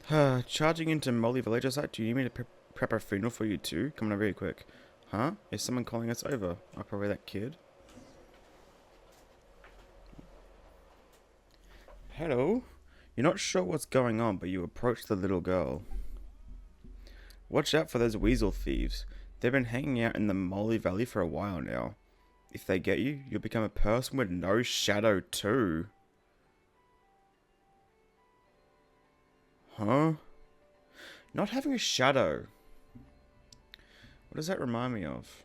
Charging into Molly Villager site. Do you need me to prep a funeral for you too? Coming over here quick. Huh? Is someone calling us over? Oh, probably that kid. Hello? You're not sure what's going on, but you approach the little girl. Watch out for those weasel thieves. They've been hanging out in the Molly Valley for a while now. If they get you, you'll become a person with no shadow too. Huh? Not having a shadow. What does that remind me of?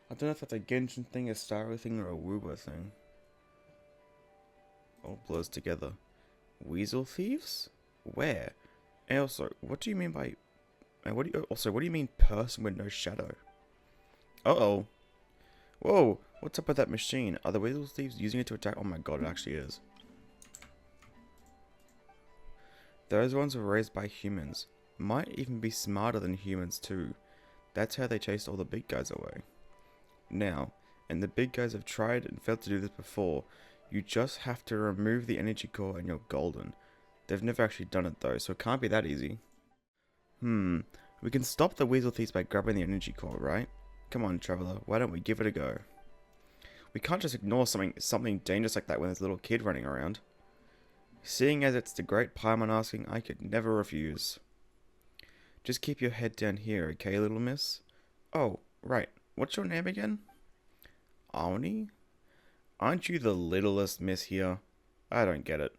I don't know if that's a Genshin thing, a Starro thing, or a Woowa thing. All blurs together. Weasel thieves? Where? And also, what do you mean by... And what do you mean person with no shadow? Uh-oh. Whoa, what's up with that machine? Are the weasel thieves using it to attack? Oh my god, it actually is. Those ones were raised by humans. Might even be smarter than humans too. That's how they chased all the big guys away. Now, and the big guys have tried and failed to do this before, you just have to remove the energy core and you're golden. They've never actually done it though, so it can't be that easy. We can stop the weasel thieves by grabbing the energy core, right? Come on, traveler, why don't we give it a go? We can't just ignore something dangerous like that when there's a little kid running around. Seeing as it's the great Paimon asking, I could never refuse. Just keep your head down here, okay, little miss? Oh, right. What's your name again? Oni? Aren't you the littlest miss here? I don't get it.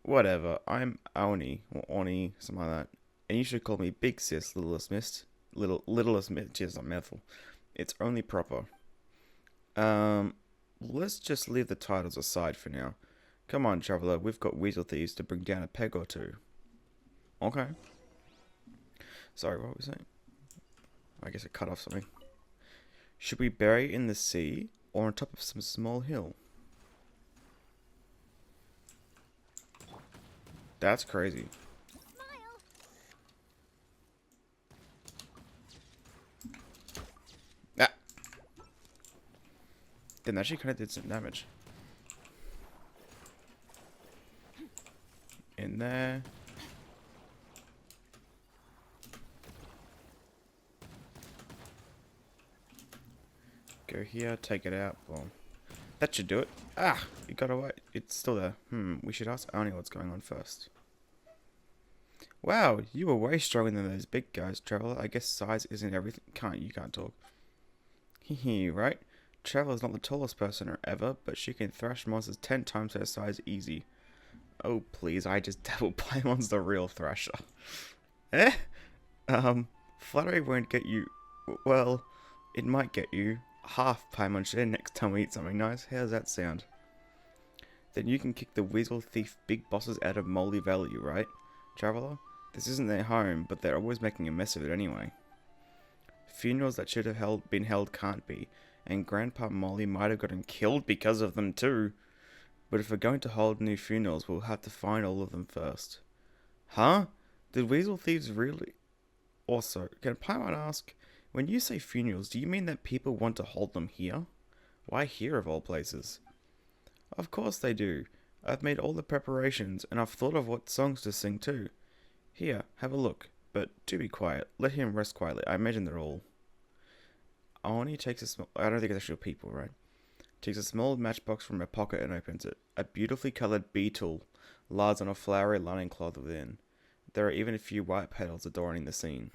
Whatever, I'm Oni, or Oni, something like that. And you should call me Big Sis, littlest miss. Littlest miss, just a mouthful. It's only proper. Let's just leave the titles aside for now. Come on, traveler, we've got weasel thieves to bring down a peg or two. Okay. Sorry, what was I saying? I guess I cut off something. Should we bury in the sea or on top of some small hill? That's crazy. Ah! Then actually kind of did some damage. In there. Go here, take it out. Boom. That should do it. Ah! You got away. It's still there. We should ask Oni what's going on first. Wow, you were way stronger than those big guys, Traveler. I guess size isn't everything. You can't talk. Hehe, right? Traveler's not the tallest person ever, but she can thrash monsters 10 times her size easy. Oh, please, I just devil Paimon's the real thrasher. Eh? Flattery won't get you... Well, it might get you half Paimon share next time we eat something nice. How's that sound? Then you can kick the weasel thief big bosses out of Molly Valley, right, Traveler? This isn't their home, but they're always making a mess of it anyway. Funerals that should have been held can't be, and Grandpa Molly might have gotten killed because of them too. But if we're going to hold new funerals, we'll have to find all of them first. Huh? Did weasel thieves really... Also, can Paimon ask, when you say funerals, do you mean that people want to hold them here? Why here of all places? Of course they do. I've made all the preparations, and I've thought of what songs to sing too. Here, have a look. But do be quiet. Let him rest quietly. I imagine they're all... Oni takes a small... I don't think it's actual people, right? Takes a small matchbox from her pocket and opens it. A beautifully coloured beetle lies on a flowery linen cloth within. There are even a few white petals adorning the scene.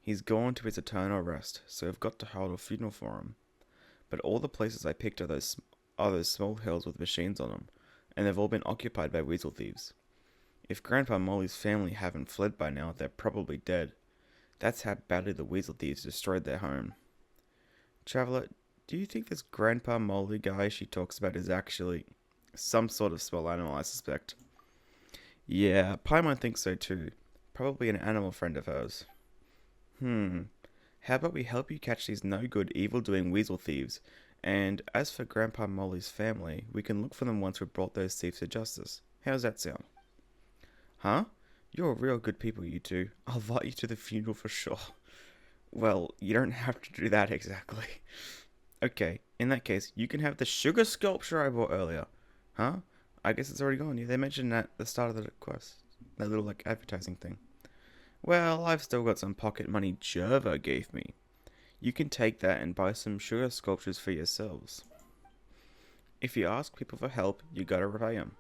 He's gone to his eternal rest, so I've got to hold a funeral for him. But all the places I picked are those small hills with machines on them, and they've all been occupied by weasel thieves. If Grandpa Molly's family haven't fled by now, they're probably dead. That's how badly the weasel thieves destroyed their home. Traveler, do you think this Grandpa Molly guy she talks about is actually some sort of small animal, I suspect? Yeah, Paimon thinks so too. Probably an animal friend of hers. How about we help you catch these no-good, evil-doing weasel thieves, and as for Grandpa Molly's family, we can look for them once we've brought those thieves to justice. How's that sound? Huh? You're real good people, you two. I'll invite you to the funeral for sure. Well, you don't have to do that exactly. Okay, in that case, you can have the sugar sculpture I bought earlier. Huh? I guess it's already gone. Yeah, they mentioned that at the start of the quest. That little, like, advertising thing. Well, I've still got some pocket money Jerva gave me. You can take that and buy some sugar sculptures for yourselves. If you ask people for help, you gotta repay them.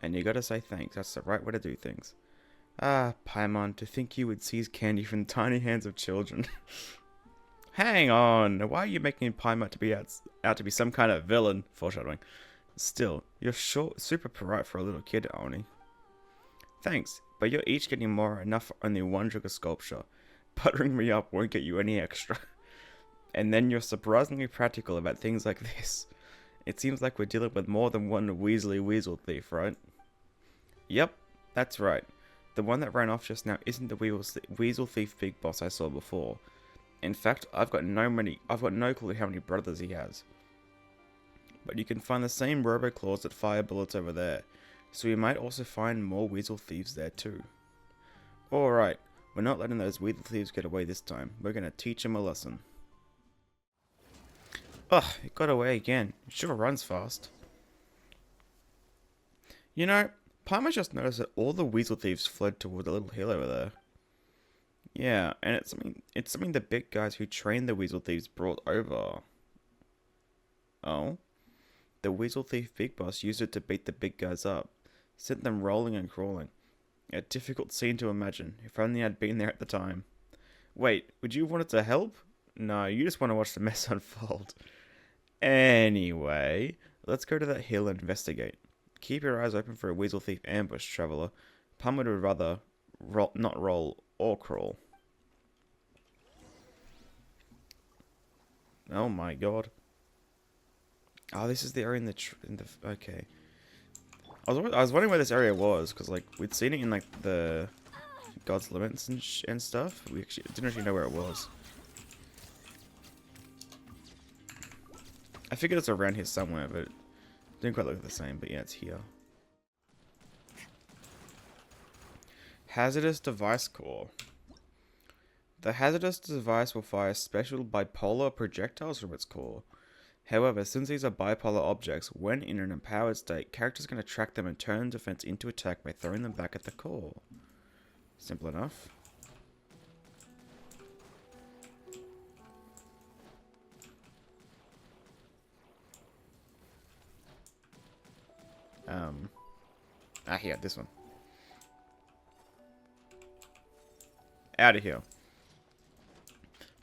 And you gotta say thanks. That's the right way to do things. Ah, Paimon, to think you would seize candy from the tiny hands of children. Hang on, why are you making Paimon to be out to be some kind of villain? Foreshadowing. Still, you're super polite for a little kid, Oni. Thanks, but you're each getting more enough for only one sugar sculpture. Buttering me up won't get you any extra. And then you're surprisingly practical about things like this. It seems like we're dealing with more than one Weasley Weasel thief, right? Yep, that's right. The one that ran off just now isn't the Weasel thief big boss I saw before. In fact, I've got no clue how many brothers he has. But you can find the same robo claws that fire bullets over there, so we might also find more Weasel thieves there too. Alright, we're not letting those Weasel thieves get away this time. We're gonna teach them a lesson. Ugh, it got away again. It sure runs fast. You know, Palmer just noticed that all the Weasel thieves fled toward the little hill over there. Yeah, and it's something the big guys who trained the Weasel thieves brought over. Oh? The Weasel thief big boss used it to beat the big guys up. Sent them rolling and crawling. A difficult scene to imagine, if only I'd been there at the time. Wait, would you want it to help? No, you just want to watch the mess unfold. Anyway, let's go to that hill and investigate. Keep your eyes open for a Weasel thief ambush, traveler. Palmer would rather not roll or crawl. Oh my god. Oh, this is the area in the okay. I was wondering where this area was, because like we'd seen it in like the God's Limits and stuff. We actually didn't actually know where it was. I figured it's around here somewhere, but it didn't quite look the same. But yeah, it's here. Hazardous device core. The hazardous device will fire special bipolar projectiles from its core. However, since these are bipolar objects, when in an empowered state, characters can attract them and turn defense into attack by throwing them back at the core. Simple enough. Here, this one. Out of here.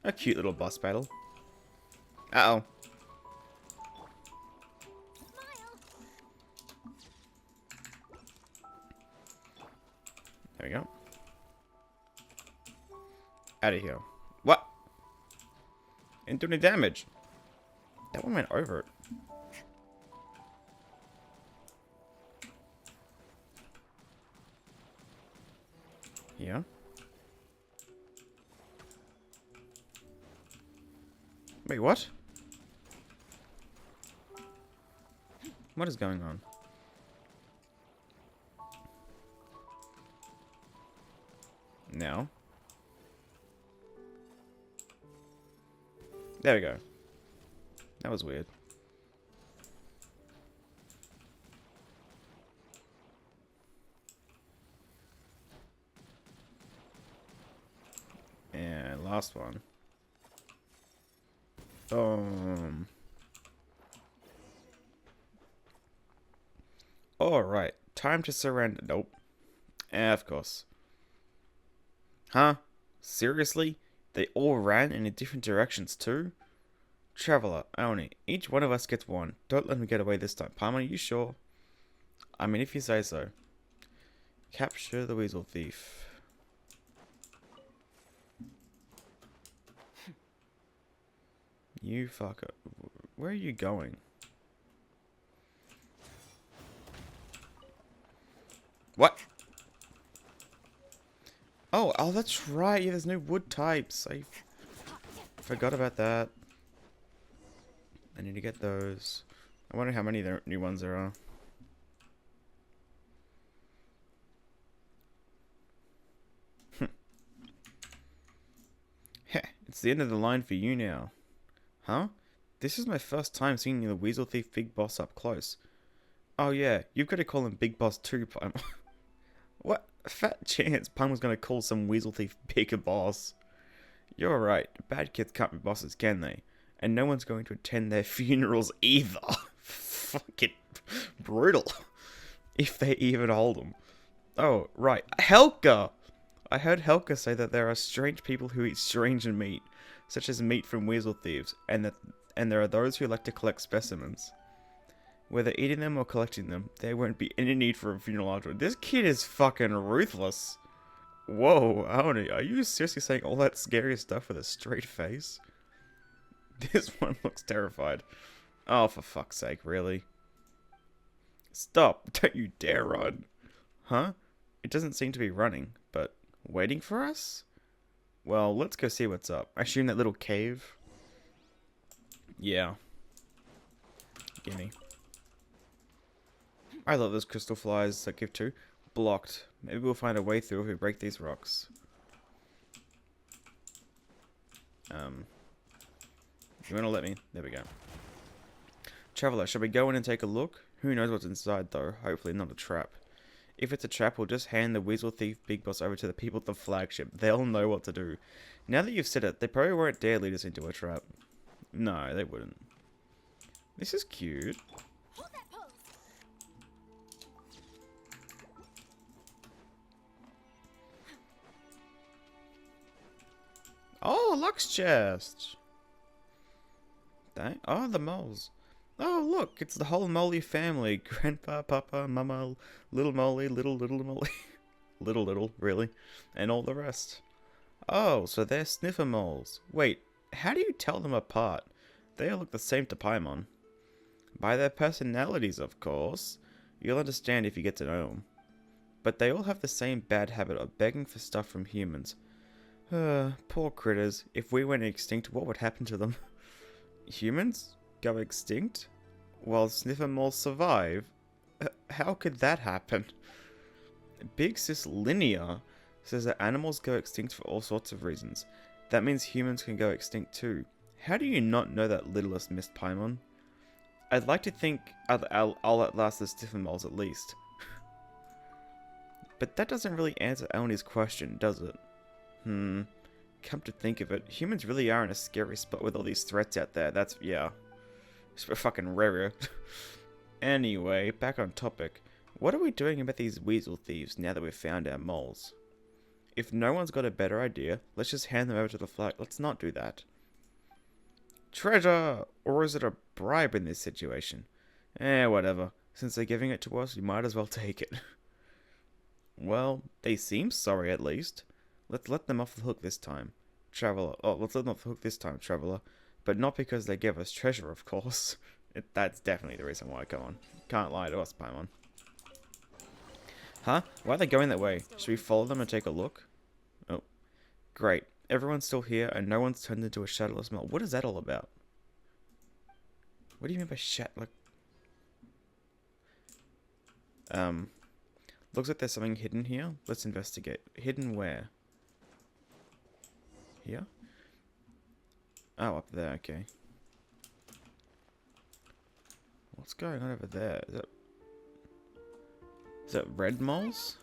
A cute little boss battle. Uh-oh. There we go. Out of here. What? Didn't do any damage. That one went over it. Yeah. Wait, what? What is going on? Now. There we go. That was weird. And last one. Boom. Alright. Time to surrender. Nope. Of course. Huh? Seriously? They all ran in different directions too? Traveler, Oni, each one of us gets one. Don't let them get away this time. Palmer, are you sure? I mean, if you say so. Capture the Weasel Thief. You fucker. Where are you going? What? Oh, that's right. Yeah, there's no wood types. I forgot about that. I need to get those. I wonder how many new ones there are. Heh, it's the end of the line for you now. Huh? This is my first time seeing the Weasel Thief Big Boss up close. Oh yeah, you've got to call him Big Boss too, Pum. What? Fat chance Pum was going to call some weasel thief Big Boss. You're right, bad kids can't be bosses, can they? And no one's going to attend their funerals either. Fucking brutal. If they even hold them. Oh, right. Helga! I heard Helga say that there are strange people who eat strange meat, such as meat from weasel thieves, and there are those who like to collect specimens. Whether eating them or collecting them, there won't be any need for a funeral afterward. This kid is fucking ruthless. Whoa, Aoni, are you seriously saying all that scary stuff with a straight face? This one looks terrified. Oh, for fuck's sake, really? Stop, don't you dare run. Huh? It doesn't seem to be running, but waiting for us? Well, let's go see what's up. I assume that little cave? Yeah. Gimme. I love those crystal flies that give two. Blocked. Maybe we'll find a way through if we break these rocks. You wanna let me? There we go. Traveller, shall we go in and take a look? Who knows what's inside though? Hopefully not a trap. If it's a trap, we'll just hand the weasel thief Big Boss over to the people at the flagship. They'll know what to do. Now that you've said it, they probably won't dare lead us into a trap. No, they wouldn't. This is cute. Oh, Lux chest. Dang. Oh, the moles. Oh, look, it's the whole Molly family. Grandpa, Papa, Mama, Little Molly, Little Molly. little, really. And all the rest. Oh, so they're sniffer moles. Wait, how do you tell them apart? They all look the same to Paimon. By their personalities, of course. You'll understand if you get to know them. But they all have the same bad habit of begging for stuff from humans. Poor critters. If we went extinct, what would happen to them? Humans go extinct? While sniffer moles survive? How could that happen? Big Sis Linear says that animals go extinct for all sorts of reasons. That means humans can go extinct too. How do you not know that, littlest Miss Paimon? I'd like to think I'll outlast the sniffer moles at least. But that doesn't really answer Eleni's question, does it? Come to think of it, humans really are in a scary spot with all these threats out there. That's, yeah. It's fucking rare. Anyway, back on topic. What are we doing about these weasel thieves now that we've found our moles? If no one's got a better idea, let's just hand them over to the flag. Let's not do that. Treasure! Or is it a bribe in this situation? Whatever. Since they're giving it to us, you might as well take it. Well, they seem sorry at least. Let's let them off the hook this time. Traveller. Oh, let's let them off the hook this time, Traveller. But not because they gave us treasure, of course. That's definitely the reason why, come on. Can't lie to us, Paimon. Huh? Why are they going that way? Should we follow them and take a look? Oh. Great. Everyone's still here and no one's turned into a shadowless mole. What is that all about? What do you mean by like... Looks like there's something hidden here. Let's investigate. Hidden where? Here? Oh, up there, okay. What's going on over there? Is that red moles?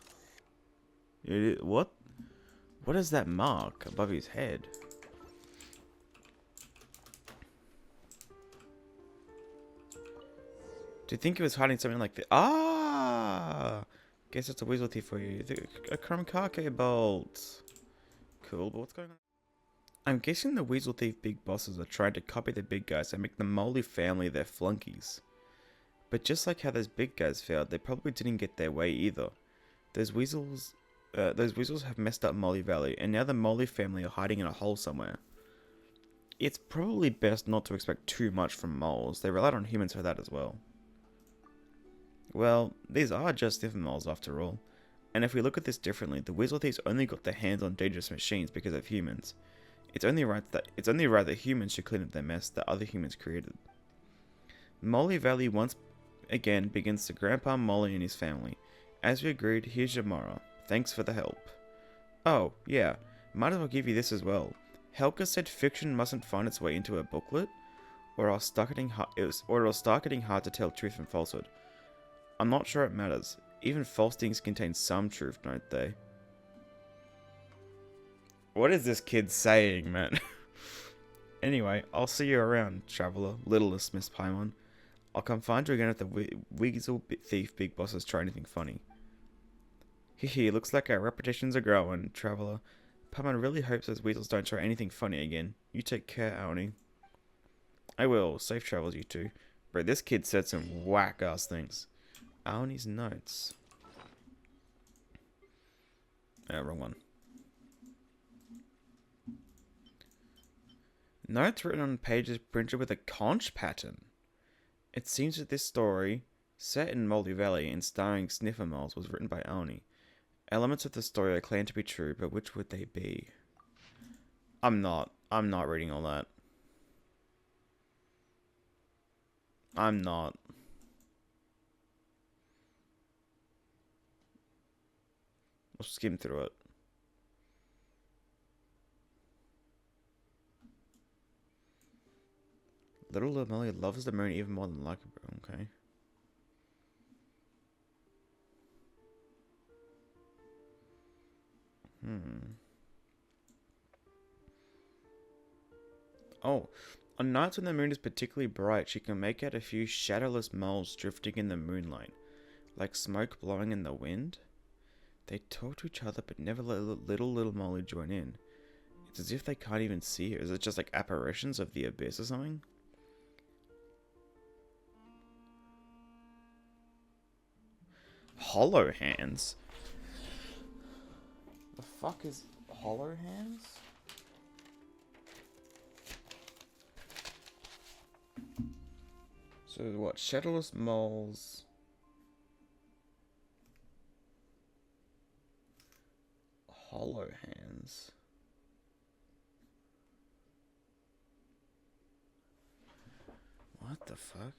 What? What is that mark above his head? Do you think he was hiding something like this? Ah! Guess that's a weasel thief for you. A Krumkake bolt. Cool, but what's going on? I'm guessing the weasel thief big bosses are trying to copy the big guys and make the Molly family their flunkies. But just like how those big guys failed, they probably didn't get their way either. Those weasels have messed up Molly Valley, and now the Molly family are hiding in a hole somewhere. It's probably best not to expect too much from moles. They relied on humans for that as well. Well, these are just different moles after all. And if we look at this differently, the weasel thieves only got their hands on dangerous machines because of humans. It's only right that humans should clean up their mess that other humans created. Molly Valley once again begins to Grandpa Molly and his family. As we agreed, here's your Mara. Thanks for the help. Oh, yeah, might as well give you this as well. Helga said fiction mustn't find its way into a booklet, or it'll start getting hard to tell truth from falsehood. I'm not sure it matters. Even false things contain some truth, don't they? What is this kid saying, man? Anyway, I'll see you around, traveler, littlest Miss Paimon. I'll come find you again if the Weasel Thief Big Bosses try anything funny. Hehe, looks like our reputations are growing, traveler. Paimon really hopes those weasels don't try anything funny again. You take care, Aoni. I will. Safe travels, you two. Bro, this kid said some whack-ass things. Aoni's notes. Wrong one. Notes written on pages printed with a conch pattern. It seems that this story, set in Moldy Valley and starring sniffer moles, was written by Aoni. Elements of the story are claimed to be true, but which would they be? I'm not reading all that. I'm not. We'll skim through it. Little Lemeli loves the moon even more than like it. Okay. Oh, on nights when the moon is particularly bright, she can make out a few shadowless moles drifting in the moonlight, like smoke blowing in the wind. They talk to each other, but never let little Molly join in. It's as if they can't even see her. Is it just like apparitions of the abyss or something? Hollow hands? The fuck is hollow hands? So what? Shadowless moles. Hollow hands. What the fuck?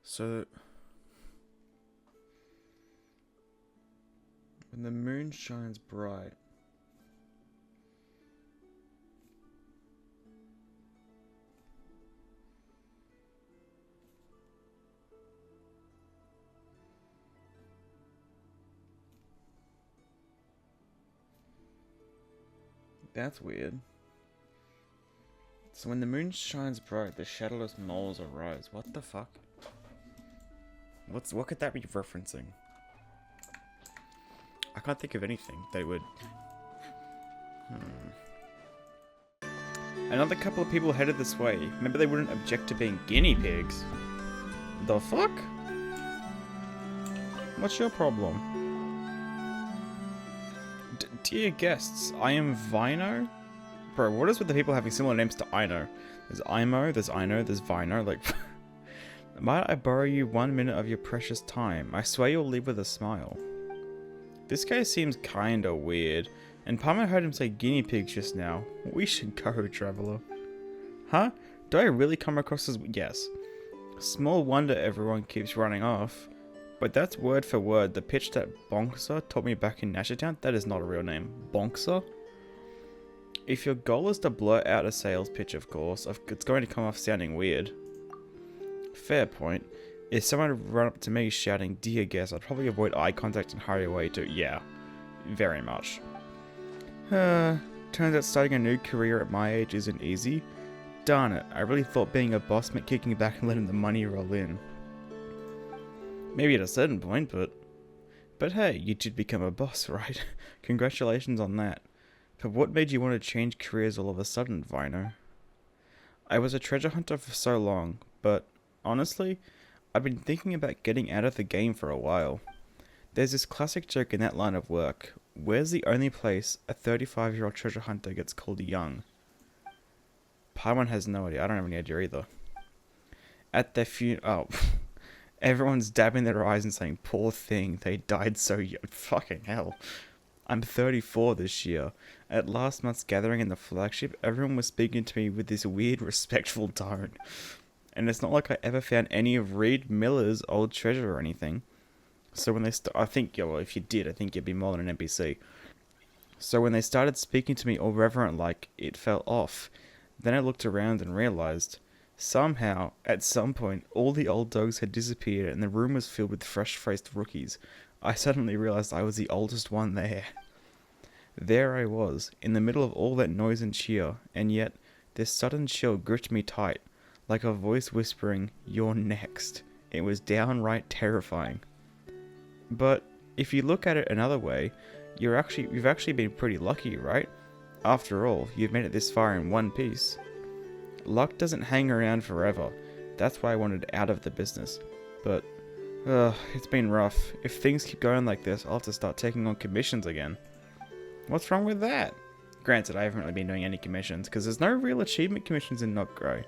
So, when the moon shines bright, that's weird. So when the moon shines bright, the shadowless moles arise. What the fuck? What could that be referencing? I can't think of anything they would. Another couple of people headed this way. Remember, they wouldn't object to being guinea pigs. The fuck? What's your problem? Dear guests, I am Vaino. Bro, what is with the people having similar names to Ino? There's Imo, there's Ino, there's Vaino. Like, might I borrow you 1 minute of your precious time? I swear you'll leave with a smile. This guy seems kinda weird. And Palmer heard him say guinea pigs just now. We should go, traveler. Huh? Do I really come across as... Yes. Small wonder everyone keeps running off. But that's word for word the pitch that Bonksa taught me back in Nashatown. That is not a real name. Bonksa? If your goal is to blurt out a sales pitch, of course, it's going to come off sounding weird. Fair point. If someone run up to me shouting, dear guest, I'd probably avoid eye contact and hurry away too. Yeah. Very much. Turns out starting a new career at my age isn't easy. Darn it, I really thought being a boss meant kicking back and letting the money roll in. Maybe at a certain point, but hey, you did become a boss, right? Congratulations on that. But what made you want to change careers all of a sudden, Vaino? I was a treasure hunter for so long, but honestly, I've been thinking about getting out of the game for a while. There's this classic joke in that line of work. Where's the only place a 35-year-old treasure hunter gets called young? Paimon has no idea. I don't have any idea either. At their funeral... Oh... Everyone's dabbing their eyes and saying, poor thing, they died so young. Fucking hell. I'm 34 this year. At last month's gathering in the flagship, everyone was speaking to me with this weird, respectful tone. And it's not like I ever found any of Reed Miller's old treasure or anything. So when they I think, yeah, well, if you did, I think you'd be more than an NPC. So when they started speaking to me all reverent like, it fell off. Then I looked around and realized... Somehow, at some point, all the old dogs had disappeared and the room was filled with fresh-faced rookies. I suddenly realized I was the oldest one there. There I was, in the middle of all that noise and cheer, and yet, this sudden chill gripped me tight, like a voice whispering, "You're next." It was downright terrifying. But, if you look at it another way, you've actually been pretty lucky, right? After all, you've made it this far in one piece. Luck doesn't hang around forever. That's why I wanted out of the business. But, it's been rough. If things keep going like this, I'll have to start taking on commissions again. What's wrong with that? Granted, I haven't really been doing any commissions, because there's no real achievement commissions in Nod-Krai.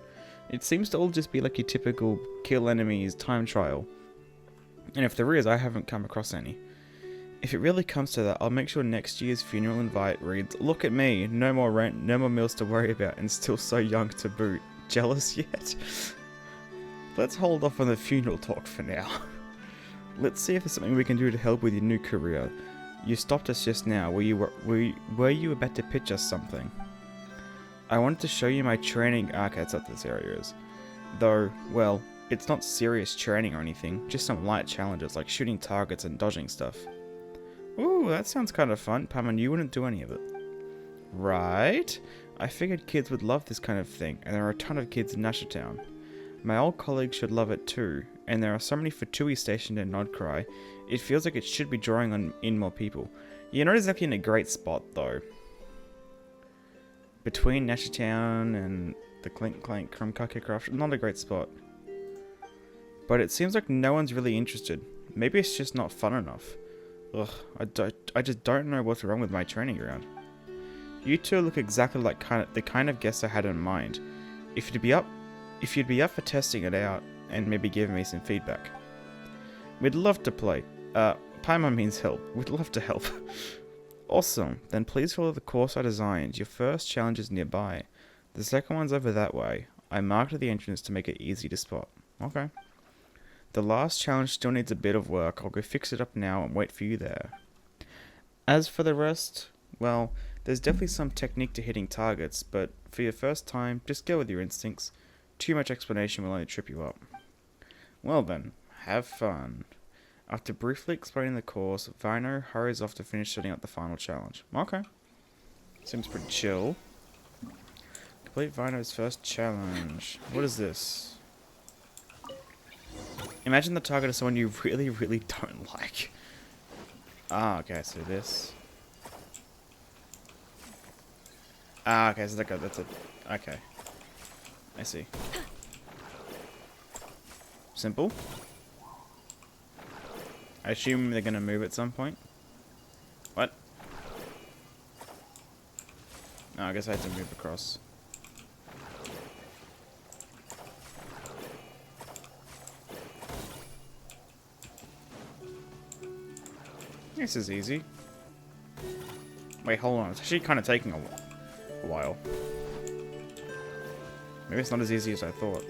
It seems to all just be like your typical kill enemies time trial. And if there is, I haven't come across any. If it really comes to that, I'll make sure next year's funeral invite reads, "Look at me, no more rent, no more meals to worry about, and still so young to boot. Jealous yet?" Let's hold off on the funeral talk for now. Let's see if there's something we can do to help with your new career. You stopped us just now. Were you about to pitch us something? I wanted to show you my training. Okay, that's what this area is. Though, well, it's not serious training or anything, just some light challenges like shooting targets and dodging stuff. Ooh, that sounds kind of fun. Paimon, you wouldn't do any of it. Right? I figured kids would love this kind of thing, and there are a ton of kids in Nashatown. My old colleagues should love it too, and there are so many Fatui stationed in Nod-Krai, it feels like it should be drawing in more people. You're not exactly in a great spot, though. Between Nashatown and the Clink Clank Krumkake Craft, not a great spot. But it seems like no one's really interested. Maybe it's just not fun enough. Ugh, I just don't know what's wrong with my training ground. You two look exactly like the kind of guests I had in mind. If you'd be up for testing it out and maybe giving me some feedback. We'd love to play. Paimon means help. We'd love to help. Awesome. Then please follow the course I designed. Your first challenge is nearby. The second one's over that way. I marked the entrance to make it easy to spot. Okay. The last challenge still needs a bit of work. I'll go fix it up now and wait for you there. As for the rest, well, there's definitely some technique to hitting targets, but for your first time, just go with your instincts. Too much explanation will only trip you up. Well then, have fun. After briefly explaining the course, Vaino hurries off to finish setting up the final challenge. Okay. Seems pretty chill. Complete Vaino's first challenge. What is this? Imagine the target is someone you really, really don't like. Ah, okay, so this. Ah, okay, so that's it. Okay. I see. Simple. I assume they're gonna move at some point. What? No, I guess I had to move across. This is easy. Wait, hold on. It's actually kind of taking a while. Maybe it's not as easy as I thought.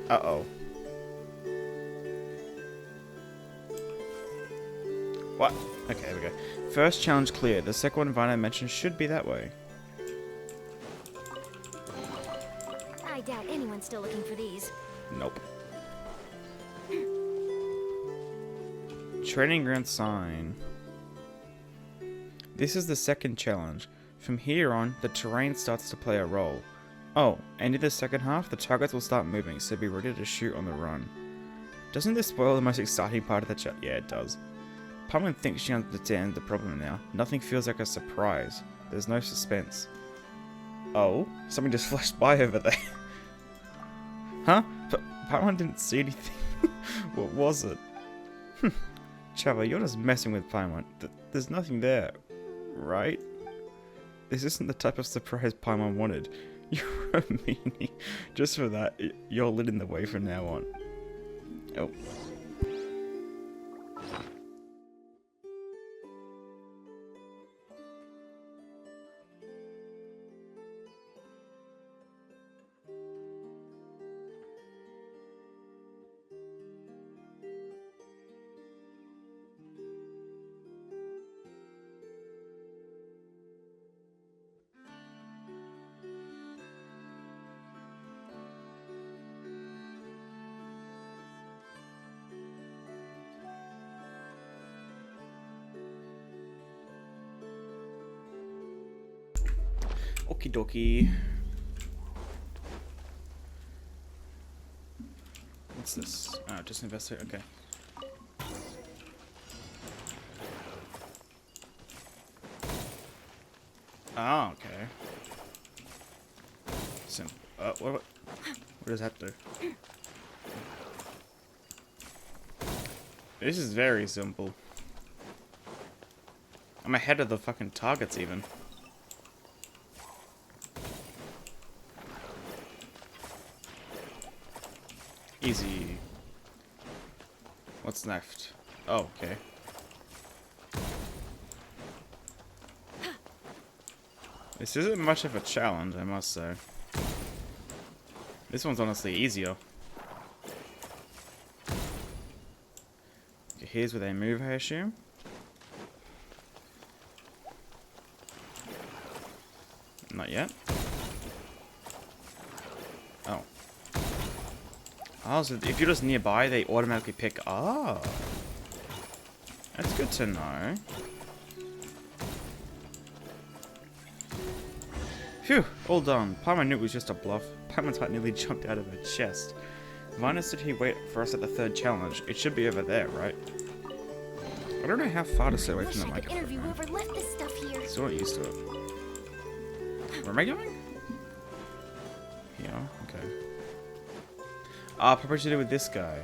Uh-oh. What? Okay, there we go. First challenge clear. The second one Vaino mentioned should be that way. I doubt anyone's still looking for these. Nope. Training ground sign. This is the second challenge. From here on, the terrain starts to play a role. Oh, and in the second half, the targets will start moving, so be ready to shoot on the run. Doesn't this spoil the most exciting part of the chat? Yeah, it does. Pumpkin thinks she understands the problem now. Nothing feels like a surprise. There's no suspense. Oh, something just flashed by over there. Huh? But Pumpkin didn't see anything. What was it? Trevor, you're just messing with Paimon. There's nothing there, right? This isn't the type of surprise Paimon wanted. You're a meanie. Just for that, you're lit in the way from now on. Oh. Okie dokie. What's this? Oh, just investigate. Okay. Oh, okay. Simple. What does that do? This is very simple. I'm ahead of the fucking targets even. Easy. What's left? Oh, okay. This isn't much of a challenge, I must say. This one's honestly easier. Okay, here's where they move, I assume. Not yet. Oh. Oh, so if you're just nearby, they automatically pick. Ah, that's good to know. Phew, all done. Paimon knew it was just a bluff. Paimon's heart nearly jumped out of her chest. Vaino said he'd wait for us at the third challenge. It should be over there, right? I don't know how far to stay away from the microphone. Interview whoever left this stuff here. Still not used to it. Where am I going? Here, okay. Ah, probably should do with this guy.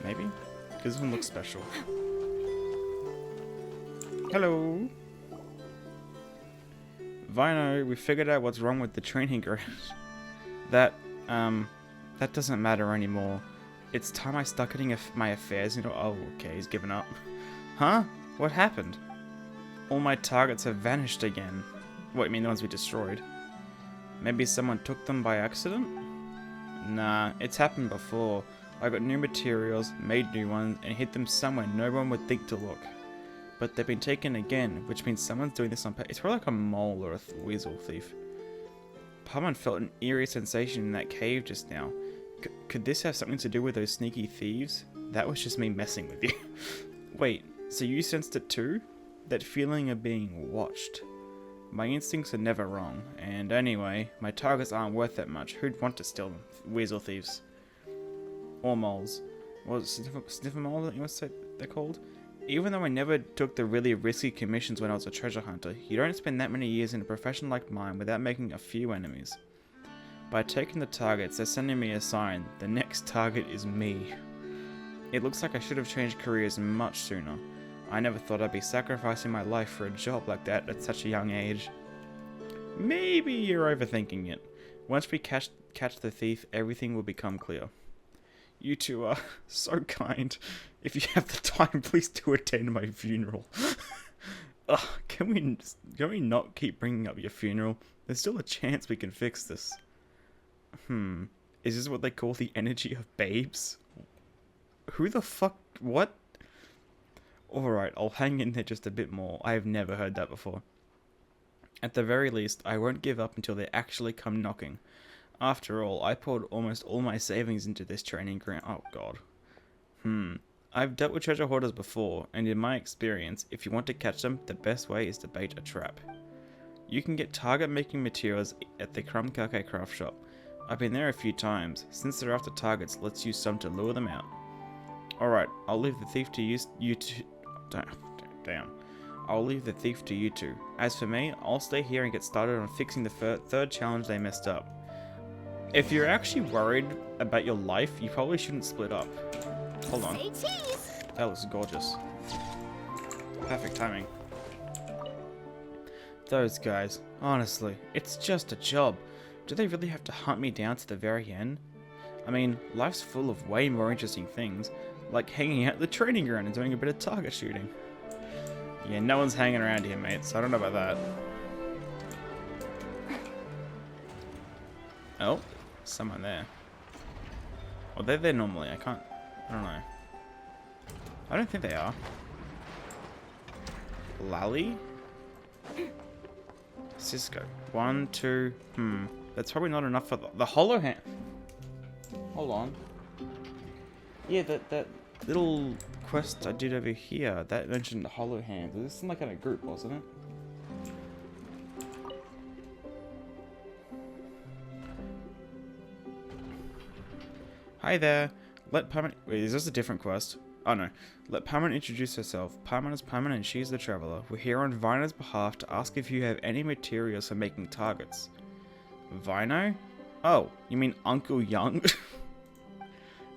Maybe? Because this one looks special. Hello. Vaino, we figured out what's wrong with the training ground. That doesn't matter anymore. It's time I start getting my affairs into. Oh, okay, he's given up. Huh? What happened? All my targets have vanished again. What, you mean the ones we destroyed? Maybe someone took them by accident? Nah, it's happened before. I got new materials, made new ones, and hid them somewhere no one would think to look. But they've been taken again, which means someone's doing this on purpose. It's probably like a mole or a weasel thief. Paimon felt an eerie sensation in that cave just now. Could this have something to do with those sneaky thieves? That was just me messing with you. Wait, so you sensed it too? That feeling of being watched. My instincts are never wrong, and anyway, my targets aren't worth that much. Who'd want to steal them? Weasel thieves. Or moles. Was it sniffer mole that you want to say they're called? Even though I never took the really risky commissions when I was a treasure hunter, you don't spend that many years in a profession like mine without making a few enemies. By taking the targets, they're sending me a sign. The next target is me. It looks like I should have changed careers much sooner. I never thought I'd be sacrificing my life for a job like that at such a young age. Maybe you're overthinking it. Once we catch the thief, everything will become clear. You two are so kind. If you have the time, please do attend my funeral. Ugh, can we not keep bringing up your funeral? There's still a chance we can fix this. Is this what they call the energy of babes? Who the fuck? What? Alright, I'll hang in there just a bit more. I have never heard that before. At the very least, I won't give up until they actually come knocking. After all, I poured almost all my savings into this training ground. Oh god. I've dealt with treasure hoarders before, and in my experience, if you want to catch them, the best way is to bait a trap. You can get target making materials at the Nod-Krai craft shop. I've been there a few times. Since they're after targets, let's use some to lure them out. Alright, I'll leave the thief to you two. Damn. I'll leave the thief to you two. As for me, I'll stay here and get started on fixing the third challenge they messed up. If you're actually worried about your life, you probably shouldn't split up. Hold on. Say cheese. That looks gorgeous. Perfect timing. Those guys, honestly, it's just a job. Do they really have to hunt me down to the very end? I mean, life's full of way more interesting things, like hanging out at the training ground and doing a bit of target shooting. Yeah, no one's hanging around here, mate, so I don't know about that. Oh, someone there. Well, they're there normally. I don't know. I don't think they are. Lally? Cisco. 1, 2, That's probably not enough for the hollow hand. Hold on. Yeah, that little quest I did over here, that mentioned hollow hands. This is some kind of group, wasn't it? Hi there. Let Paimon... Wait, is this a different quest? Oh no. Let Paimon introduce herself. Paimon is Paimon and she's the Traveler. We're here on Vaino's behalf to ask if you have any materials for making targets. Vaino? Oh, you mean Uncle Young?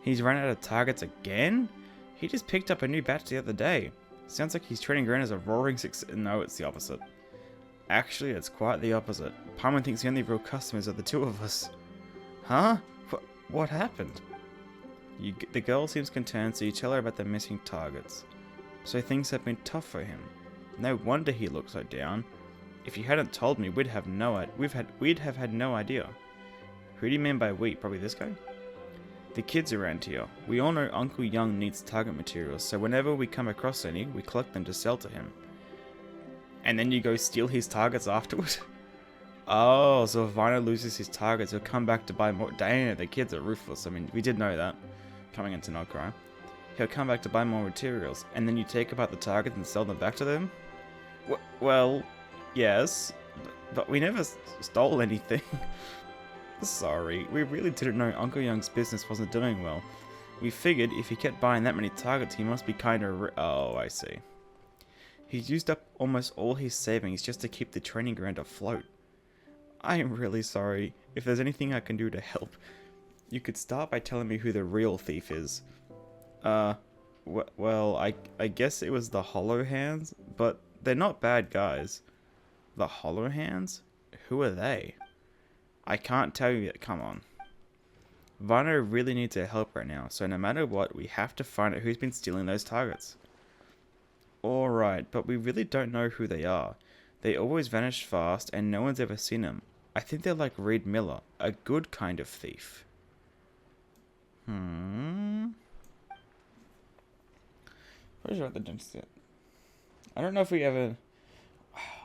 He's run out of targets again? He just picked up a new batch the other day. Sounds like he's trading ground as a roaring success. No, it's the opposite. Actually, it's quite the opposite. Paimon thinks the only real customers are the two of us. Huh? What happened? The girl seems concerned, so you tell her about the missing targets. So things have been tough for him. No wonder he looks so down. If you hadn't told me, we'd have had no idea. Who do you mean by we? Probably this guy? The kids around here. We all know Uncle Young needs target materials, so whenever we come across any, we collect them to sell to him. And then you go steal his targets afterward? Oh, so if Vaino loses his targets, he'll come back to buy more. Dang, the kids are ruthless. I mean, we did know that. Coming into Nod-Krai. He'll come back to buy more materials, and then you take apart the targets and sell them back to them? Well, yes, but we never stole anything. Sorry, we really didn't know Uncle Young's business wasn't doing well. We figured if he kept buying that many targets, he must be kinda oh, I see. He's used up almost all his savings just to keep the training ground afloat. I am really sorry. If there's anything I can do to help, you could start by telling me who the real thief is. Well, I guess it was the Hollow Hands, but they're not bad guys. The Hollow Hands? Who are they? I can't tell you yet, come on. Vaino really needs our help right now, so no matter what, we have to find out who's been stealing those targets. Alright, but we really don't know who they are. They always vanish fast, and no one's ever seen them. I think they're like Reed Miller, a good kind of thief. Where's the dentist yet? I don't know if we ever...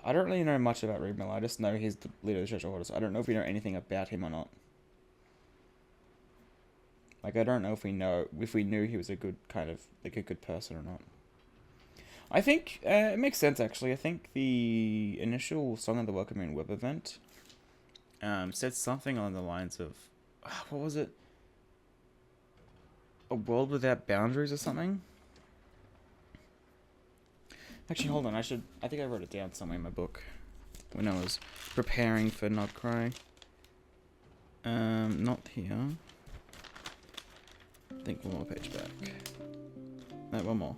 I don't really know much about Reed Miller. I just know he's the leader of the Treasure Hoarders. I don't know if we know anything about him or not. Like, I don't know if we knew he was a good kind of, like, a good person or not. I think, it makes sense, actually. I think the initial Song of the Welcome in web event said something along the lines of, what was it? A world without boundaries or something? Actually, hold on, I think I wrote it down somewhere in my book when I was preparing for Nod-Krai. Not here. I think one more page back. No, one more.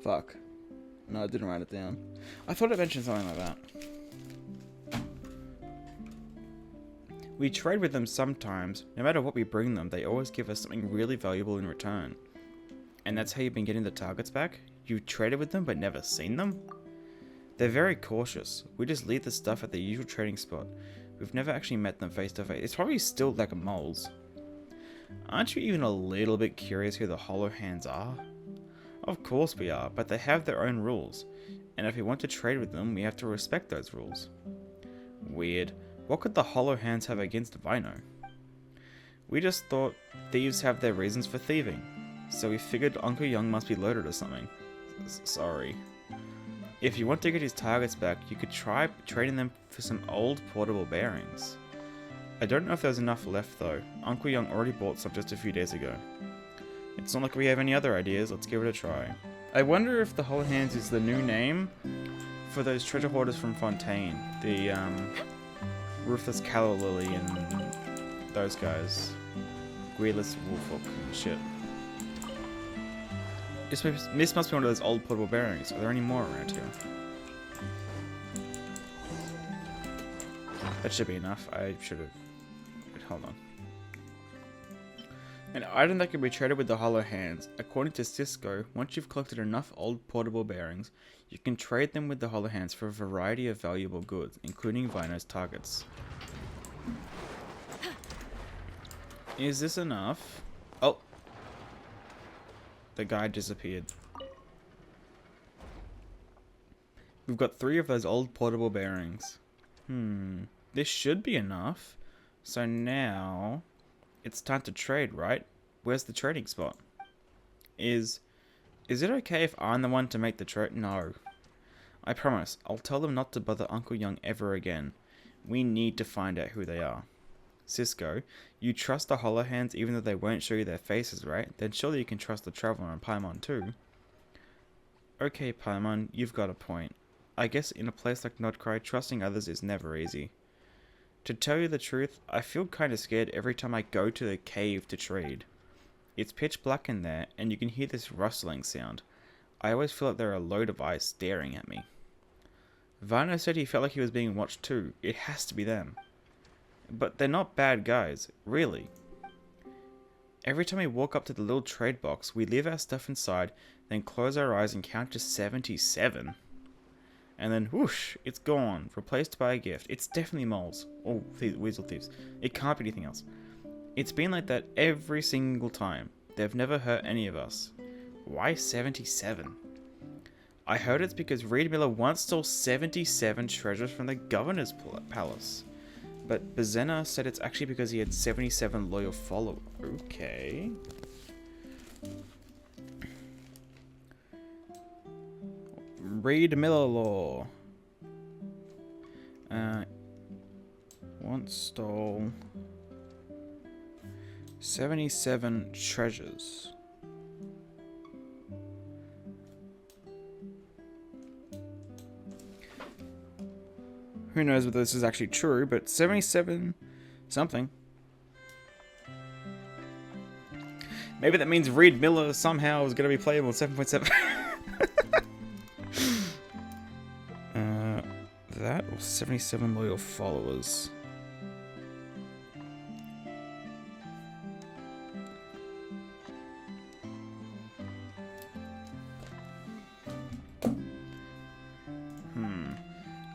Fuck. No, I didn't write it down. I thought it mentioned something like that. We trade with them sometimes. No matter what we bring them, they always give us something really valuable in return. And that's how you've been getting the targets back? You've traded with them but never seen them? They're very cautious. We just leave the stuff at the usual trading spot. We've never actually met them face to face. It's probably still like a moles. Aren't you even a little bit curious who the Hollow Hands are? Of course we are, but they have their own rules. And if we want to trade with them, we have to respect those rules. Weird. What could the Hollow Hands have against Vaino? We just thought thieves have their reasons for thieving, so we figured Uncle Young must be loaded or something. Sorry. If you want to get his targets back, you could try trading them for some old portable bearings. I don't know if there's enough left though. Uncle Young already bought some just a few days ago. It's not like we have any other ideas, let's give it a try. I wonder if the Hollow Hands is the new name for those treasure hoarders from Fontaine. The, Ruthless Calla Lily and those guys. Greedless Wolfhook and shit. This must be one of those old portable bearings. Are there any more around here? That should be enough. I should have... Hold on. An item that can be traded with the Hollow Hands. According to Cisco, once you've collected enough old portable bearings, you can trade them with the Hollow Hands for a variety of valuable goods, including Vaino's targets. Is this enough? Oh! The guy disappeared. We've got 3 of those old portable bearings. This should be enough. So now... It's time to trade, right? Where's the trading spot? Is it okay if I'm the one to make the trade? No. I promise, I'll tell them not to bother Uncle Young ever again. We need to find out who they are. Cisco, you trust the Hollow Hands even though they won't show you their faces, right? Then surely you can trust the Traveler and Paimon too. Okay, Paimon, you've got a point. I guess in a place like Nod-Krai, trusting others is never easy. To tell you the truth, I feel kinda scared every time I go to the cave to trade. It's pitch black in there, and you can hear this rustling sound. I always feel like there are a load of eyes staring at me. Vaino said he felt like he was being watched too. It has to be them. But they're not bad guys, really. Every time we walk up to the little trade box, we leave our stuff inside, then close our eyes and count to 77. And then, whoosh, it's gone, replaced by a gift. It's definitely moles. Oh, weasel thieves. It can't be anything else. It's been like that every single time. They've never hurt any of us. Why 77? I heard it's because Reed Miller once stole 77 treasures from the governor's palace. But Bazena said it's actually because he had 77 loyal followers. Okay. Reed Miller law. Once stole 77 treasures. Who knows whether this is actually true, but 77 something. Maybe that means Reed Miller somehow is going to be playable in 7.7. That or 77 loyal followers.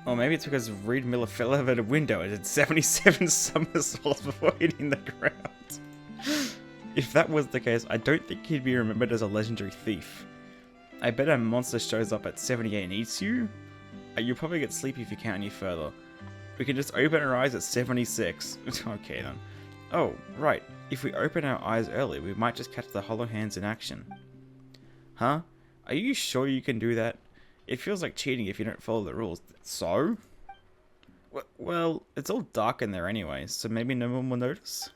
Or maybe it's because Reed Miller fell out of a window and did 77 somersaults before hitting the ground. If that was the case, I don't think he'd be remembered as a legendary thief. I bet a monster shows up at 78 and eats you. You'll probably get sleepy if you count any further. We can just open our eyes at 76. Okay then. Oh, right. If we open our eyes early, we might just catch the Hollow Hands in action. Huh? Are you sure you can do that? It feels like cheating if you don't follow the rules. So? Well, it's all dark in there anyway, so maybe no one will notice?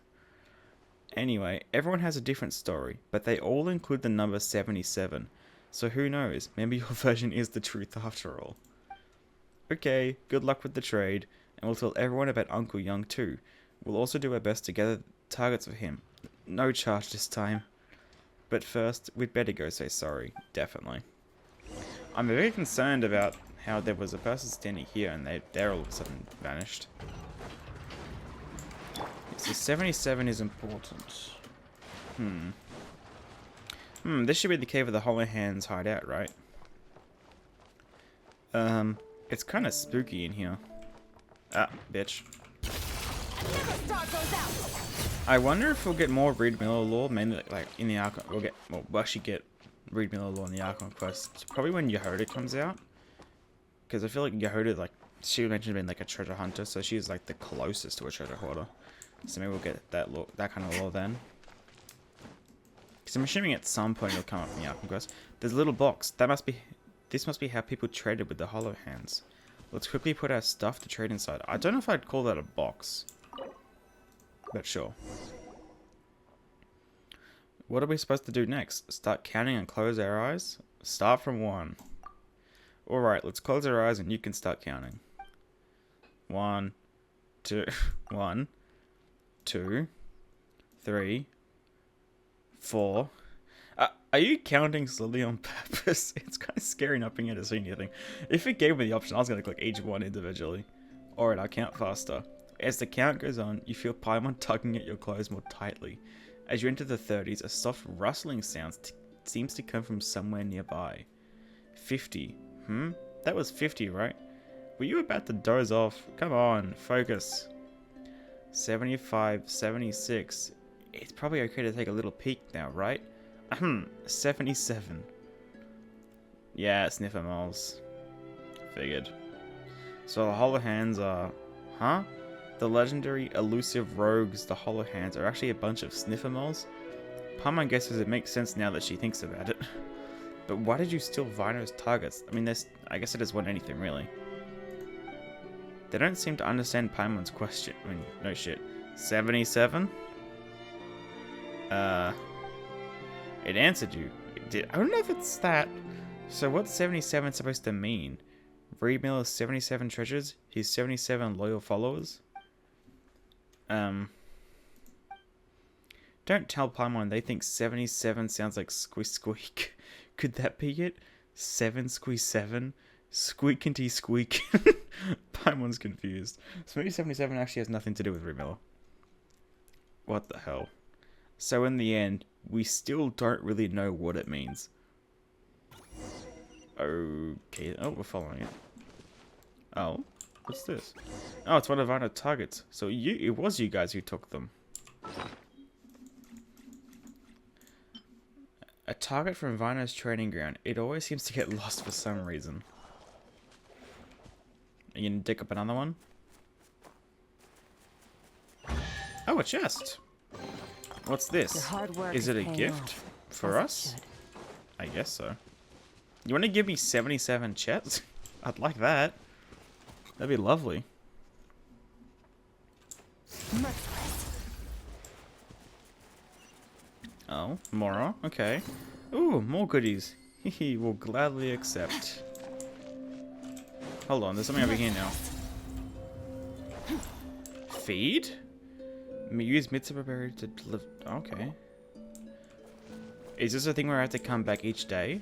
Anyway, everyone has a different story, but they all include the number 77. So who knows, maybe your version is the truth after all. Okay, good luck with the trade, and we'll tell everyone about Uncle Young too. We'll also do our best to gather targets for him. No charge this time. But first, we'd better go say sorry, definitely. I'm very concerned about how there was a person standing here and they're all of a sudden vanished. So 77 is important. This should be the cave of the Hollow Hands hideout, right? It's kind of spooky in here. Ah, bitch. I wonder if we'll get more Reed Miller lore, mainly like in the Archon. We'll actually get Reed Miller lore in the Archon Quest. Probably when Yehoda comes out. Because I feel like Yehoda, like, she mentioned being like a treasure hunter, so she's like the closest to a treasure hoarder. So maybe we'll get that kind of lore then. Because I'm assuming at some point it'll come up in the Alchemy Quest. There's a little box. This must be how people traded with the Hollow Hands. Let's quickly put our stuff to trade inside. I don't know if I'd call that a box. But sure. What are we supposed to do next? Start counting and close our eyes? Start from 1. Alright, let's close our eyes and you can start counting. 1, 2, 1, 2, 3, 4. Are you counting slowly on purpose? It's kind of scary not being able to see anything. If it gave me the option, I was going to click each one individually. Alright, I'll count faster. As the count goes on, you feel Paimon tugging at your clothes more tightly. As you enter the 30s, a soft rustling sound seems to come from somewhere nearby. 50. That was 50, right? Were you about to doze off? Come on, focus. 75, 76. It's probably okay to take a little peek now, right? 77. Yeah, sniffer moles. Figured. So the Hollow Hands are... Huh? The legendary elusive rogues, the Hollow Hands, are actually a bunch of sniffer moles? Paimon guesses it makes sense now that she thinks about it. But why did you steal Vaino's targets? I mean, I guess it just want anything, really. They don't seem to understand Paimon's question. I mean, no shit. 77? It answered you. I don't know if it's that. So what's 77 supposed to mean? Reed Miller's 77 treasures? His 77 loyal followers? Don't tell Paimon they think 77 sounds like squeak squeak. Could that be it? 7 squeeze 7? Squeakinty squeak. Paimon's confused. So maybe 77 actually has nothing to do with Reed Miller. What the hell? So in the end, we still don't really know what it means. Okay. Oh, we're following it. Oh, what's this? Oh, it's one of our targets. So it was you guys who took them. A target from Vaino's training ground. It always seems to get lost for some reason. Are you gonna dig up another one? Oh, a chest. What's this? Is it a gift for us? I guess so. You want to give me 77 chests? I'd like that. That'd be lovely. Oh, Mora. Okay. Ooh, more goodies. Hehe, will gladly accept. Hold on, there's something over here now. Feed? Use Mitsuba berry to deliver. Okay. Is this a thing where I have to come back each day?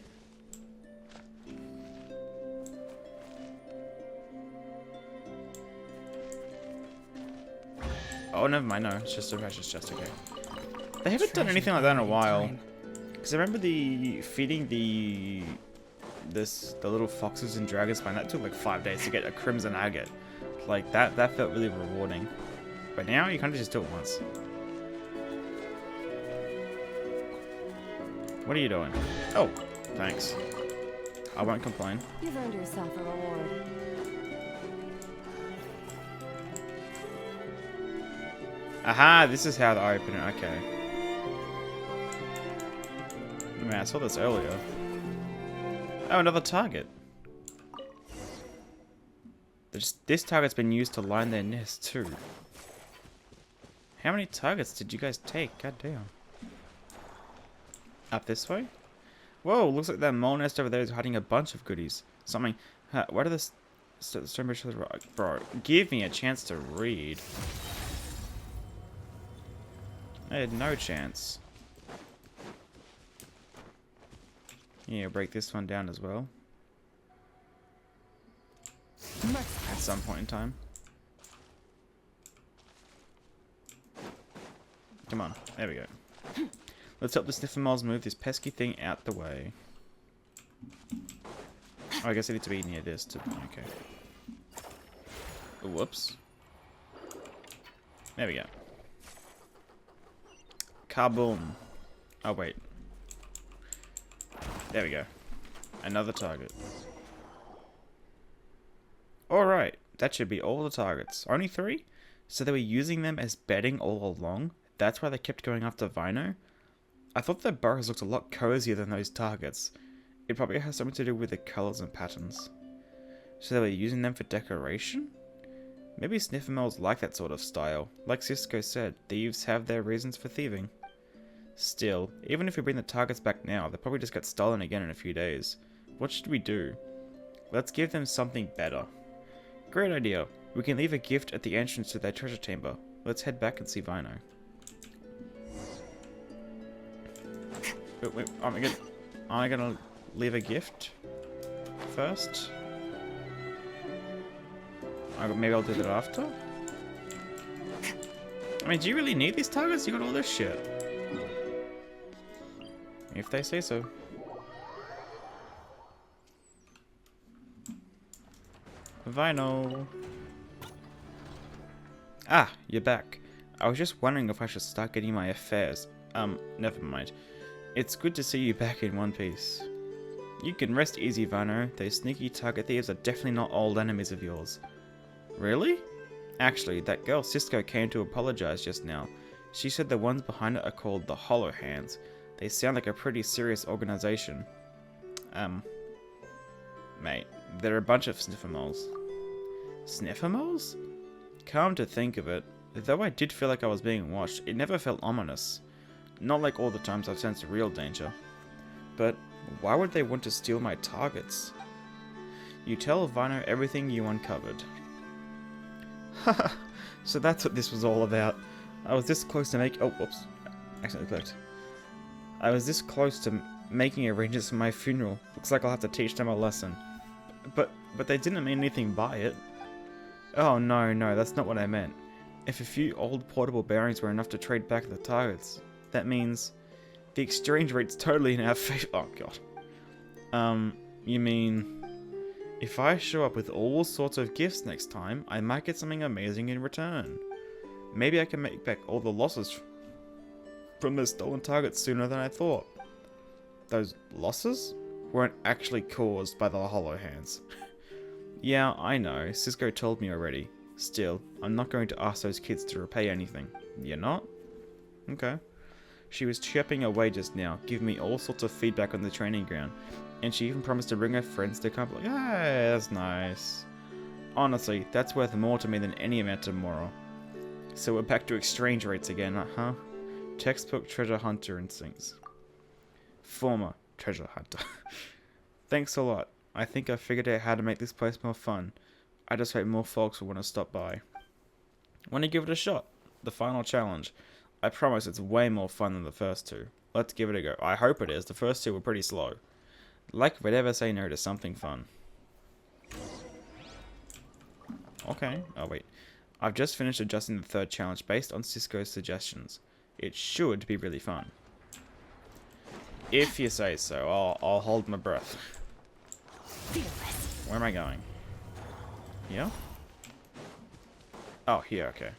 Oh, never mind. No, it's just a precious chest. Okay. They haven't done anything like that in a while. Because I remember feeding the little foxes and dragons. That took like 5 days to get a crimson agate. Like that felt really rewarding. But now you kind of just do it once. What are you doing? Oh, thanks. I won't complain. You've earned yourself a reward. Aha, this is how I open it. Okay. Man, I saw this earlier. Oh, another target. This target's been used to line their nest too. How many targets did you guys take? God damn. Up this way? Whoa, looks like that mole nest over there is hiding a bunch of goodies. Something. What are the Stonebridge? Bro, give me a chance to read. I had no chance. Yeah, break this one down as well. At some point in time. Come on, there we go. Let's help the sniffer moles move this pesky thing out the way. Oh, I guess I need to be near this to... Okay. Whoops. There we go. Kaboom. Oh, wait. There we go. Another target. Alright. That should be all the targets. Only 3? So they were using them as bedding all along? That's why they kept going after Vaino? I thought their burrows looked a lot cozier than those targets. It probably has something to do with the colours and patterns. So they were using them for decoration? Maybe Sniffermel's like that sort of style. Like Cisco said, thieves have their reasons for thieving. Still, even if we bring the targets back now, they'll probably just get stolen again in a few days. What should we do? Let's give them something better. Great idea. We can leave a gift at the entrance to their treasure chamber. Let's head back and see Vaino. Wait, am I gonna leave a gift first? Maybe I'll do that after? I mean, do you really need these targets? You got all this shit. If they say so. Vaino. Ah, you're back. I was just wondering if I should start getting my affairs. Never mind. It's good to see you back in one piece. You can rest easy, Vaino. Those sneaky target thieves are definitely not old enemies of yours. Really? Actually, that girl Cisco came to apologize just now. She said the ones behind it are called the Hollow Hands. They sound like a pretty serious organization. Mate, they're a bunch of sniffermoles. Sniffermoles? Come to think of it, though I did feel like I was being watched, it never felt ominous. Not like all the times I've sensed real danger. But why would they want to steal my targets? You tell Vaino everything you uncovered. Haha, so that's what this was all about. I was this close to oh, whoops. Accidentally clicked. I was this close to making arrangements for my funeral. Looks like I'll have to teach them a lesson. But they didn't mean anything by it. Oh no, that's not what I meant. If a few old portable bearings were enough to trade back the targets, that means the exchange rate's totally in our favor. Oh god. You mean if I show up with all sorts of gifts next time, I might get something amazing in return. Maybe I can make back all the losses from the stolen targets sooner than I thought. Those losses weren't actually caused by the Hollow Hands. Yeah, I know, Cisco told me already. Still, I'm not going to ask those kids to repay anything. You're not? Okay. She was chirping away just now, giving me all sorts of feedback on the training ground, and she even promised to bring her friends to come. Yeah, that's nice. Honestly, that's worth more to me than any amount tomorrow. So we're back to exchange rates again, huh? Textbook treasure hunter instincts. Former treasure hunter. Thanks a lot. I think I figured out how to make this place more fun. I just hope more folks will want to stop by. Want to give it a shot? The final challenge. I promise it's way more fun than the first two. Let's give it a go. I hope it is. The first two were pretty slow. Like if I'd ever say no to something fun. Okay. Oh, wait. I've just finished adjusting the third challenge based on Cisco's suggestions. It should be really fun. If you say so, I'll hold my breath. Where am I going? Here? Oh, here, okay.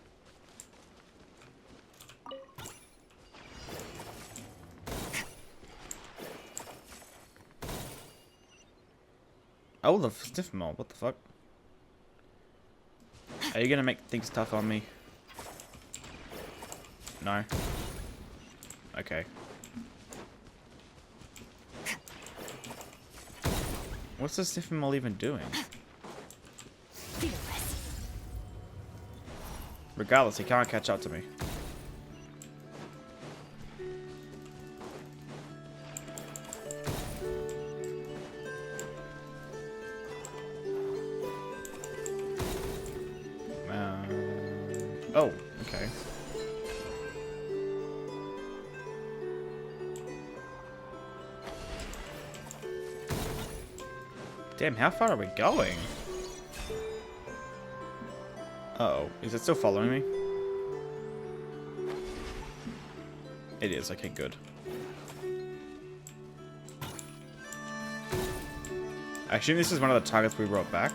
Oh, the stiff mold, what the fuck? Are you gonna make things tough on me? No? Okay. What's the stiff mold even doing? Regardless, he can't catch up to me. Oh, okay. Damn, how far are we going? Uh-oh. Is it still following me? It is. Okay, good. I assume this is one of the targets we brought back.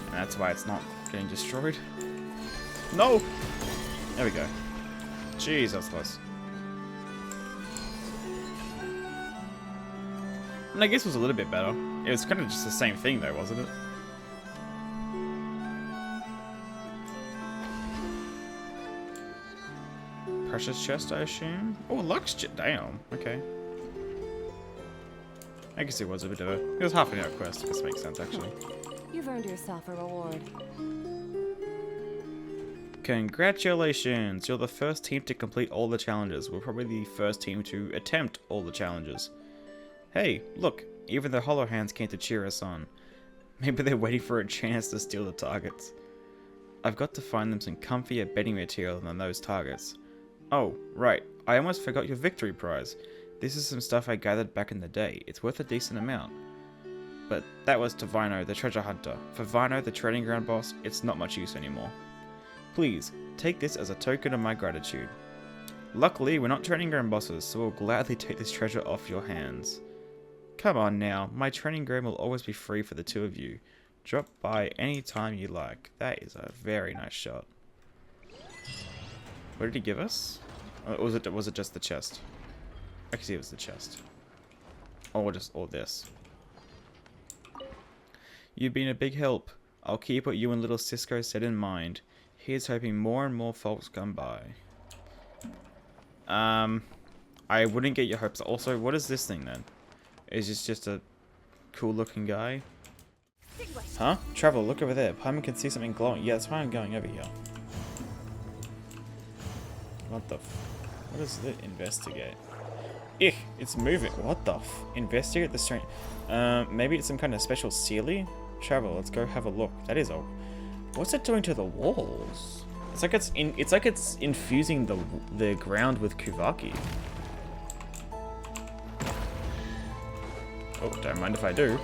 And that's why it's not getting destroyed. No! There we go. Jeez, that was close. And I guess it was a little bit better. It was kind of just the same thing though, wasn't it? Precious chest, I assume? Oh, Lux chest. Damn. Okay. I guess it was a bit of a... It was half an hour quest. This makes sense, actually. You've earned yourself a reward. Congratulations! You're the first team to complete all the challenges. We're probably the first team to attempt all the challenges. Hey, look! Even the Hollow Hands came to cheer us on. Maybe they're waiting for a chance to steal the targets. I've got to find them some comfier bedding material than those targets. Oh, right. I almost forgot your victory prize. This is some stuff I gathered back in the day. It's worth a decent amount. But that was to Vaino, the treasure hunter. For Vaino, the trading ground boss, it's not much use anymore. Please, take this as a token of my gratitude. Luckily, we're not trading ground bosses, so we'll gladly take this treasure off your hands. Come on now, my training ground will always be free for the two of you. Drop by any time you like. That is a very nice shot. What did he give us? Or was it just the chest? Actually, it was the chest. Or this. You've been a big help. I'll keep what you and little Cisco said in mind. Here's hoping more and more folks come by. I wouldn't get your hopes. Also, what is this thing then? Is this just a cool looking guy? Huh? Travel, look over there. Paimon can see something glowing. Yeah, that's why I'm going over here. What the what is it? Investigate. Ugh, it's moving. What the Investigate the strange. Maybe it's some kind of special sealy? Travel, let's go have a look. That is a... What's it doing to the walls? It's like it's infusing the ground with Kuvaki. Oh, don't mind if I do.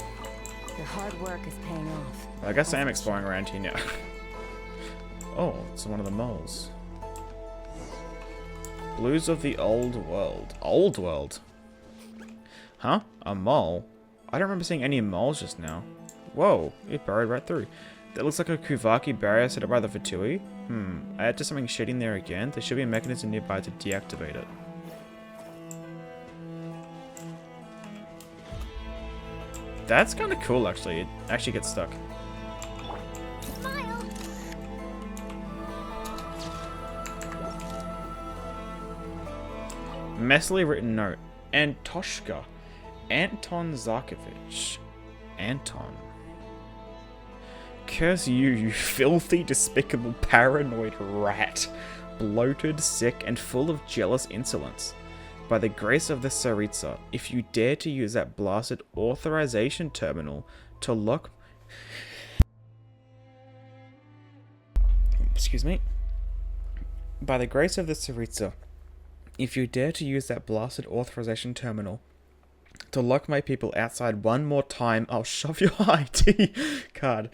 Your hard work is paying off. Well, I guess I am exploring around here now. Oh, it's one of the moles. Blues of the Old World. Old World? Huh? A mole? I don't remember seeing any moles just now. Whoa, it burrowed right through. That looks like a Kuvaki barrier set up by the Fatui. I add to something shading there again. There should be a mechanism nearby to deactivate it. That's kind of cool, actually. It actually gets stuck. Smile. Messily written note. Antoshka. Anton Zarkovich. Anton. Curse you, you filthy, despicable, paranoid rat. Bloated, sick, and full of jealous insolence. By the grace of the Tsaritsa, if you dare to use that blasted authorization terminal to lock... Excuse me. By the grace of the Tsaritsa, if you dare to use that blasted authorization terminal to lock my people outside one more time, I'll shove your ID card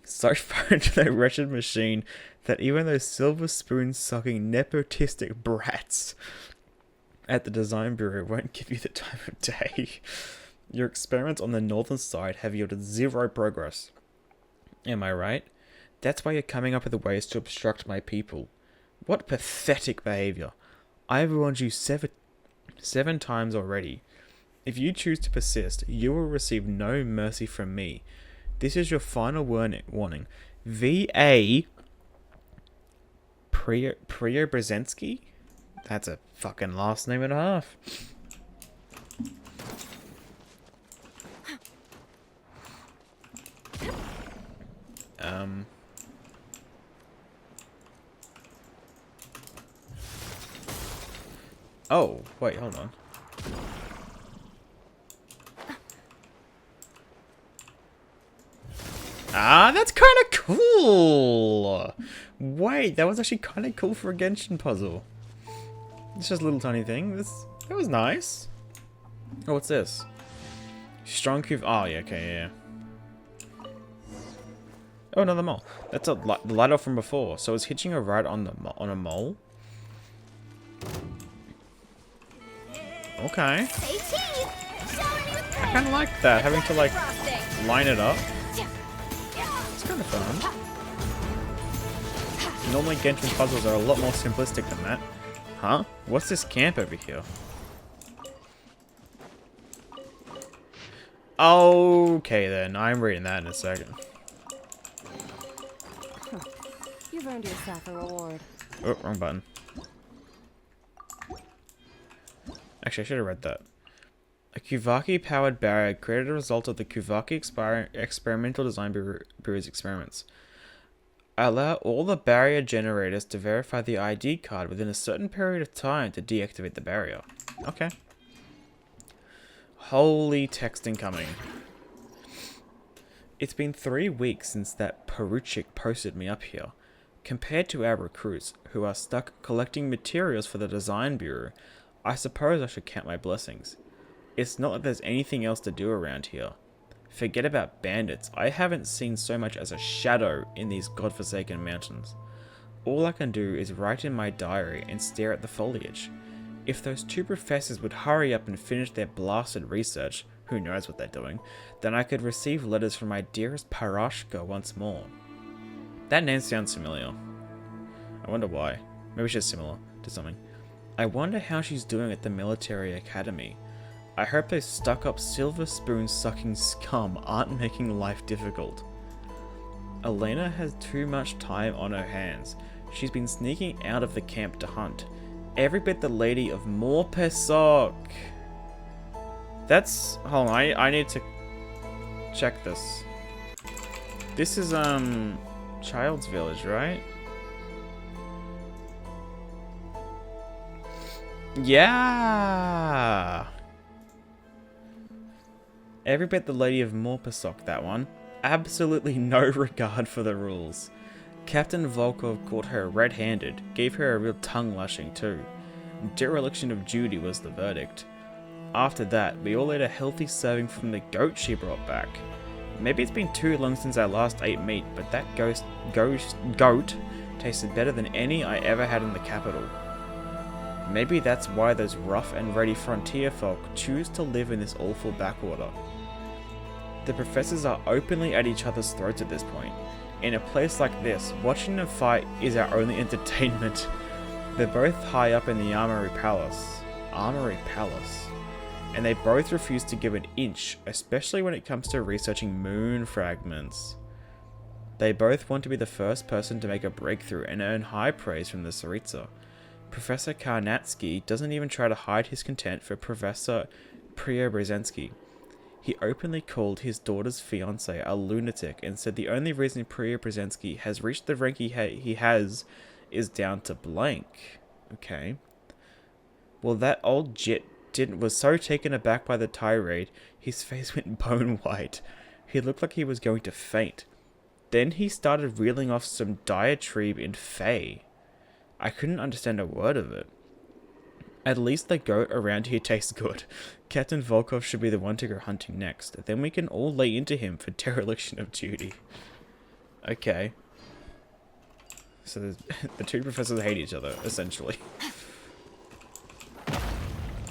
so far into that wretched machine that even those silver spoon-sucking nepotistic brats at the design bureau won't give you the time of day. Your experiments on the northern side have yielded zero progress. Am I right? That's why you're coming up with ways to obstruct my people. What pathetic behavior. I have warned you seven times already. If you choose to persist, you will receive no mercy from me. This is your final warning. V.A. Preobrazhensky? That's a fucking last name and a half. Oh, wait, hold on. Ah, that's kind of cool! Wait, that was actually kind of cool for a Genshin puzzle. It's just a little tiny thing. That was nice. Oh, what's this? Strong Cuve. Oh, yeah, okay, yeah. Oh, another mole. That's the light off from before. So it's hitching a ride on a mole. Okay. I kind of like that, having to like line it up. It's kind of fun. Normally Genshin puzzles are a lot more simplistic than that. Huh? What's this camp over here? Okay then, I'm reading that in a second. You've earned yourself a reward. Oh, wrong button. Actually, I should have read that. A Kuvaki-powered barrier created a result of the Kuvaki Experimental Design Bureau's experiments. Allow all the barrier generators to verify the ID card within a certain period of time to deactivate the barrier. Okay. Holy text incoming. It's been 3 weeks since that Poruchik posted me up here. Compared to our recruits, who are stuck collecting materials for the Design Bureau, I suppose I should count my blessings. It's not like there's anything else to do around here. Forget about bandits, I haven't seen so much as a shadow in these godforsaken mountains. All I can do is write in my diary and stare at the foliage. If those 2 professors would hurry up and finish their blasted research, who knows what they're doing, then I could receive letters from my dearest Parashka once more. That name sounds familiar. I wonder why. Maybe she's similar to something. I wonder how she's doing at the military academy. I hope those stuck-up silver spoon-sucking scum aren't making life difficult. Elena has too much time on her hands. She's been sneaking out of the camp to hunt. Every bit the lady of Morpesok. That's... hold on, I need to check this. This is, Child's Village, right? Yeah! Every bit the Lady of Morpesok, that one. Absolutely no regard for the rules. Captain Volkov caught her red-handed, gave her a real tongue-lashing too. Dereliction of duty was the verdict. After that, we all ate a healthy serving from the goat she brought back. Maybe it's been too long since I last ate meat, but that goat tasted better than any I ever had in the capital. Maybe that's why those rough and ready frontier folk choose to live in this awful backwater. The professors are openly at each other's throats at this point. In a place like this, watching them fight is our only entertainment. They're both high up in the Armory Palace. And they both refuse to give an inch, especially when it comes to researching moon fragments. They both want to be the first person to make a breakthrough and earn high praise from the Tsaritsa. Professor Karnatsky doesn't even try to hide his contempt for Professor Preobrazhensky. He openly called his daughter's fiancé a lunatic and said the only reason Preobrazhensky has reached the rank he has is down to blank. Okay. Well, that old jit was so taken aback by the tirade, his face went bone white. He looked like he was going to faint. Then he started reeling off some diatribe in Fey. I couldn't understand a word of it. At least the goat around here tastes good. Captain Volkov should be the one to go hunting next. Then we can all lay into him for dereliction of duty. Okay. So the 2 professors hate each other, essentially.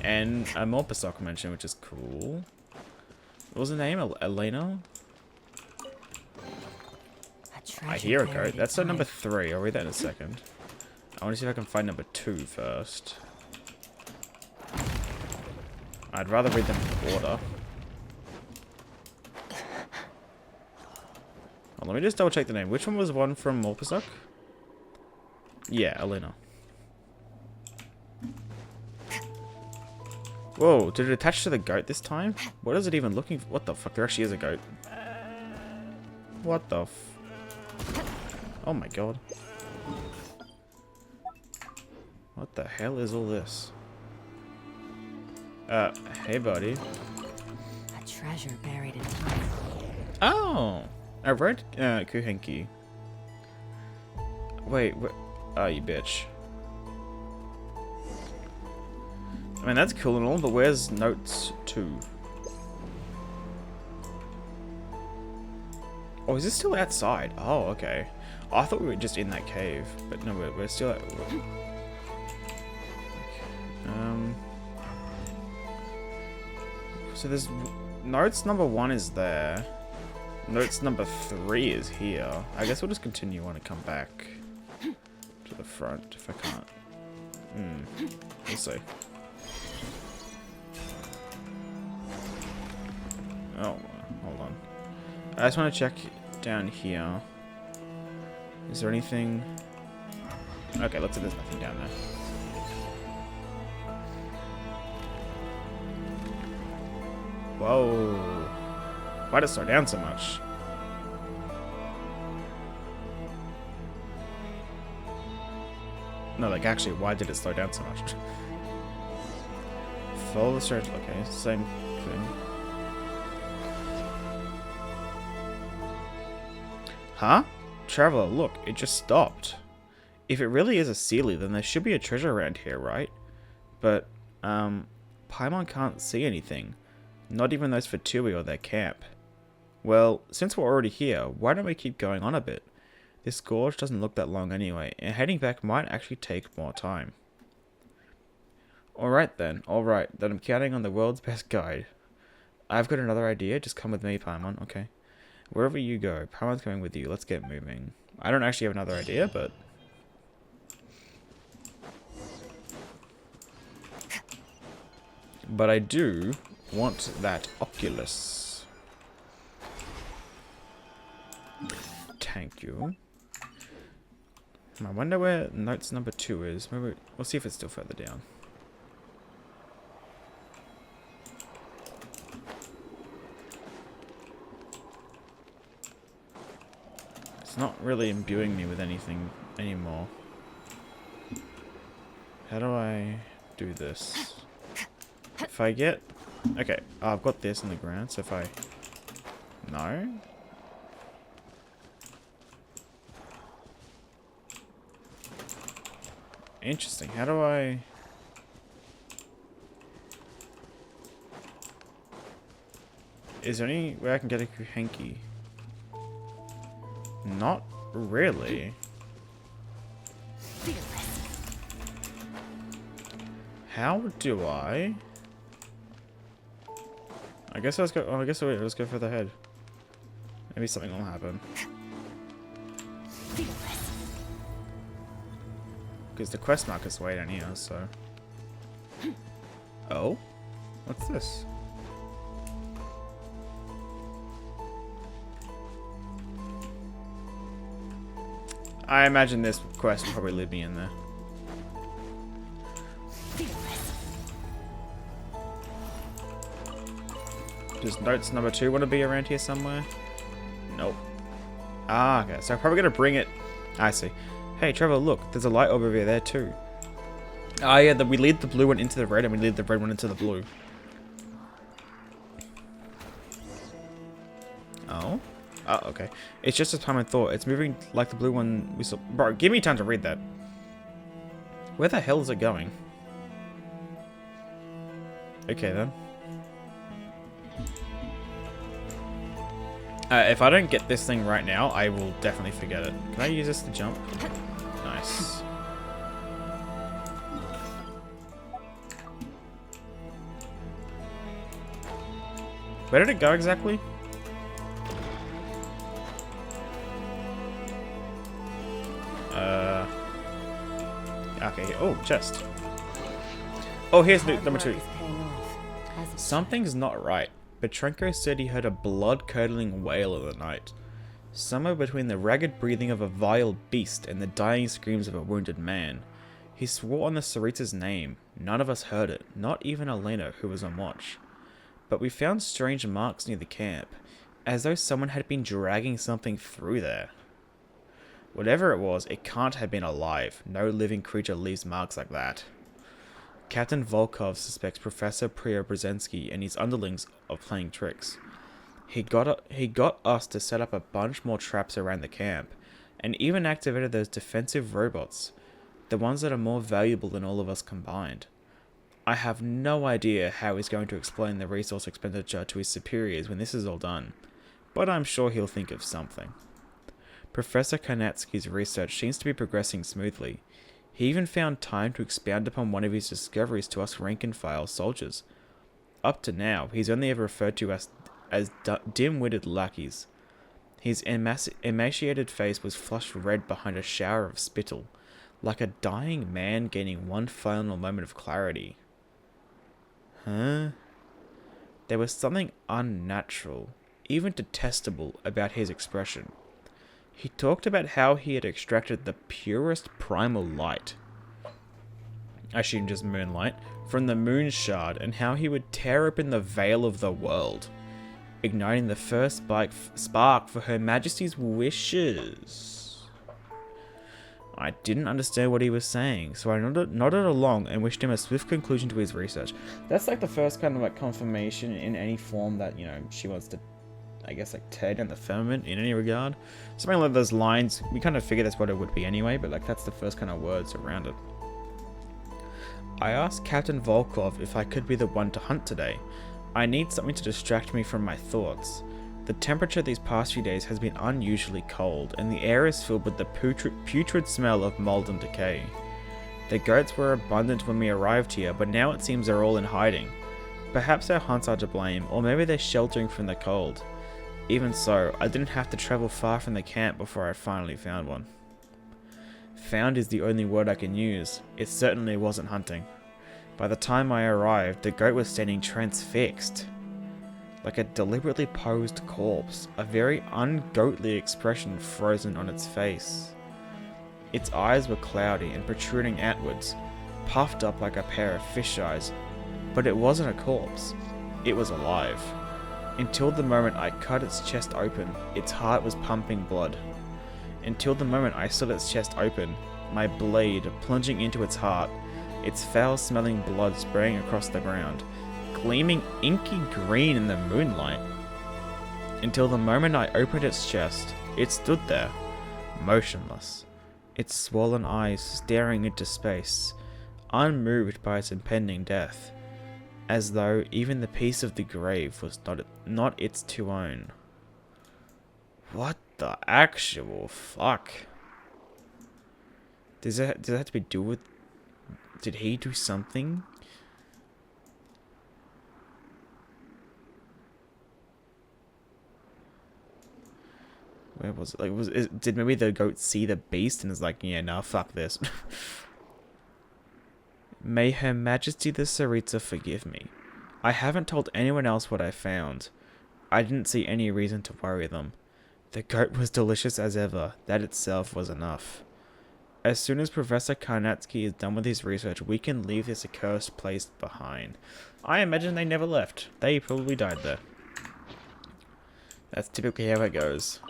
And a Morpesok mention, which is cool. What was the name? Elena? I hear a goat. That's number 3. I'll read that in a second. I want to see if I can find number 2 first. I'd rather read them in order. Oh, let me just double check the name. Which one was one from Morpesok? Yeah, Elena. Whoa, did it attach to the goat this time? What is it even looking for? What the fuck? There actually is a goat. What the f... Oh my god. What the hell is all this? Hey buddy. A treasure buried in time. Oh! A red Kuhenki. Wait, oh, you bitch. I mean, that's cool and all, but where's notes 2? Oh, is this still outside? Oh, okay. Oh, I thought we were just in that cave, but no, we're still at... So there's... Notes number 1 is there. Notes number 3 is here. I guess we'll just continue on and come back to the front if I can't. We'll see. Oh, hold on. I just want to check down here. Is there anything? Okay, looks like there's nothing down there. Whoa. Why did it slow down so much? No, like actually, why did it slow down so much? Follow the search. Okay, same thing. Huh? Traveler, look, it just stopped. If it really is a Sealy, then there should be a treasure around here, right? But, Paimon can't see anything. Not even those Fatui or their camp. Well, since we're already here, why don't we keep going on a bit? This gorge doesn't look that long anyway, and heading back might actually take more time. Alright then I'm counting on the world's best guide. I've got another idea, just come with me, Paimon, okay? Wherever you go, Paimon's coming with you, let's get moving. I don't actually have another idea, but... But I do want that Oculus. Thank you. I wonder where notes number 2 is. Maybe we'll see if it's still further down. It's not really imbuing me with anything anymore. How do I do this? If I get... Okay, I've got this on the ground, so if I... No? Interesting, how do I... Is there any way I can get a hanky? Not really. How do I... I guess let's go. Oh, I guess wait. Let's go further ahead. Maybe something will happen. Because the quest markers way down here. So. Oh, what's this? I imagine this quest will probably lead me in there. Does notes number 2 want to be around here somewhere? Nope. Ah, okay. So I'm probably going to bring it... I see. Hey, Trevor, look. There's a light orb over there too. Ah, yeah. We lead the blue one into the red and we lead the red one into the blue. Oh? Oh, okay. It's just as time I thought. It's moving like the blue one we saw. Bro, give me time to read that. Where the hell is it going? Okay, then. If I don't get this thing right now, I will definitely forget it. Can I use this to jump? Nice. Where did it go exactly? Okay. Oh, chest. Oh, here's number 2. Something's not right. Petrenko said he heard a blood-curdling wail in the night. Somewhere between the ragged breathing of a vile beast and the dying screams of a wounded man. He swore on the Sarita's name. None of us heard it, not even Elena, who was on watch. But we found strange marks near the camp, as though someone had been dragging something through there. Whatever it was, it can't have been alive. No living creature leaves marks like that. Captain Volkov suspects Professor Preobrazhensky and his underlings of playing tricks. He got us to set up a bunch more traps around the camp, and even activated those defensive robots, the ones that are more valuable than all of us combined. I have no idea how he's going to explain the resource expenditure to his superiors when this is all done, but I'm sure he'll think of something. Professor Karnatsky's research seems to be progressing smoothly. He even found time to expound upon one of his discoveries to us rank-and-file soldiers. Up to now, he's only ever referred to us as dim-witted lackeys. His emaciated face was flushed red behind a shower of spittle, like a dying man gaining one final moment of clarity. Huh? There was something unnatural, even detestable, about his expression. He talked about how he had extracted the purest primal light. actually just moonlight, from the moon shard, and how he would tear open the veil of the world, igniting the first spark for Her Majesty's wishes. I didn't understand what he was saying, so I nodded along and wished him a swift conclusion to his research. That's like the first kind of like confirmation in any form that, you know, she wants to, I guess, like tear down the firmament in any regard. Something like those lines, we kind of figured that's what it would be anyway, but like that's the first kind of words around it. I asked Captain Volkov if I could be the one to hunt today. I need something to distract me from my thoughts. The temperature these past few days has been unusually cold, and the air is filled with the putrid smell of mold and decay. The goats were abundant when we arrived here, but now it seems they're all in hiding. Perhaps our hunts are to blame, or maybe they're sheltering from the cold. Even so, I didn't have to travel far from the camp before I finally found one. Found is the only word I can use. It certainly wasn't hunting. By the time I arrived, the goat was standing transfixed, like a deliberately posed corpse, a very ungoatly expression frozen on its face. Its eyes were cloudy and protruding outwards, puffed up like a pair of fish eyes, but it wasn't a corpse. It was alive. Until the moment I cut its chest open, its heart was pumping blood. Until the moment I saw its chest open, my blade plunging into its heart, its foul-smelling blood spraying across the ground, gleaming inky green in the moonlight. Until the moment I opened its chest, it stood there, motionless, its swollen eyes staring into space, unmoved by its impending death, as though even the peace of the grave was not its to own. What the actual fuck? Does that have to be do with... Did he do something? Where was it? Like, did maybe the goat see the beast and is like, yeah, nah, fuck this. May Her Majesty the Tsaritsa forgive me. I haven't told anyone else what I found. I didn't see any reason to worry them. The goat was delicious as ever. That itself was enough. As soon as Professor Karnatsky is done with his research, we can leave this accursed place behind. I imagine they never left. They probably died there. That's typically how it goes.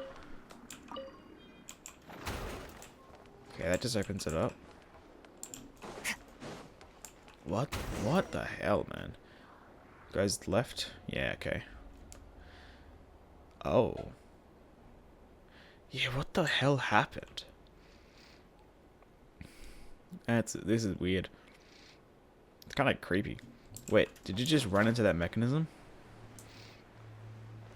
Okay, that just opens it up. What? What the hell, man? Goes left? Yeah, okay. Oh. Yeah, what the hell happened? This is weird. It's kind of creepy. Wait, did you just run into that mechanism?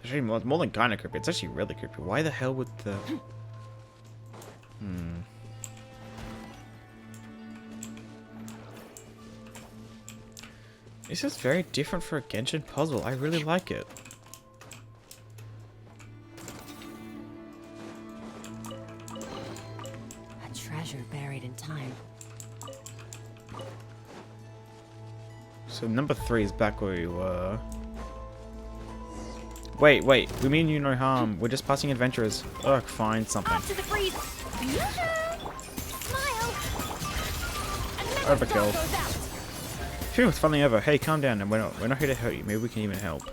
Actually, more than kind of creepy. It's actually really creepy. Why the hell would the... This is very different for a Genshin puzzle. I really like it. A treasure buried in time. So number 3 is back where we were. Wait, we mean you no harm. We're just passing adventurers. Ugh, find something. Off to the freeze. Smile. Overkill. Phew, it's finally over. Hey, calm down. We're not here to hurt you. Maybe we can even help.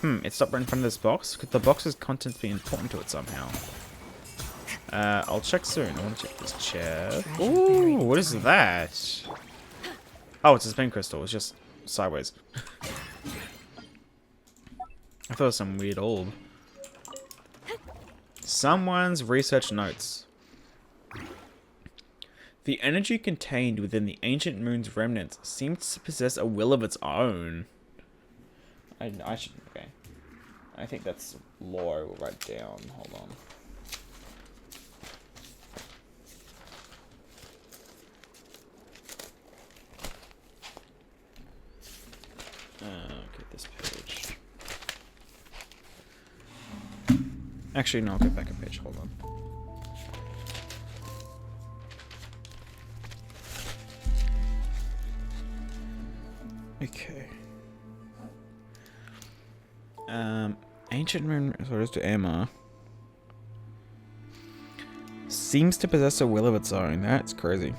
It stopped right in front of this box. Could the box's contents be important to it somehow? I'll check soon. I want to check this chest. Ooh, what is that? Oh, it's a spin crystal. It's just sideways. I thought it was some weird orb. Someone's research notes. The energy contained within the ancient moon's remnants seems to possess a will of its own. I should... Okay. I think that's lore I will write down. Hold on. Okay, this page. Actually, no, I'll go back a page. Hold on. Okay. Ancient moon resorts to Emma seems to possess a will of its own. That's crazy.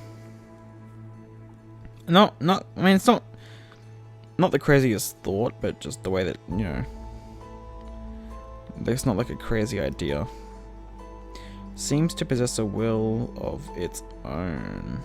Not. I mean, it's not the craziest thought, but just the way that, you know, it's not like a crazy idea. Seems to possess a will of its own.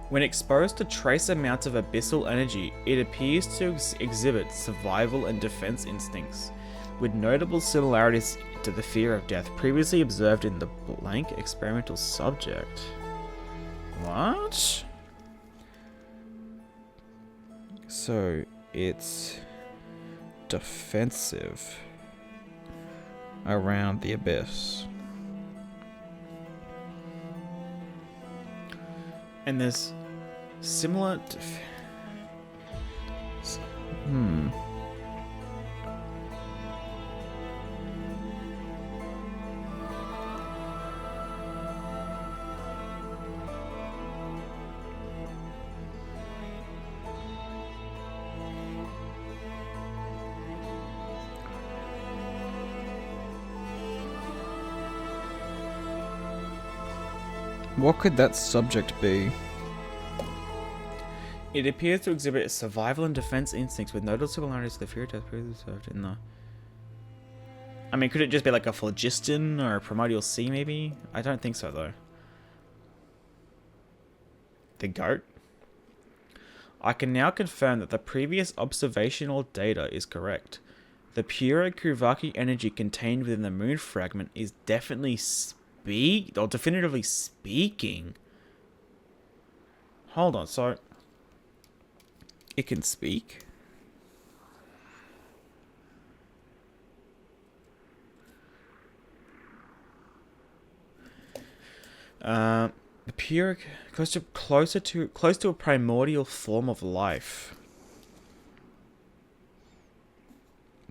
When exposed to trace amounts of abyssal energy, it appears to exhibit survival and defense instincts, with notable similarities to the fear of death previously observed in the blank experimental subject. What? So, it's defensive around the abyss. And there's similar What could that subject be? It appears to exhibit survival and defense instincts with notable similarities to the fear of death previously observed in the... I mean, could it just be like a phlogiston or a primordial sea, maybe? I don't think so, though. The goat? I can now confirm that the previous observational data is correct. The pure Kuvaki energy contained within the moon fragment is definitively speaking. Hold on, so... It can speak? The pure... Close to a primordial form of life.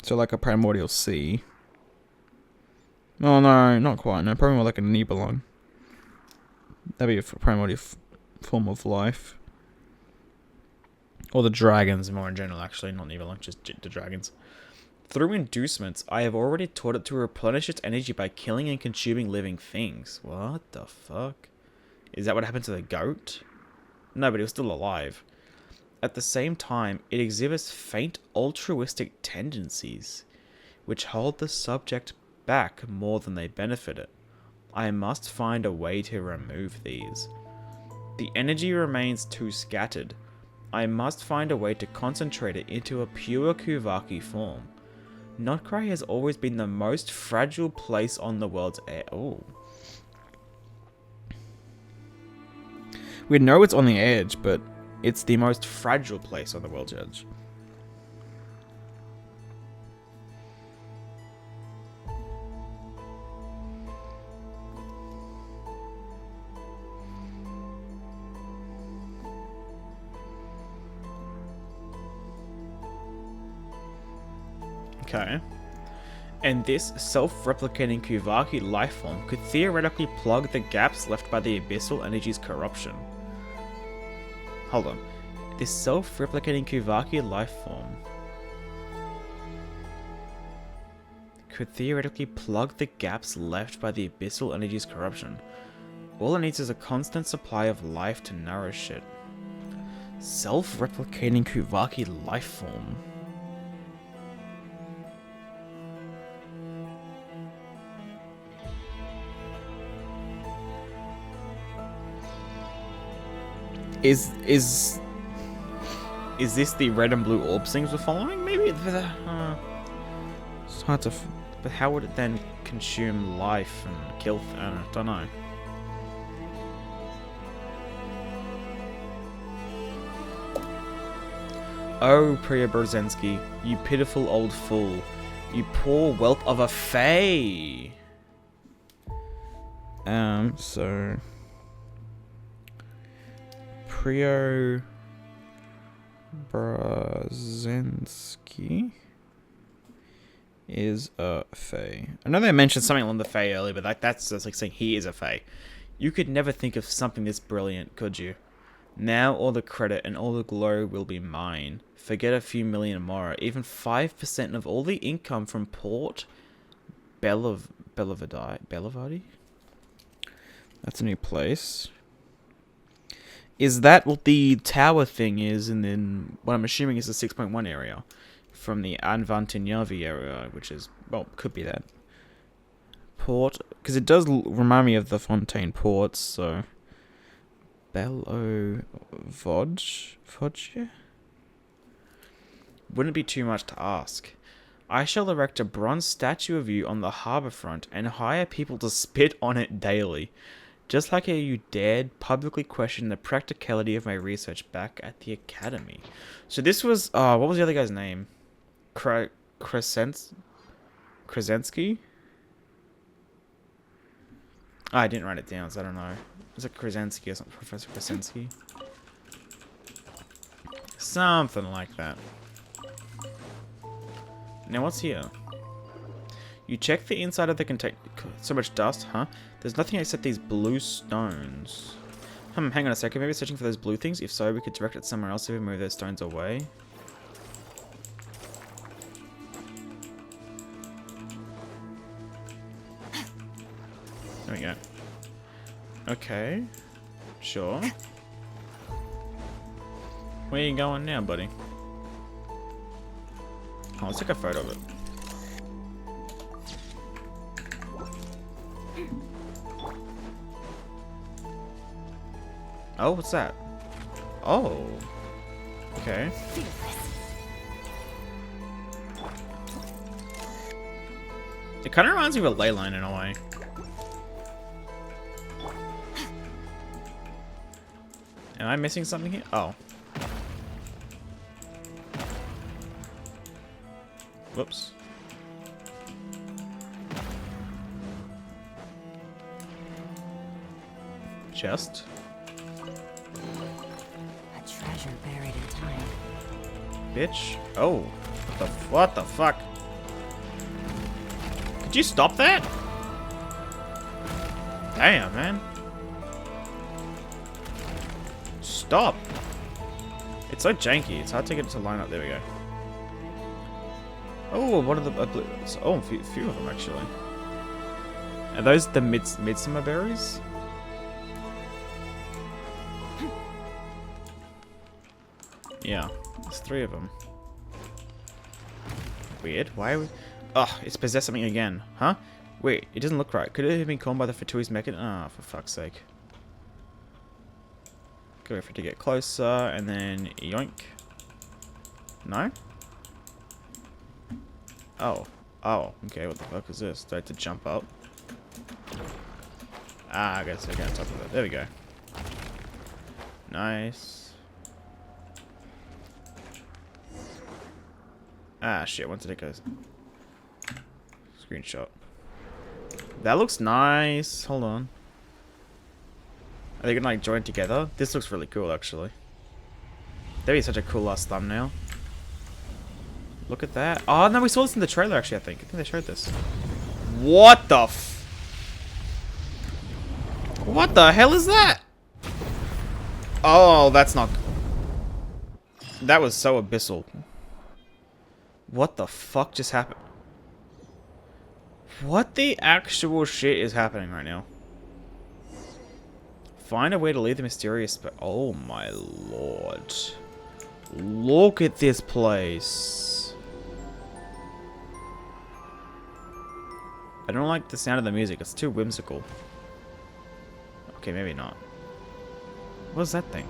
So like a primordial sea. Oh no, not quite. No, probably more like a Nibelung. That'd be a primordial form of life. Or the dragons, more in general, actually. Not Nibelung, just the dragons. Through inducements, I have already taught it to replenish its energy by killing and consuming living things. What the fuck? Is that what happened to the goat? No, but it was still alive. At the same time, it exhibits faint altruistic tendencies, which hold the subject back more than they benefit it. I must find a way to remove these. The energy remains too scattered. I must find a way to concentrate it into a pure Kuvaki form. Nod-Krai has always been the most fragile place on the world's air. Oh. We know it's on the edge, but it's the most fragile place on the world's edge. Okay. And this self-replicating Kuvaki lifeform could theoretically plug the gaps left by the abyssal energy's corruption. Hold on. This self-replicating Kuvaki lifeform could theoretically plug the gaps left by the abyssal energy's corruption. All it needs is a constant supply of life to nourish it. Self-replicating Kuvaki lifeform. Is this the red and blue orb things we're following? Maybe it's hard to... But how would it then consume life and kill... I don't know. Oh, Priya Brzezinski, you pitiful old fool. You poor whelp of a fae! So... Priya Brzezinski is a fae. I know they mentioned something along the fae earlier, but that's just like saying he is a fae. You could never think of something this brilliant, could you? Now all the credit and all the glory will be mine. Forget a few million more. Even 5% of all the income from Port Belavardi That's a new place. Is that what the tower thing is? And then what I'm assuming is the 6.1 area from the Anvantinyavi area, which is, well, could be that. Port, because it does remind me of the Fontaine ports, so. Bello Vodge? Wouldn't be too much to ask. I shall erect a bronze statue of you on the harbour front and hire people to spit on it daily. Just like how you dared publicly question the practicality of my research back at the academy. So this was, what was the other guy's name? Kresensky? I didn't write it down, so I don't know. Was it Kresensky or something? Professor Kresensky? Something like that. Now what's here? You check the inside of the container. So much dust, huh? There's nothing except these blue stones. Hang on a second. Maybe searching for those blue things? If so, we could direct it somewhere else if we move those stones away. There we go. Okay. Sure. Where are you going now, buddy? Oh, let's take a photo of it. Oh, what's that? Oh. Okay. It kind of reminds me of a ley line in a way. Am I missing something here? Oh. Whoops. Chest. A treasure buried in time. Bitch. Oh. What the fuck? Could you stop that? Damn, man. Stop. It's so janky. It's hard to get it to line up. There we go. Oh, one of the... oh, a few of them, actually. Are those the midsummer berries? Yeah, there's 3 of them. Weird. Why are we... Oh, it's possessed something again. Huh? Wait, it doesn't look right. Could it have been called by the Fatui's mechanism? Ah, for fuck's sake. Go for it to get closer, and then yoink. No? Oh. Oh, okay, what the fuck is this? Do I have to jump up? Ah, I guess I got on top of it. There we go. Nice. Ah, shit, once it goes. Screenshot. That looks nice. Hold on. Are they gonna like join together? This looks really cool, actually. That'd be such a cool last thumbnail. Look at that. Oh, no, we saw this in the trailer, actually, I think they showed this. What the What the hell is that? Oh, that's not... That was so abyssal. What the fuck just happened? What the actual shit is happening right now? Find a way to leave the mysterious... Oh my lord. Look at this place. I don't like the sound of the music. It's too whimsical. Okay, maybe not. What's that thing?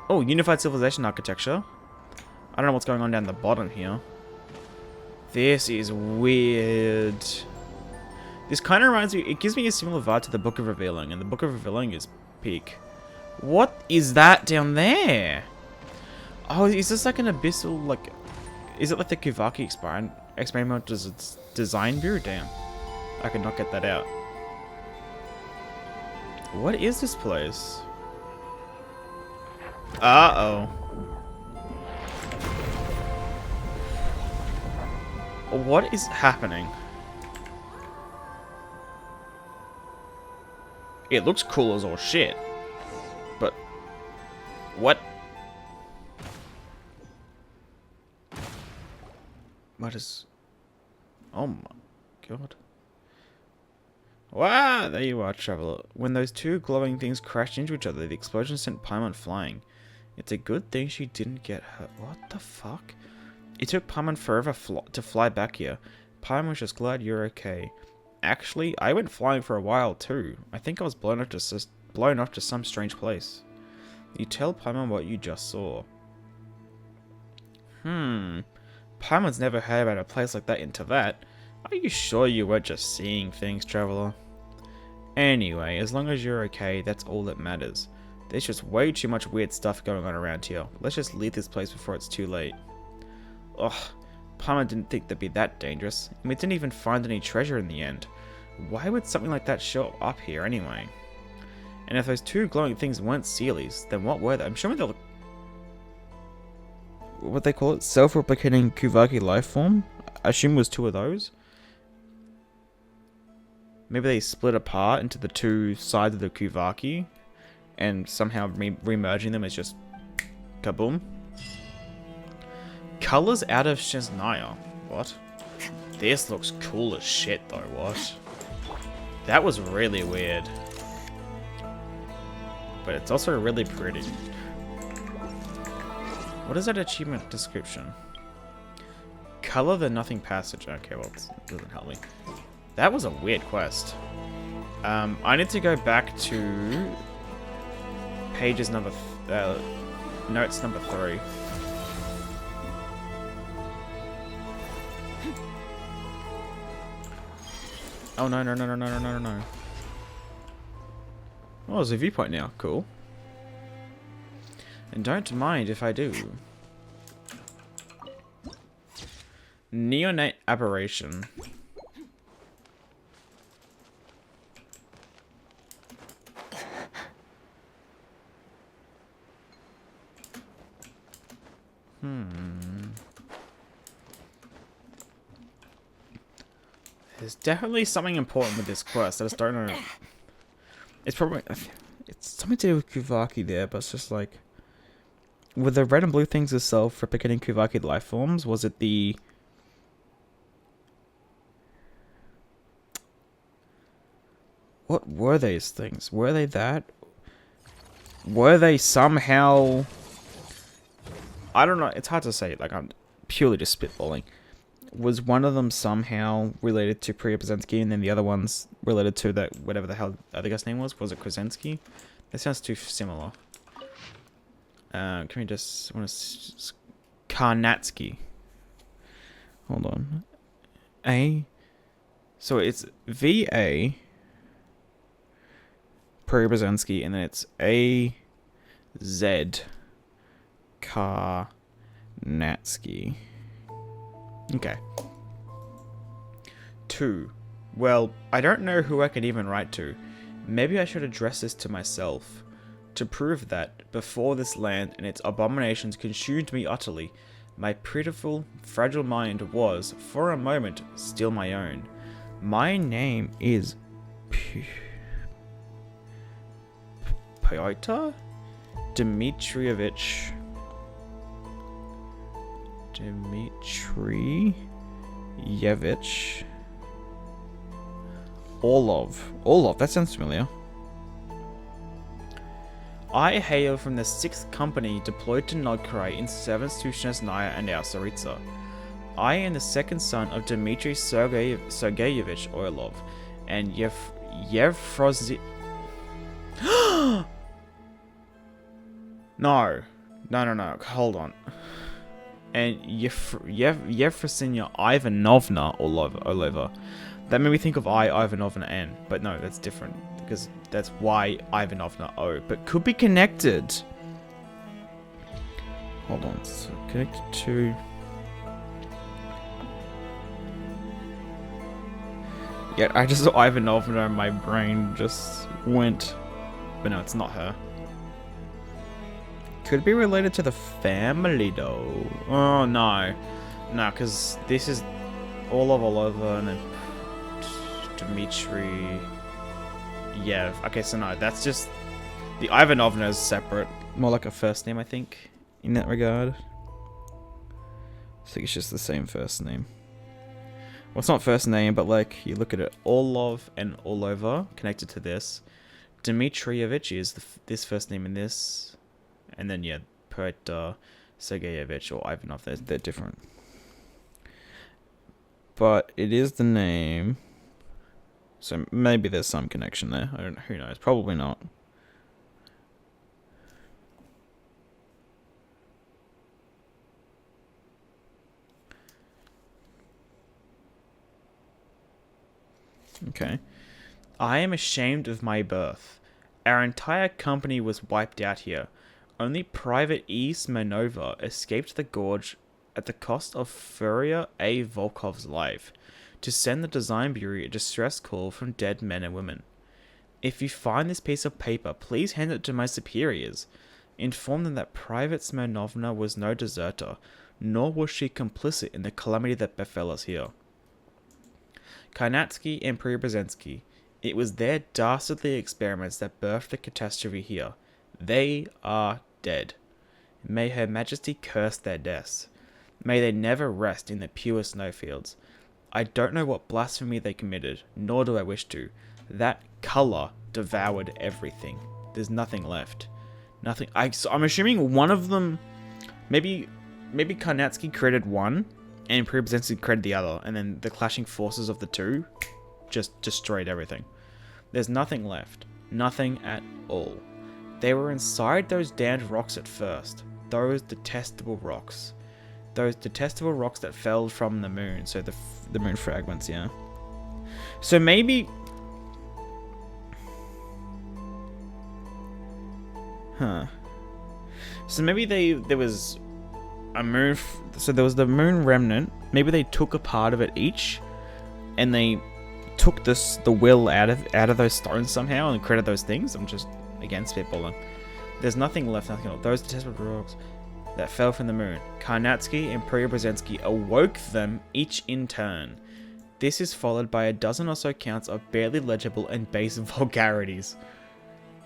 Oh, Unified Civilization Architecture. I don't know what's going on down the bottom here. This is weird. This kind of reminds me... It gives me a similar vibe to the Book of Revealing. And the Book of Revealing is peak. What is that down there? Oh, is this like an abyssal... Like... Is it like the Kuvaki experiment design bureau? Damn. I could not get that out. What is this place? Uh-oh. What is happening? It looks cool as all shit. But... What? What is... Oh my god. Wow, there you are, Traveler. When those two glowing things crashed into each other, the explosion sent Paimon flying. It's a good thing she didn't get hurt. What the fuck? It took Paimon forever to fly back here. Paimon was just glad you're okay. Actually, I went flying for a while too. I think I was blown off to some strange place. You tell Paimon what you just saw. Paimon's never heard about a place like that in Teyvat. Are you sure you weren't just seeing things, Traveler? Anyway, as long as you're okay, that's all that matters. There's just way too much weird stuff going on around here. Let's just leave this place before it's too late. Ugh, Paimon didn't think that'd be that dangerous. And we didn't even find any treasure in the end. Why would something like that show up here anyway? And if those two glowing things weren't Sealies, then what were they? I'm sure they'll... What they call it? Self-replicating Kuvaki life form? I assume it was two of those. Maybe they split apart into the two sides of the Kuvaki, and somehow re-merging them is just kaboom. Colors out of Shesnaya. What? This looks cool as shit though, what? That was really weird. But it's also really pretty. What is that achievement description? Color the Nothing Passage. Okay, well, it doesn't help me. That was a weird quest. I need to go back to pages notes number 3. Oh no. Oh, there's a viewpoint now. Cool. And don't mind if I do. Neonate Aberration. There's definitely something important with this quest. I just don't know. It's probably... It's something to do with Kuvaki there, but it's just like... Were the red and blue things itself replicating Kuvaki life forms? Was it the... What were these things? Were they that? Were they somehow... I don't know. It's hard to say. Like, I'm purely just spitballing. Was one of them somehow related to Priya Brzezinski, and then the other one's related to that whatever the hell the other guy's name was? Was it Krasinski? That sounds too similar. Can we just... Karnatsky. Hold on. So it's V-A... Priya Brzezinski, and then it's A-Z... Karnatsky. Okay. 2. Well, I don't know who I can even write to. Maybe I should address this to myself. To prove that, before this land and its abominations consumed me utterly, my pitiful, fragile mind was, for a moment, still my own. My name is... Pyotr? Dmitrievich... Dmitrievich Orlov, that sounds familiar. I hail from the 6th Company deployed to Nod-Krai in service to Shesnaya and our Tsaritsa. I am the second son of Dmitry Sergeyevich Orlov and Yevfrozi... No, hold on. And Yevfrosinya Ivanovna Orlova. That made me think of Ivanovna N, but no, that's different because that's Y Ivanovna O, but could be connected. Hold on, so connected to... Yeah, I just saw Ivanovna and my brain just went, but no, it's not her. Could be related to the family though. Oh no. No, because this is Orlova and then Dmitry. Yeah, okay, so no, that's just the Ivanovna is separate. More like a first name, I think, in that regard. I think it's just the same first name. Well, it's not first name, but like you look at it, Orlov and Orlova connected to this. Dmitrievich is this first name in this, and then yeah, Petr Sergeyevich or Ivanov. They're different, but it is the name. So maybe there's some connection there. I don't know. Who knows? Probably not. Okay. I am ashamed of my birth. Our entire company was wiped out here. Only Private E. Smirnova escaped the gorge at the cost of Furia A. Volkov's life to send the design bureau a distress call from dead men and women. If you find this piece of paper, please hand it to my superiors. Inform them that Private Smirnovna was no deserter, nor was she complicit in the calamity that befell us here. Karnatsky and Preobrazhensky, it was their dastardly experiments that birthed the catastrophe here. They are dead. May Her Majesty curse their deaths. May they never rest in the pure snowfields. I don't know what blasphemy they committed, nor do I wish to. That color devoured everything. There's nothing left. Nothing. I'm assuming one of them, maybe Karnatsky created one, and Preobrazhensky created the other, and then the clashing forces of the two just destroyed everything. There's nothing left. Nothing at all. They were inside those damned rocks at first. Those detestable rocks. Those detestable rocks that fell from the moon. So the moon fragments, yeah. So maybe... Huh. So maybe there was a moon... So there was the moon remnant. Maybe they took a part of it each. And they took the will out of those stones somehow and created those things. I'm just, again, spitballing. There's nothing left, nothing else. Those detestable rocks that fell from the moon. Karnatsky and Preobrazhensky awoke them each in turn. This is followed by a dozen or so counts of barely legible and base vulgarities.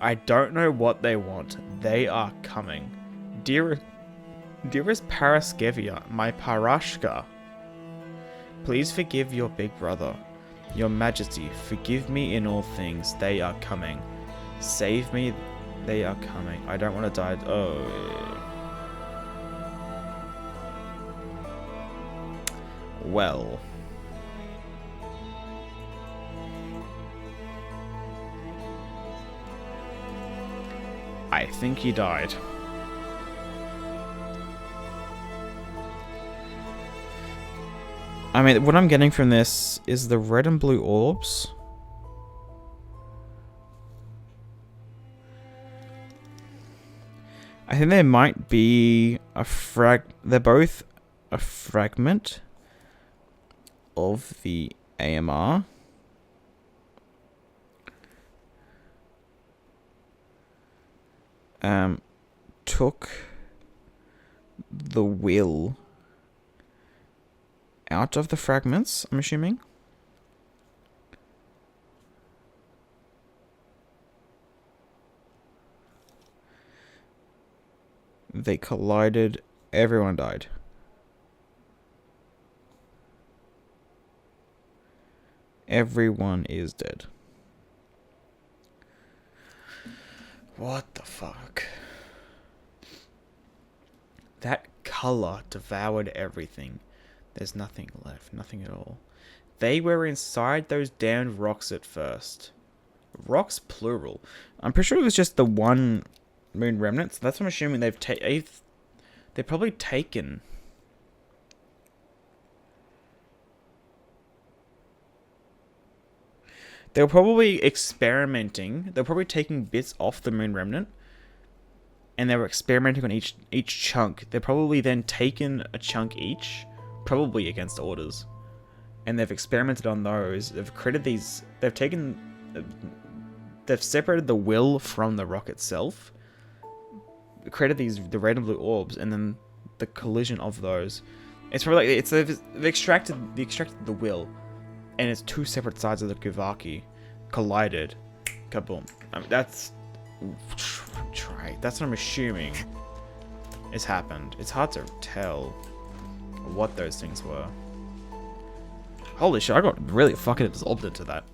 I don't know what they want. They are coming. Dearest Paraskevia, my Parashka, please forgive your big brother. Your Majesty, forgive me in all things. They are coming. Save me. They are coming. I don't want to die. Oh. Well. I think he died. I mean, what I'm getting from this is the red and blue orbs. I think there might be a they're both a fragment of the AMR. Took the will out of the fragments, I'm assuming. They collided, everyone died. Everyone is dead. What the fuck? That color devoured everything. There's nothing left. Nothing at all. They were inside those damned rocks at first. Rocks plural. I'm pretty sure it was just the one moon remnant. So that's what I'm assuming they've probably taken. They were probably experimenting. They were probably taking bits off the moon remnant. And they were experimenting on each chunk. They're probably then taken a chunk each. Probably against orders. And they've experimented on those. They've created these... They've separated the will from the rock itself. Created the red and blue orbs. And then the collision of those. It's probably like... They've extracted the will. And it's two separate sides of the Kuvaki collided. Kaboom. I mean, that's what I'm assuming has happened. It's hard to tell what those things were. Holy shit, I got really fucking absorbed into that.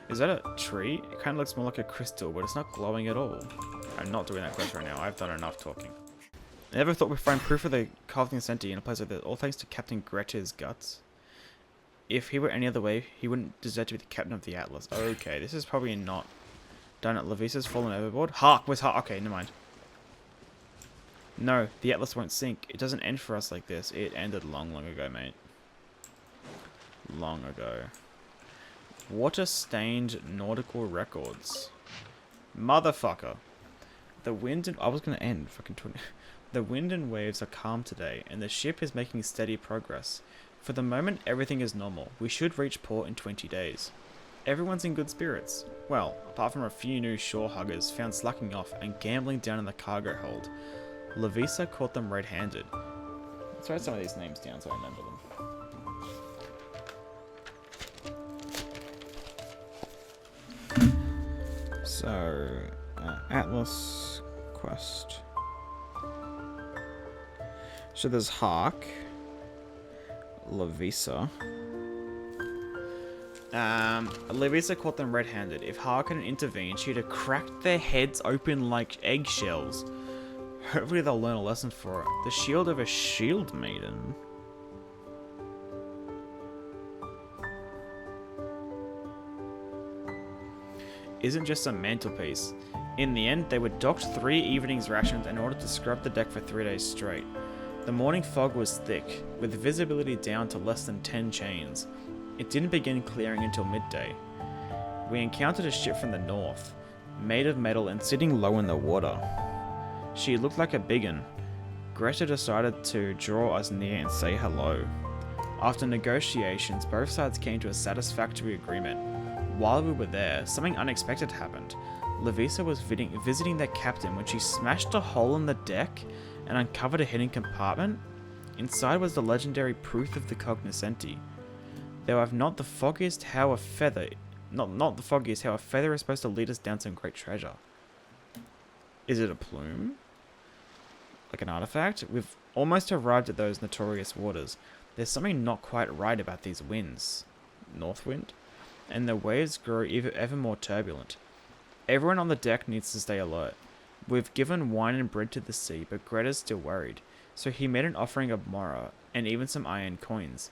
Is that a tree? It kind of looks more like a crystal, but it's not glowing at all. I'm not doing that quest right now. I've done enough talking. I never thought we'd find proof of the carving Senti in a place like this, all thanks to Captain Gretche's guts. If he were any other way, he wouldn't deserve to be the captain of the Atlas. Okay, this is probably not done at Levisa's fallen overboard. Hark! Where's Hark? Okay, never mind. No, the Atlas won't sink. It doesn't end for us like this. It ended long, long ago, mate. Long ago. Water-stained nautical records. Motherfucker. The wind and... I was going to end. Fucking 20... The wind and waves are calm today, and the ship is making steady progress. For the moment, everything is normal. We should reach port in 20 days. Everyone's in good spirits. Well, apart from a few new shore huggers found slacking off and gambling down in the cargo hold. Levisa caught them red-handed. Let's write some of these names down so I remember them. So, Atlas Quest. So there's Hark, Levisa. Levisa caught them red-handed. If Hark hadn't intervened, she'd have cracked their heads open like eggshells. Hopefully they'll learn a lesson for it. The shield of a shield maiden. Isn't just a mantelpiece. In the end, they were docked 3 evenings' rations in order to scrub the deck for 3 days straight. The morning fog was thick, with visibility down to less than 10 chains. It didn't begin clearing until midday. We encountered a ship from the north, made of metal and sitting low in the water. She looked like a big un. Greta decided to draw us near and say hello. After negotiations, both sides came to a satisfactory agreement. While we were there, something unexpected happened. Levisa was visiting their captain when she smashed a hole in the deck and uncovered a hidden compartment. Inside was the legendary proof of the cognoscenti. Though I've not the foggiest how a feather is supposed to lead us down some great treasure. Is it a plume? Like an artifact? We've almost arrived at those notorious waters. There's something not quite right about these winds. North wind? And the waves grow ever more turbulent. Everyone on the deck needs to stay alert. We've given wine and bread to the sea, but Greta's still worried. So he made an offering of Mora, and even some iron coins.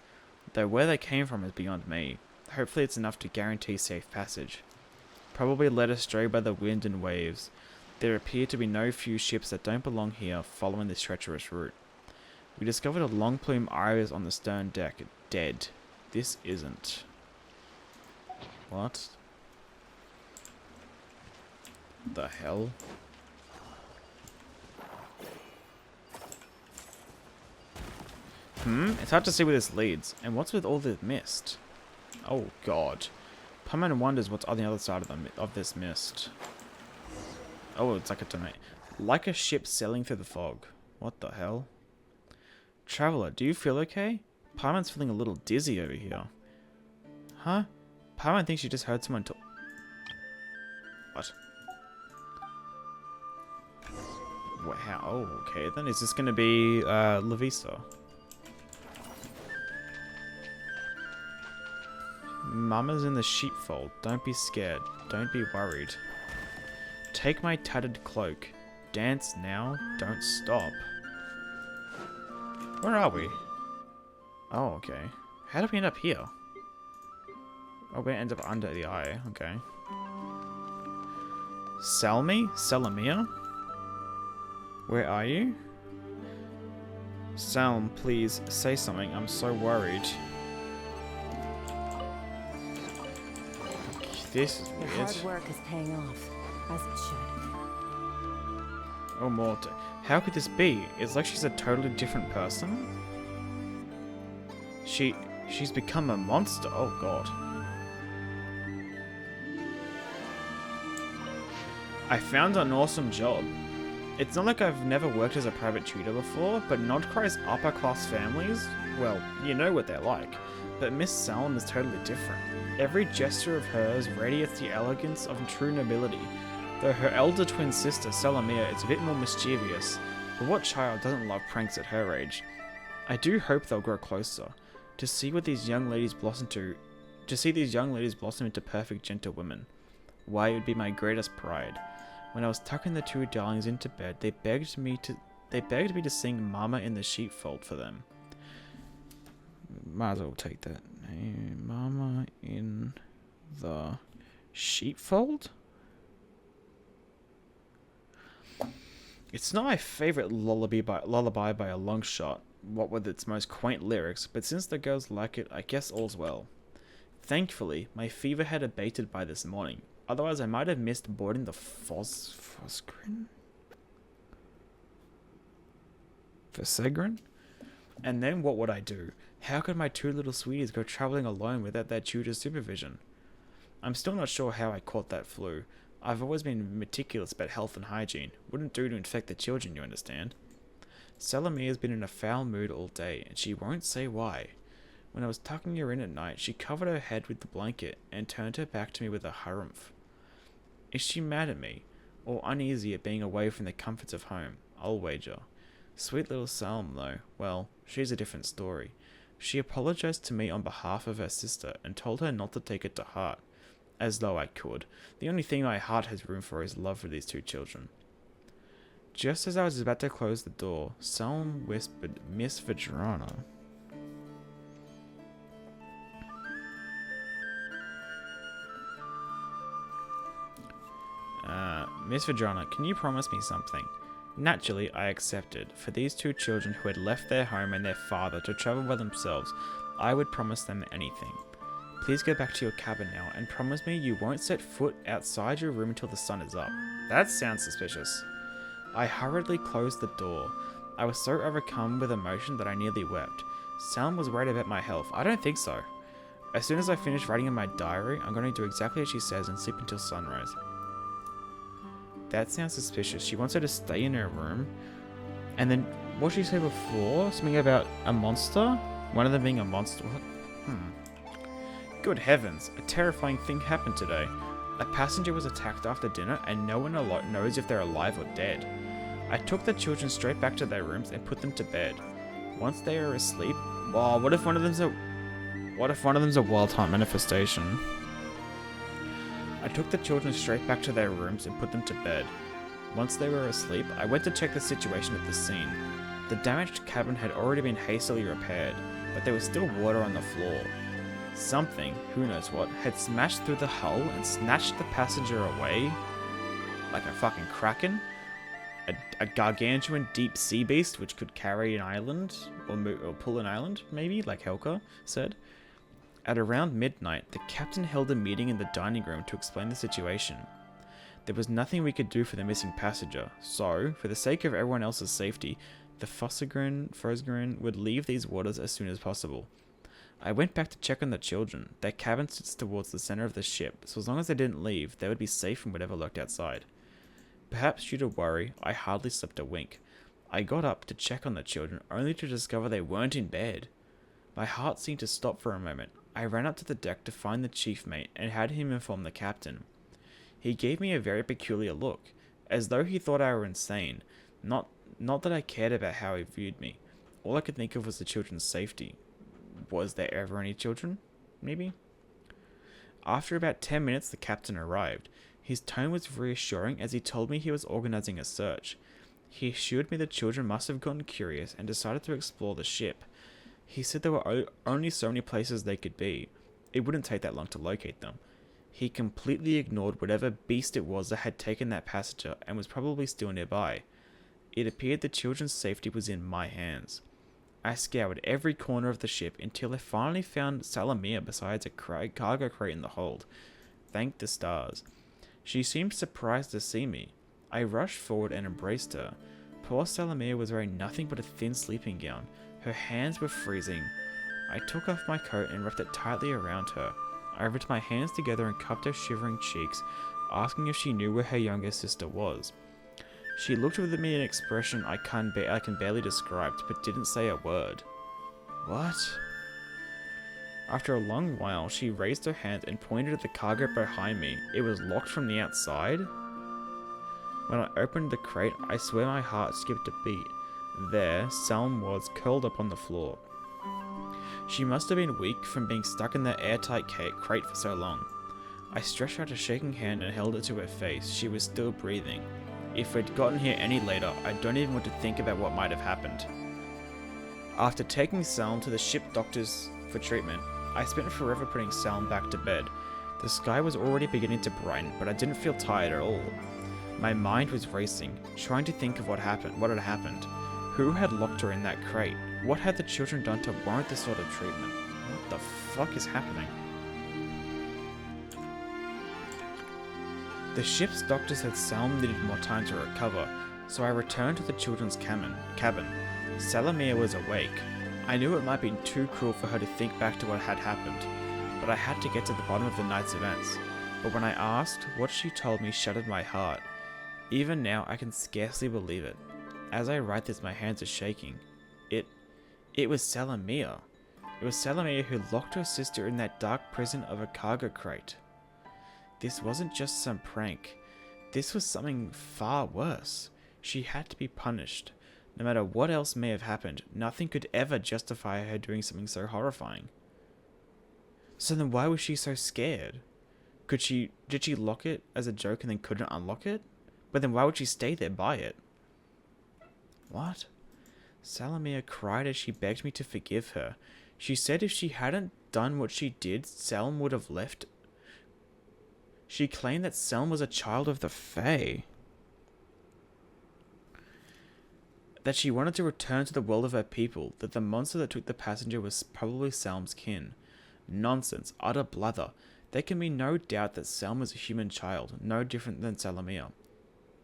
Though where they came from is beyond me. Hopefully it's enough to guarantee safe passage. Probably led astray by the wind and waves. There appear to be no few ships that don't belong here following this treacherous route. We discovered a long plume iris on the stern deck, dead. This isn't. What? The hell? It's hard to see where this leads. And what's with all the mist? Oh god. Pullman wonders what's on the other side of this mist. Oh, it's like a domain. Like a ship sailing through the fog. What the hell? Traveler, do you feel okay? Parman's feeling a little dizzy over here. Huh? Parman thinks you just heard someone talk. What? What? How? Oh, okay then. Is this going to be Levisa? Mama's in the sheepfold. Don't be scared. Don't be worried. Take my tattered cloak. Dance now. Don't stop. Where are we? Oh, okay. How did we end up here? Oh, we end up under the eye. Okay. Salmi? Salamia? Where are you? Salm, please say something. I'm so worried. This is weird. Your hard work is paying off, as it should. Oh, Morta. How could this be? It's like she's a totally different person. She's become a monster. Oh, God. I found an awesome job. It's not like I've never worked as a private tutor before, but Nod-Krai's upper-class families, well, you know what they're like. But Miss Salem is totally different. Every gesture of hers radiates the elegance of true nobility, though her elder twin sister, Salamia, is a bit more mischievous. But what child doesn't love pranks at her age? I do hope they'll grow closer. To see these young ladies blossom into perfect gentlewomen. Why, it would be my greatest pride. When I was tucking the two darlings into bed, they begged me to sing Mama in the Sheepfold for them. Might as well take that. Hey, Mama in the Sheepfold? It's not my favourite lullaby by a long shot, what with its most quaint lyrics, but since the girls like it, I guess all's well. Thankfully, my fever had abated by this morning. Otherwise, I might have missed boarding the Fosgren? And then what would I do? How could my two little sweeties go travelling alone without their tutor's supervision? I'm still not sure how I caught that flu. I've always been meticulous about health and hygiene. Wouldn't do to infect the children, you understand. Salome has been in a foul mood all day, and she won't say why. When I was tucking her in at night, she covered her head with the blanket and turned her back to me with a harumph. Is she mad at me, or uneasy at being away from the comforts of home? I'll wager. Sweet little Salm, though, well, she's a different story. She apologized to me on behalf of her sister and told her not to take it to heart. As though I could. The only thing my heart has room for is love for these two children. Just as I was about to close the door, Salm whispered, Miss Vadrana. Miss Vadrana, can you promise me something? Naturally, I accepted. For these two children who had left their home and their father to travel by themselves, I would promise them anything. Please go back to your cabin now and promise me you won't set foot outside your room until the sun is up. That sounds suspicious. I hurriedly closed the door. I was so overcome with emotion that I nearly wept. Salm was worried about my health. I don't think so. As soon as I finish writing in my diary, I'm going to do exactly as she says and sleep until sunrise. That sounds suspicious. She wants her to stay in her room. And then, what did she say before? Something about a monster? One of them being a monster? What? Good heavens, a terrifying thing happened today. A passenger was attacked after dinner and no one knows if they're alive or dead. I took the children straight back to their rooms and put them to bed. Once they are asleep, wow, what if one of them's a wild type manifestation? I took the children straight back to their rooms and put them to bed. Once they were asleep, I went to check the situation at the scene. The damaged cabin had already been hastily repaired, but there was still water on the floor. Something, who knows what, had smashed through the hull and snatched the passenger away like a fucking kraken. A gargantuan deep sea beast which could carry an island, or pull an island, maybe, like Helka said. At around midnight, the captain held a meeting in the dining room to explain the situation. There was nothing we could do for the missing passenger, so, for the sake of everyone else's safety, the Fosgren would leave these waters as soon as possible. I went back to check on the children. Their cabin sits towards the center of the ship, so as long as they didn't leave, they would be safe from whatever lurked outside. Perhaps due to worry, I hardly slept a wink. I got up to check on the children, only to discover they weren't in bed. My heart seemed to stop for a moment. I ran up to the deck to find the chief mate and had him inform the captain. He gave me a very peculiar look, as though he thought I were insane. Not that I cared about how he viewed me. All I could think of was the children's safety. Was there ever any children? Maybe? After about 10 minutes, the captain arrived. His tone was reassuring as he told me he was organizing a search. He assured me the children must have gotten curious and decided to explore the ship. He said there were only so many places they could be. It wouldn't take that long to locate them. He completely ignored whatever beast it was that had taken that passenger and was probably still nearby. It appeared the children's safety was in my hands. I scoured every corner of the ship until I finally found Salome beside a cargo crate in the hold. Thank the stars. She seemed surprised to see me. I rushed forward and embraced her. Poor Salome was wearing nothing but a thin sleeping gown. Her hands were freezing. I took off my coat and wrapped it tightly around her. I rubbed my hands together and cupped her shivering cheeks, asking if she knew where her younger sister was. She looked with me in an expression I can barely describe, but didn't say a word. What? After a long while, she raised her hand and pointed at the cargo behind me. It was locked from the outside. When I opened the crate, I swear my heart skipped a beat. There, Salm was curled up on the floor. She must have been weak from being stuck in the airtight crate for so long. I stretched out a shaking hand and held it to her face. She was still breathing. If we'd gotten here any later, I don't even want to think about what might have happened. After taking Salm to the ship doctors for treatment, I spent forever putting Salm back to bed. The sky was already beginning to brighten, but I didn't feel tired at all. My mind was racing, trying to think of what had happened. Who had locked her in that crate? What had the children done to warrant this sort of treatment? What the fuck is happening? The ship's doctor said Salm needed more time to recover, so I returned to the children's cabin. Salamia was awake. I knew it might be too cruel for her to think back to what had happened, but I had to get to the bottom of the night's events. But when I asked, what she told me shattered my heart. Even now, I can scarcely believe it. As I write this, my hands are shaking. It was Salamia. It was Salamia who locked her sister in that dark prison of a cargo crate. This wasn't just some prank. This was something far worse. She had to be punished. No matter what else may have happened, nothing could ever justify her doing something so horrifying. So then why was she so scared? Did she lock it as a joke and then couldn't unlock it? But then why would she stay there by it? What? Salamia cried as she begged me to forgive her. She said if she hadn't done what she did, Selm would have left. She claimed that Selm was a child of the Fae. That she wanted to return to the world of her people, that the monster that took the passenger was probably Selm's kin. Nonsense, utter blather. There can be no doubt that Selm was a human child, no different than Salamia.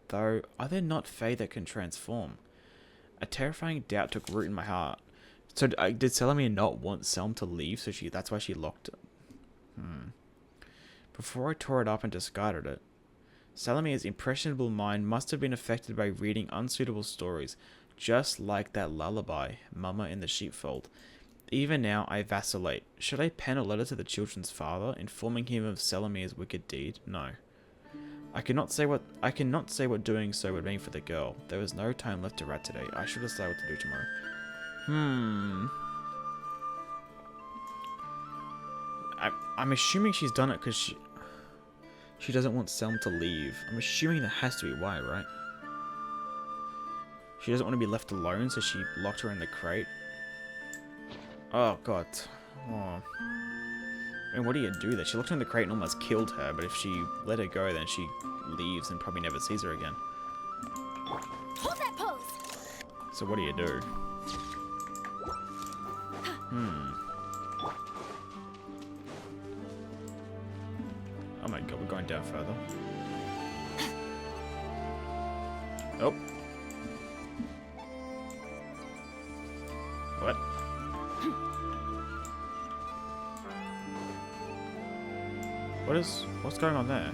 Though, are there not Fae that can transform? A terrifying doubt took root in my heart. So did Salamia not want Selm to leave, so that's why she locked it? Before I tore it up and discarded it, Salamia's impressionable mind must have been affected by reading unsuitable stories, just like that lullaby, Mama in the Sheepfold. Even now, I vacillate. Should I pen a letter to the children's father, informing him of Salamia's wicked deed? No. I cannot say what doing so would mean for the girl. There was no time left to write today. I should decide what to do tomorrow. I'm assuming she's done it because she doesn't want Selm to leave. I'm assuming that has to be why, right? She doesn't want to be left alone, so she locked her in the crate. Oh god. Oh. I mean, what do you do there? She locked her in the crate and almost killed her, but if she let her go, then she leaves and probably never sees her again. Hold that pose. So what do you do? Oh my god, we're going down further. Oh. What? What's going on there?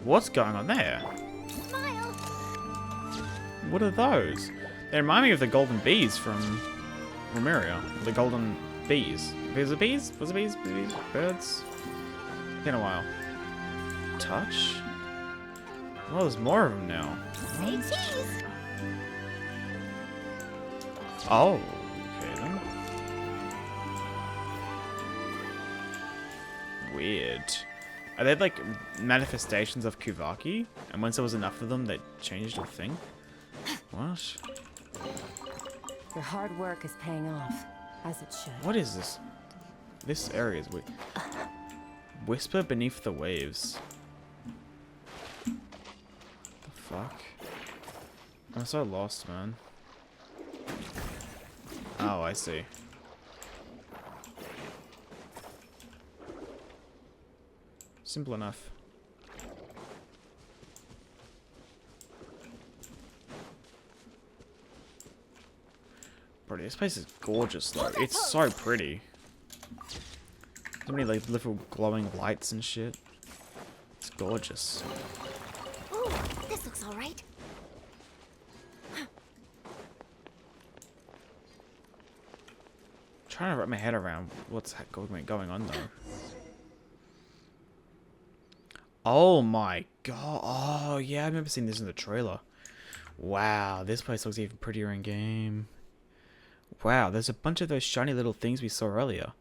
What's going on there? Smile. What are those? They remind me of the golden bees from Romeria. The golden bees. Was it bees? Was it bees? Bees? Birds? It's been a while. Touch? Oh, there's more of them now. Say cheese. Oh, okay then. Weird. Are they like manifestations of Kuvaki? And once there was enough of them, they changed a thing? What? Your hard work is paying off, as it should. What is this? This area is weird. Whisper beneath the waves. The fuck? I'm so lost, man. Oh, I see. Simple enough. Bro, this place is gorgeous though. It's so pretty. So many like little glowing lights and shit. It's gorgeous. Ooh, this looks all right. Trying to wrap my head around what's going on though. Oh my god. Oh yeah, I remember seeing this in the trailer. Wow, this place looks even prettier in game. Wow, there's a bunch of those shiny little things we saw earlier.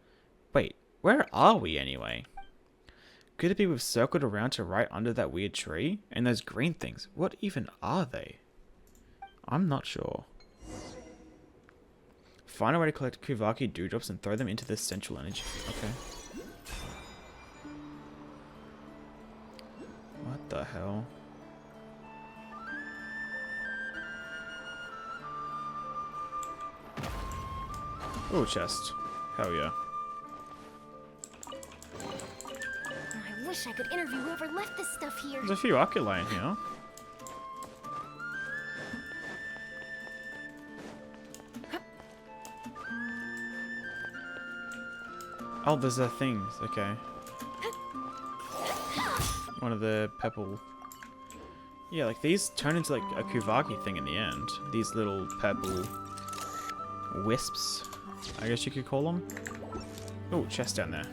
Wait, where are we anyway? Could it be we've circled around to right under that weird tree? And those green things, what even are they? I'm not sure. Find a way to collect Kuvaki dewdrops and throw them into this central energy. Okay. What the hell? Ooh, chest. Hell yeah. I wish I could interview whoever left this stuff here. There's a few oculi in here. Oh, there's the things. Okay. One of the purple. Yeah, like these turn into like a Kuvaki thing in the end. These little purple wisps, I guess you could call them. Oh, chest down there.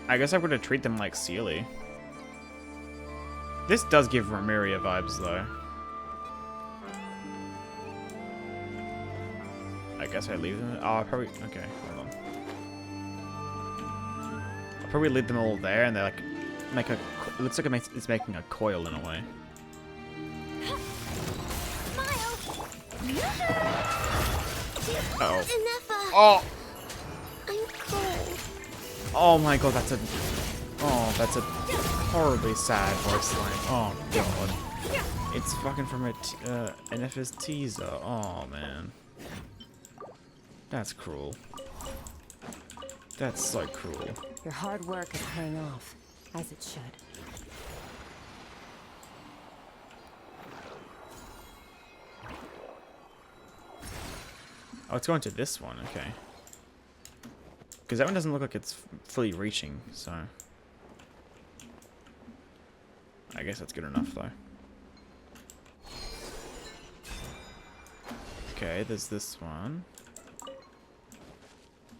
I guess I'm gonna treat them like Sealy. This does give Remuria vibes though. I guess I leave them. Oh, I probably. Okay, hold on. I'll probably leave them all there, and they like make a. It looks like it's making a coil in a way. Uh oh. Oh. I'm cold. Oh my god, that's a. Oh, that's a horribly sad voice line. Oh god. It's fucking from an FS teaser. Oh man. That's cruel. That's so cruel. Your hard work is paying off, as it should. Oh, it's going to this one, okay. Because that one doesn't look like it's fully reaching, so... I guess that's good enough, though. Okay, there's this one.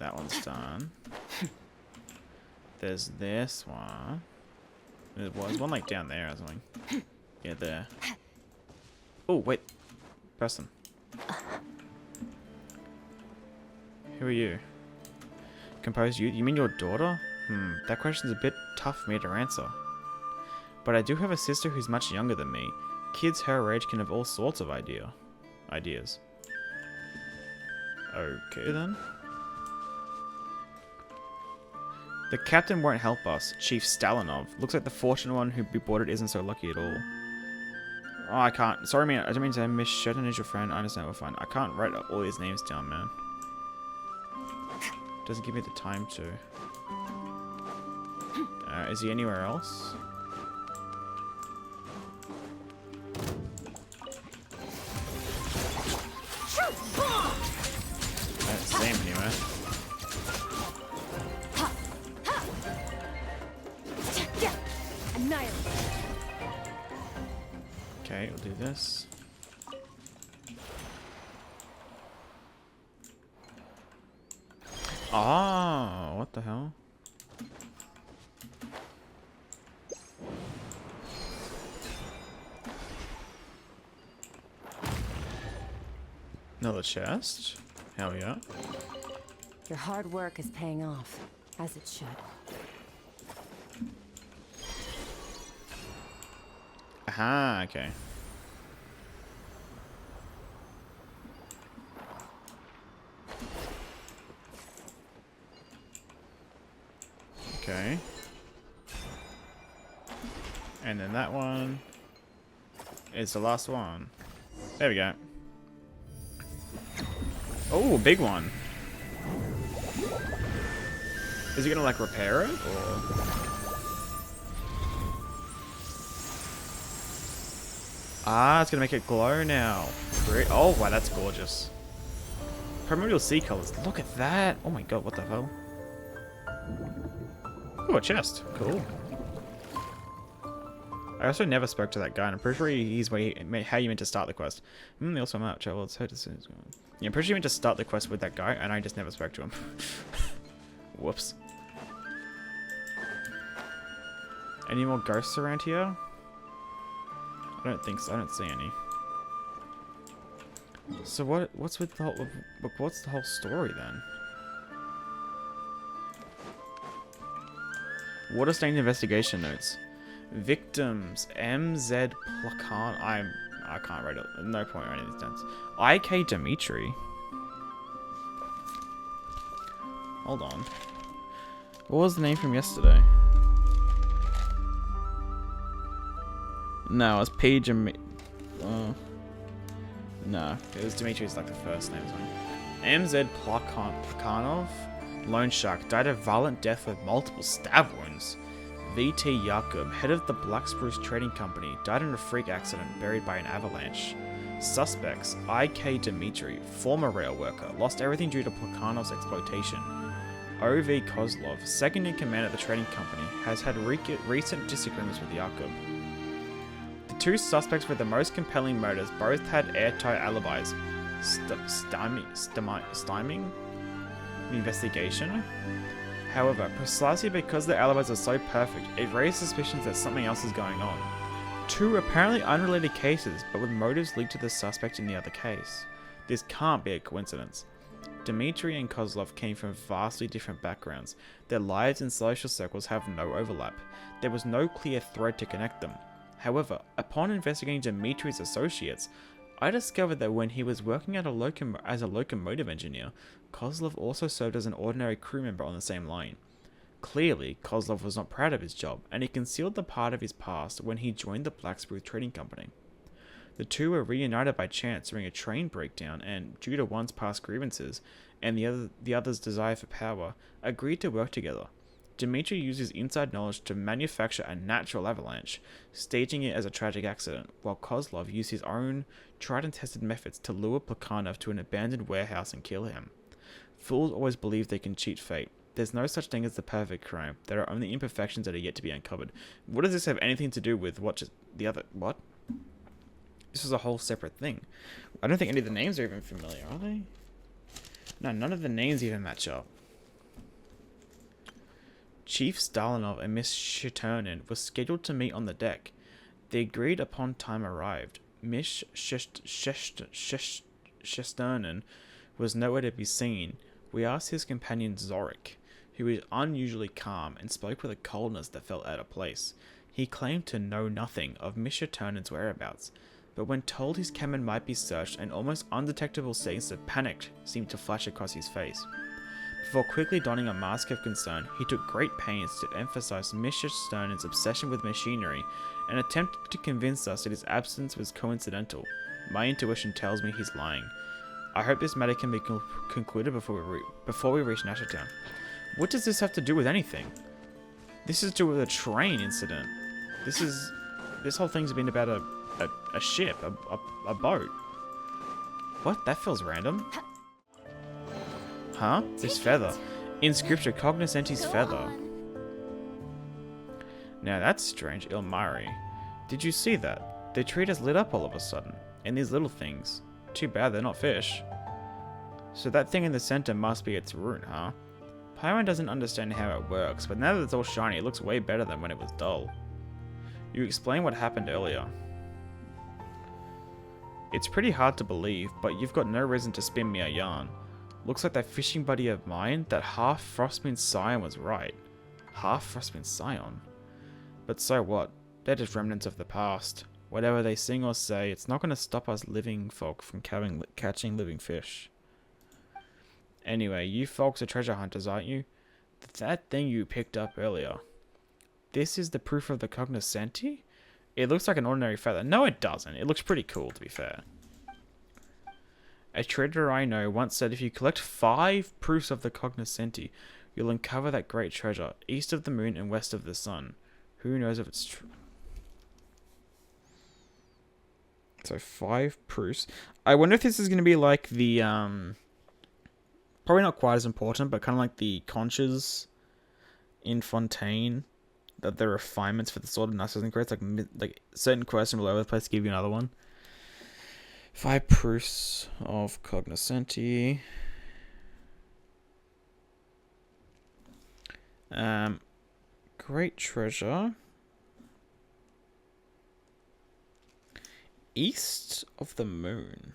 That one's done. There's this one. There's one like down there or something. Yeah, there. Oh, wait. Person. Who are you? Composed youth? You mean your daughter? That question's a bit tough for me to answer. But I do have a sister who's much younger than me. Kids her age can have all sorts of ideas. Okay then. The captain won't help us. Chief Stalinov. Looks like the fortunate one who be boarded isn't so lucky at all. Oh, I can't. Sorry, man. I don't mean to miss Sheldon is your friend. I understand we're fine. I can't write all these names down, man. Doesn't give me the time to. Is he anywhere else? I don't see him anywhere. Okay, we'll do this. Oh, what the hell? Another chest? Hell yeah. Your hard work is paying off, as it should. Aha, okay. Okay. And then that one is the last one. There we go. Oh, a big one. Is he gonna like repair it or? Ah, it's gonna make it glow now. Great. Oh, wow, that's gorgeous. Primordial sea colors. Look at that. Oh my god, what the hell? Oh, a chest. Cool. I also never spoke to that guy, and I'm pretty sure he's how you meant to start the quest. They also come out. Travel. It's hard to say. Yeah, I'm pretty sure you meant to start the quest with that guy, and I just never spoke to him. Whoops. Any more ghosts around here? I don't think so. I don't see any. So what's with the whole, what's the whole story then? Water stained investigation notes. Victims MZ Plakan. I can't read it. No point or any of these notes. IK Dimitri. Hold on. What was the name from yesterday? No, it was P. No, it was Dimitri's like the first name. MZ Plakhanov, loan shark, died a violent death with multiple stab wounds. VT Yakub, head of the Black Spruce Trading Company, died in a freak accident buried by an avalanche. Suspects: IK Dimitri, former rail worker, lost everything due to Plakhanov's exploitation. OV Kozlov, second in command at the trading company, has had recent disagreements with Yakub. The two suspects with the most compelling murders both had airtight alibis, styming the investigation. However, precisely because their alibis are so perfect, it raised suspicions that something else is going on. Two apparently unrelated cases, but with motives linked to the suspect in the other case. This can't be a coincidence. Dimitri and Kozlov came from vastly different backgrounds. Their lives and social circles have no overlap. There was no clear thread to connect them. However, upon investigating Dimitri's associates, I discovered that when he was working at as a locomotive engineer, Kozlov also served as an ordinary crew member on the same line. Clearly, Kozlov was not proud of his job, and he concealed the part of his past when he joined the Black Spruce Trading Company. The two were reunited by chance during a train breakdown and, due to one's past grievances and the other's desire for power, agreed to work together. Dimitri used his inside knowledge to manufacture a natural avalanche, staging it as a tragic accident, while Kozlov used his own tried-and-tested methods to lure Plekhanov to an abandoned warehouse and kill him. Fools always believe they can cheat fate. There's no such thing as the perfect crime. There are only imperfections that are yet to be uncovered. What does this have anything to do with what? This is a whole separate thing. I don't think any of the names are even familiar, are they? No, none of the names even match up. Chief Stalinov and Miss Sheternin were scheduled to meet on the deck. The agreed upon time arrived. Miss Shesternin was nowhere to be seen. We asked his companion Zorik, who was unusually calm and spoke with a coldness that felt out of place. He claimed to know nothing of Miss Sheternin's whereabouts, but when told his cabin might be searched, an almost undetectable sense of panic seemed to flash across his face. Before quickly donning a mask of concern, he took great pains to emphasize Mr. Sternen's obsession with machinery and attempted to convince us that his absence was coincidental. My intuition tells me he's lying. I hope this matter can be concluded before we reach Nashertown. What does this have to do with anything? This is to do with a train incident. This whole thing's been about a ship, a boat. What? That feels random. Huh? This feather. In scripture, Cognoscenti's feather. Now that's strange, Ilmari. Did you see that? The tree just lit up all of a sudden. And these little things. Too bad they're not fish. So that thing in the center must be its root, huh? Paimon doesn't understand how it works, but now that it's all shiny, it looks way better than when it was dull. You explained what happened earlier. It's pretty hard to believe, but you've got no reason to spin me a yarn. Looks like that fishing buddy of mine, that half Frostmoon Scion, was right. Half Frostmoon Scion? But so what? They're just remnants of the past. Whatever they sing or say, it's not going to stop us living folk from catching living fish. Anyway, you folks are treasure hunters, aren't you? That thing you picked up earlier. This is the proof of the Cognoscenti? It looks like an ordinary feather. No, it doesn't. It looks pretty cool, to be fair. A trader I know once said if you collect 5 proofs of the Cognoscenti, you'll uncover that great treasure, east of the moon and west of the sun. Who knows if it's true? So 5 proofs. I wonder if this is going to be like the, probably not quite as important, but kind of like the conches in Fontaine, that the refinements for the Sword of Narcissus and quotes, like certain quests all over the place give you another one. 5 proofs of Cognoscenti. Great treasure. East of the moon.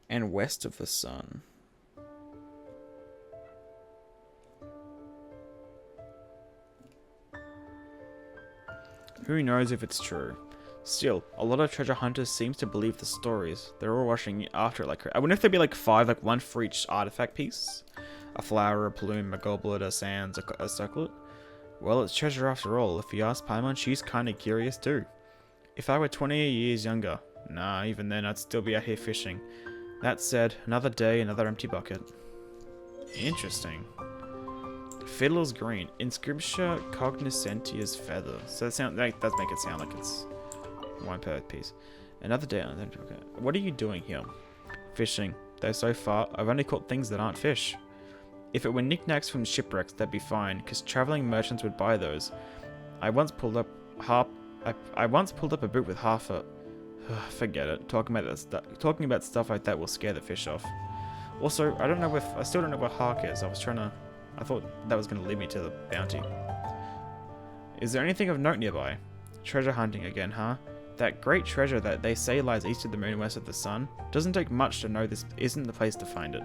And west of the sun. Who knows if it's true? Still, a lot of treasure hunters seems to believe the stories. They're all rushing after it like crazy. I wonder if there'd be like 5, like 1 for each artifact piece. A flower, a plume, a goblet, a sands, a circlet. Well, it's treasure after all. If you ask Paimon, she's kinda curious too. If I were 20 years younger, nah, even then I'd still be out here fishing. That said, another day, another empty bucket. Interesting. Fiddler's Green. Inscriptia cognoscentia's feather. So that does make it sound like it's 1 per piece. Another day, another empty bucket. What are you doing here? Fishing. Though so far, I've only caught things that aren't fish. If it were knickknacks from shipwrecks, that'd be fine, because traveling merchants would buy those. I once pulled up a boot with half a... Forget it. Talking about stuff like that will scare the fish off. Also, I still don't know what Hark is. I thought that was going to lead me to the bounty. Is there anything of note nearby? Treasure hunting again, huh? That great treasure that they say lies east of the moon and west of the sun. Doesn't take much to know this isn't the place to find it.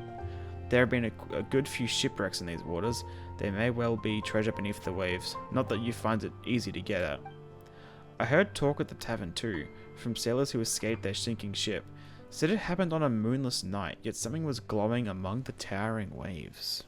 There have been a good few shipwrecks in these waters. There may well be treasure beneath the waves. Not that you find it easy to get at. I heard talk at the tavern too, from sailors who escaped their sinking ship. Said it happened on a moonless night, yet something was glowing among the towering waves.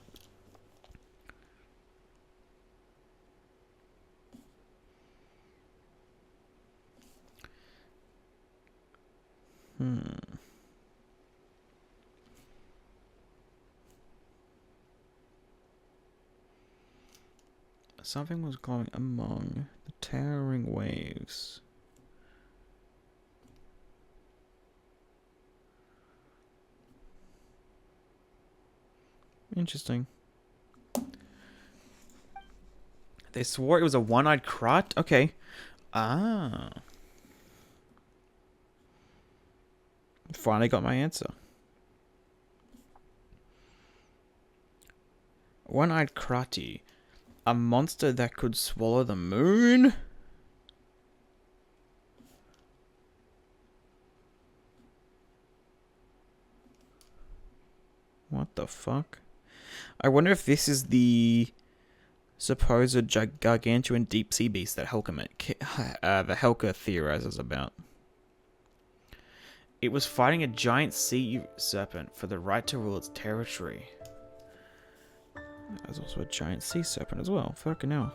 Something was glowing among the towering waves. Interesting. They swore it was a one-eyed Kratti? Okay. Ah. Finally got my answer. One-eyed Kratti. A monster that could swallow the moon? What the fuck? I wonder if this is the supposed gargantuan deep sea beast that the Helka theorizes about. It was fighting a giant sea serpent for the right to rule its territory. There's also a giant sea serpent as well. Fucking hell.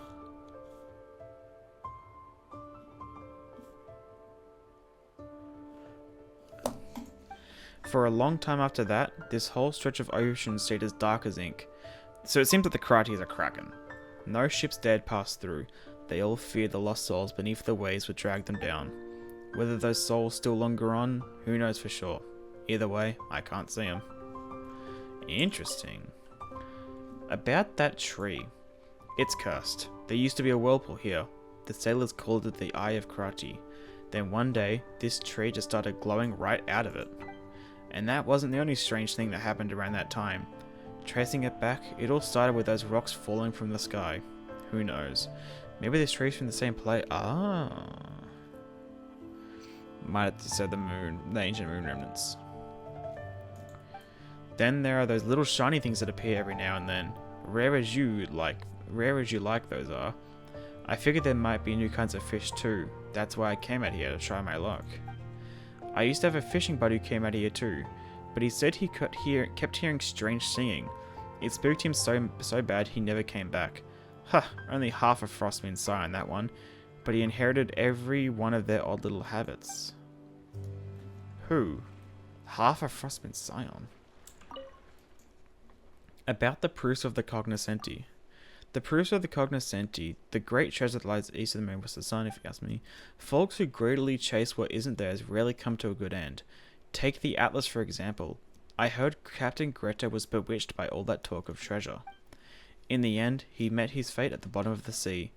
For a long time after that, this whole stretch of ocean stayed as dark as ink. So it seems that the Kratti is a kraken. No ships dared pass through. They all feared the lost souls beneath the waves would drag them down. Whether those souls still linger on, who knows for sure. Either way, I can't see them. Interesting. About that tree. It's cursed. There used to be a whirlpool here. The sailors called it the Eye of Kratti. Then one day, this tree just started glowing right out of it. And that wasn't the only strange thing that happened around that time. Tracing it back, it all started with those rocks falling from the sky. Who knows? Maybe this tree's from the same place. Ah. Might have said the moon, the ancient moon remnants. Then there are those little shiny things that appear every now and then. Rare as you like those are. I figured there might be new kinds of fish too. That's why I came out here to try my luck. I used to have a fishing buddy who came out here too, but he said he kept hearing strange singing. It spooked him so bad he never came back. Huh, only half a Frostmoon Scion that one, but he inherited every one of their odd little habits. Who? Half a Frostmoon Scion? About the proofs of the cognoscenti. The proofs of the cognoscenti, the great treasure that lies east of the moon, west of the sun, if you ask me. Folks who greedily chase what isn't theirs rarely come to a good end. Take the Atlas for example. I heard Captain Greta was bewitched by all that talk of treasure. In the end, he met his fate at the bottom of the sea.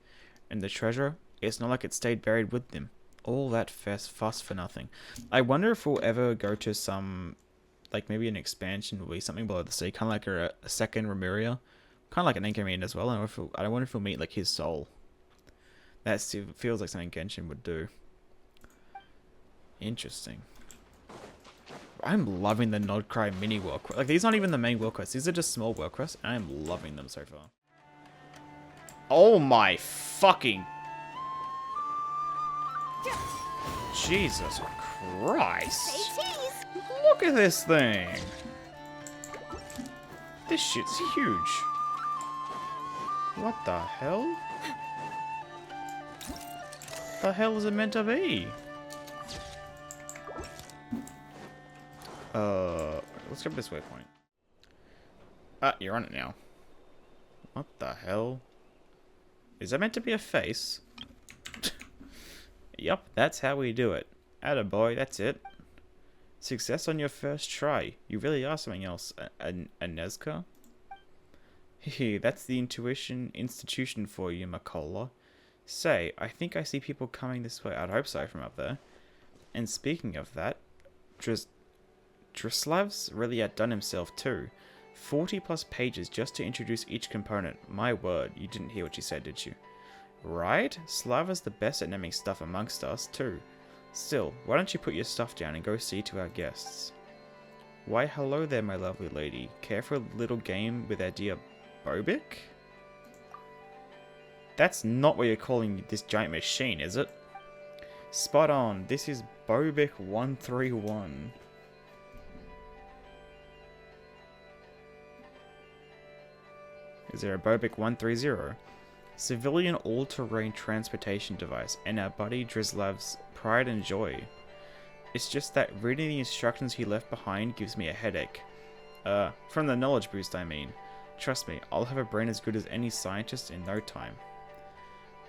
And the treasure, it's not like it stayed buried with him. All that fuss for nothing. I wonder if we'll ever go to some... like maybe an expansion will be something below the sea, kind of like a second Remuria, kind of like an Incarnate as well. I wonder if we'll meet like his soul. That feels like something Genshin would do. Interesting. I'm loving the Nod-Krai mini world quest. Like, these aren't even the main world quests. These are just small world quests, and I'm loving them so far. Oh my fucking... Jesus Christ. Look at this thing. This shit's huge. What the hell? The hell is it meant to be? Let's grab this waypoint. Ah, you're on it now. What the hell? Is that meant to be a face? Yup, that's how we do it. Attaboy, that's it. Success on your first try. You really are something else. A Nezca? Hehe, that's the intuition institution for you, Makola. Say, I think I see people coming this way. I'd hope so from up there. And speaking of that, Drislav's really outdone himself too. 40 plus pages just to introduce each component. My word, you didn't hear what she said, did you? Right? Slava's the best at naming stuff amongst us too. Still, why don't you put your stuff down and go see to our guests? Why hello there, my lovely lady. Care for a little game with our dear Bobik? That's not what you're calling this giant machine, is it? Spot on. This is Bobik 131. Is there a Bobik 130? Civilian all-terrain transportation device, and our buddy Drislav's pride and joy. It's just that reading the instructions he left behind gives me a headache. From the knowledge boost, I mean. Trust me, I'll have a brain as good as any scientist in no time.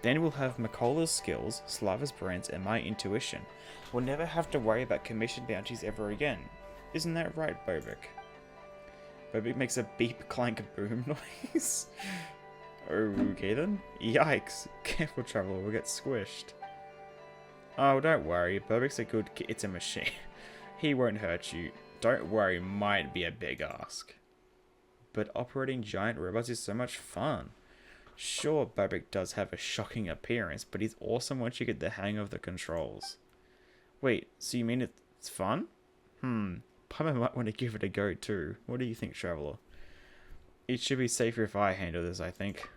Then we'll have Makola's skills, Slava's brains, and my intuition. We'll never have to worry about commission bounties ever again. Isn't that right, Bobik? Bobik makes a beep, clank, boom noise. Okay then. Yikes. Careful, traveler, we'll get squished. Oh, don't worry. Bobik's a good kid. It's a machine. He won't hurt you. Don't worry, might be a big ask. But operating giant robots is so much fun. Sure, Bobik does have a shocking appearance, but he's awesome once you get the hang of the controls. Wait, so you mean it's fun? Paimon might want to give it a go too. What do you think, traveler? It should be safer if I handle this, I think.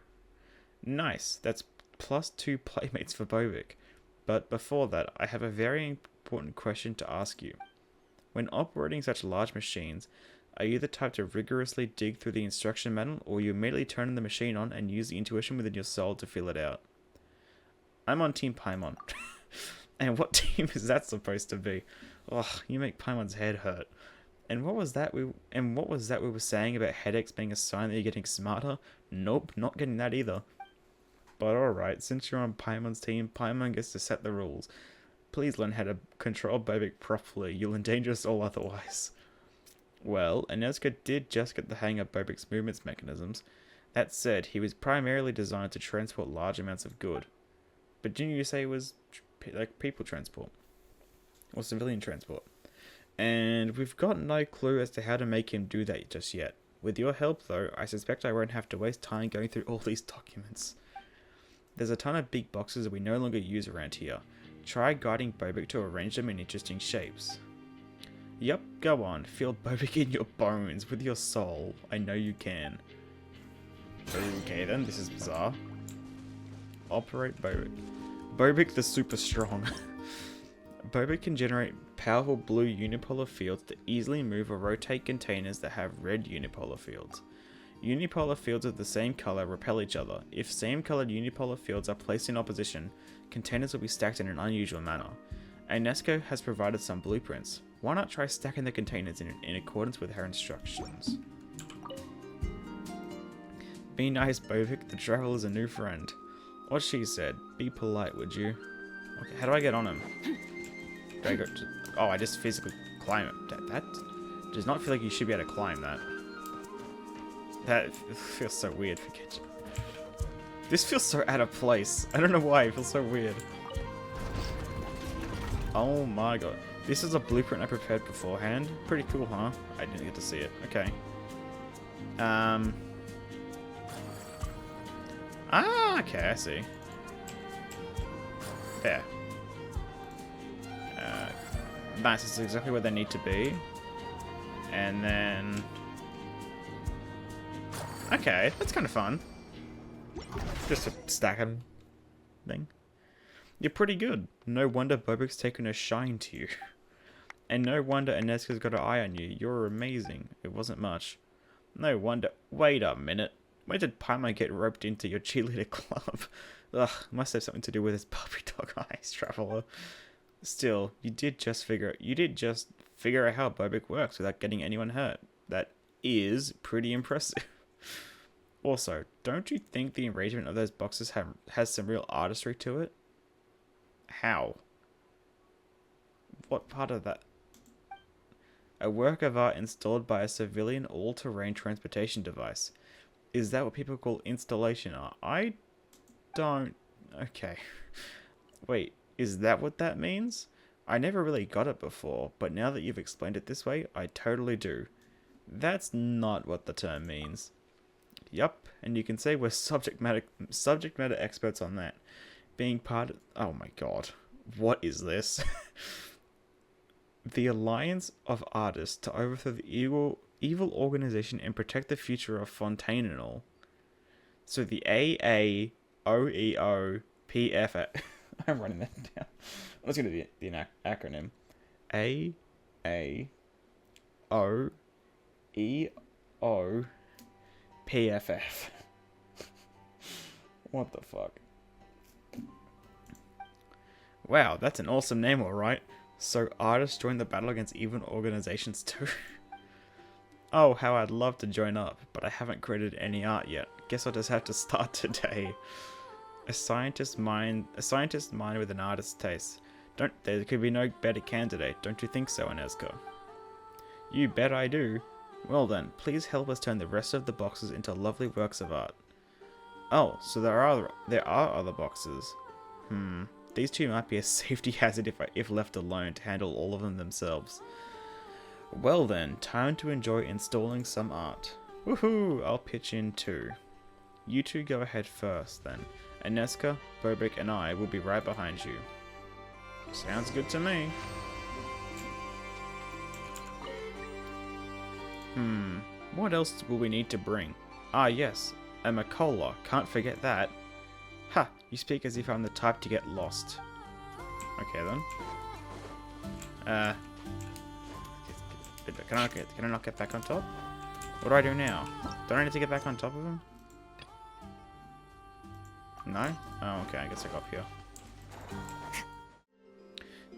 Nice, that's +2 playmates for Bobik. But before that, I have a very important question to ask you. When operating such large machines, are you the type to rigorously dig through the instruction manual, or you immediately turn the machine on and use the intuition within your soul to fill it out? I'm on Team Paimon. And what team is that supposed to be? Ugh, you make Paimon's head hurt. And what was that we were saying about headaches being a sign that you're getting smarter? Nope, not getting that either. But alright, since you're on Paimon's team, Paimon gets to set the rules. Please learn how to control Bobik properly, you'll endanger us all otherwise. Well, Inezca did just get the hang of Bobik's movements mechanisms. That said, he was primarily designed to transport large amounts of good. But didn't you say it was like people transport? Or civilian transport? And we've got no clue as to how to make him do that just yet. With your help though, I suspect I won't have to waste time going through all these documents. There's a ton of big boxes that we no longer use around here. Try guiding Bobik to arrange them in interesting shapes. Yup, go on, feel Bobik in your bones with your soul. I know you can. Okay then, this is bizarre. Operate Bobik. Bobik the super strong. Bobik can generate powerful blue unipolar fields to easily move or rotate containers that have red unipolar fields. Unipolar fields of the same color repel each other. If same colored unipolar fields are placed in opposition, containers will be stacked in an unusual manner. Inesco has provided some blueprints. Why not try stacking the containers in accordance with her instructions? Be nice, Bobik. The traveler's a new friend. What she said. Be polite, would you? Okay, how do I get on him? Do I go to... Oh, I just physically climb it. That does not feel like you should be able to climb that. That feels so weird. Forget you. This feels so out of place. I don't know why. It feels so weird. Oh my god. This is a blueprint I prepared beforehand. Pretty cool, huh? I didn't get to see it. Okay. Okay, I see. There. Nice, this is exactly where they need to be. And then... Okay, that's kind of fun. Just a stacking thing. You're pretty good. No wonder Bobik's taken a shine to you. And no wonder Ineska's got an eye on you. You're amazing. It wasn't much. No wonder... Wait a minute. When did Paimon get roped into your cheerleader club? Ugh, must have something to do with his puppy dog eyes, Traveler. Still, you did just figure out how Bobik works without getting anyone hurt. That is pretty impressive. Also, don't you think the arrangement of those boxes has some real artistry to it? How? What part of that? A work of art installed by a civilian all-terrain transportation device. Is that what people call installation art? I don't... Okay. Wait, is that what that means? I never really got it before, but now that you've explained it this way, I totally do. That's not what the term means. Yup, and you can say we're subject matter experts on that. Being part of... Oh my god. What is this? The Alliance of Artists to overthrow the evil organization and protect the future of Fontaine and all. So the AAOEOPF... I'm running that down. What's going to be the acronym? AAOEOPFF. What the fuck? Wow, that's an awesome name, alright. So artists join the battle against evil organizations too. Oh, how I'd love to join up, but I haven't created any art yet. Guess I'll just have to start today. A scientist mind with an artist's taste. There could be no better candidate, don't you think so, Ineska? You bet I do. Well then, please help us turn the rest of the boxes into lovely works of art. Oh, so there are other boxes. These two might be a safety hazard if left alone to handle all of them themselves. Well then, time to enjoy installing some art. Woohoo! I'll pitch in too. You two go ahead first then. Ineska, Bobik, and I will be right behind you. Sounds good to me. What else will we need to bring? Ah yes, a Macola, can't forget that. Ha, you speak as if I'm the type to get lost. Okay then. Can I not get back on top? What do I do now? Don't I need to get back on top of him? No? Oh, okay, I guess I go up here.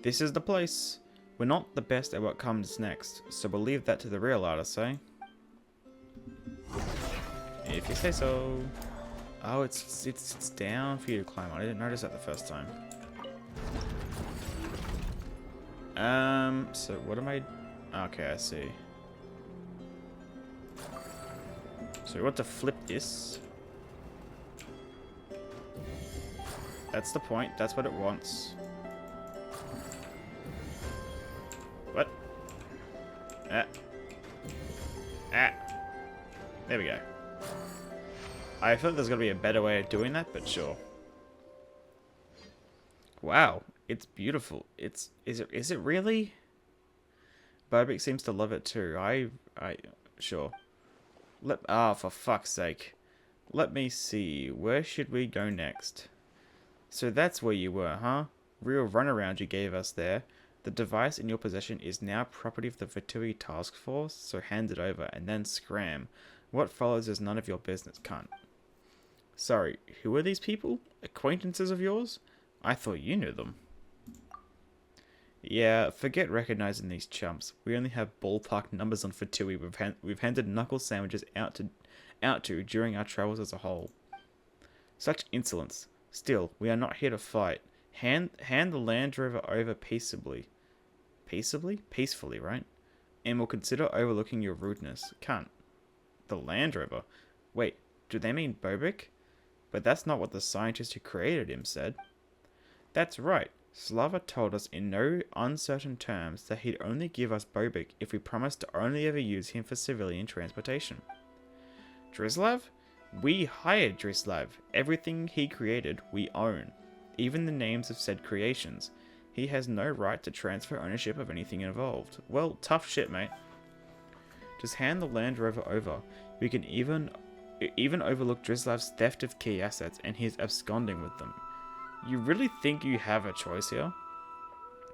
This is the place. We're not the best at what comes next, so we'll leave that to the real artists, eh? If you say so. Oh, it's down for you to climb on. I didn't notice that the first time. So what am I... Okay, I see. So we want to flip this. That's the point. That's what it wants. What? There we go. I feel like there's gotta be a better way of doing that, but sure. Wow, it's beautiful. Is it really? Bobik seems to love it too. Sure. For fuck's sake. Let me see. Where should we go next? So that's where you were, huh? Real runaround you gave us there. The device in your possession is now property of the Fatui Task Force, so hand it over and then scram. What follows is none of your business, cunt. Sorry, who are these people? Acquaintances of yours? I thought you knew them. Yeah, forget recognizing these chumps. We only have ballpark numbers on Fatui we've handed knuckle sandwiches out to during our travels as a whole. Such insolence. Still, we are not here to fight. Hand the Land Rover over peaceably. Peaceably? Peacefully, right? And we'll consider overlooking your rudeness. Cunt. The Land Rover? Wait, do they mean Bobik? But that's not what the scientist who created him said. That's right. Slava told us in no uncertain terms that he'd only give us Bobik if we promised to only ever use him for civilian transportation. Drislav? We hired Drislav. Everything he created, we own. Even the names of said creations. He has no right to transfer ownership of anything involved. Well, tough shit, mate. Just hand the Land Rover over. We can even overlook Drizlav's theft of key assets and his absconding with them. You really think you have a choice here?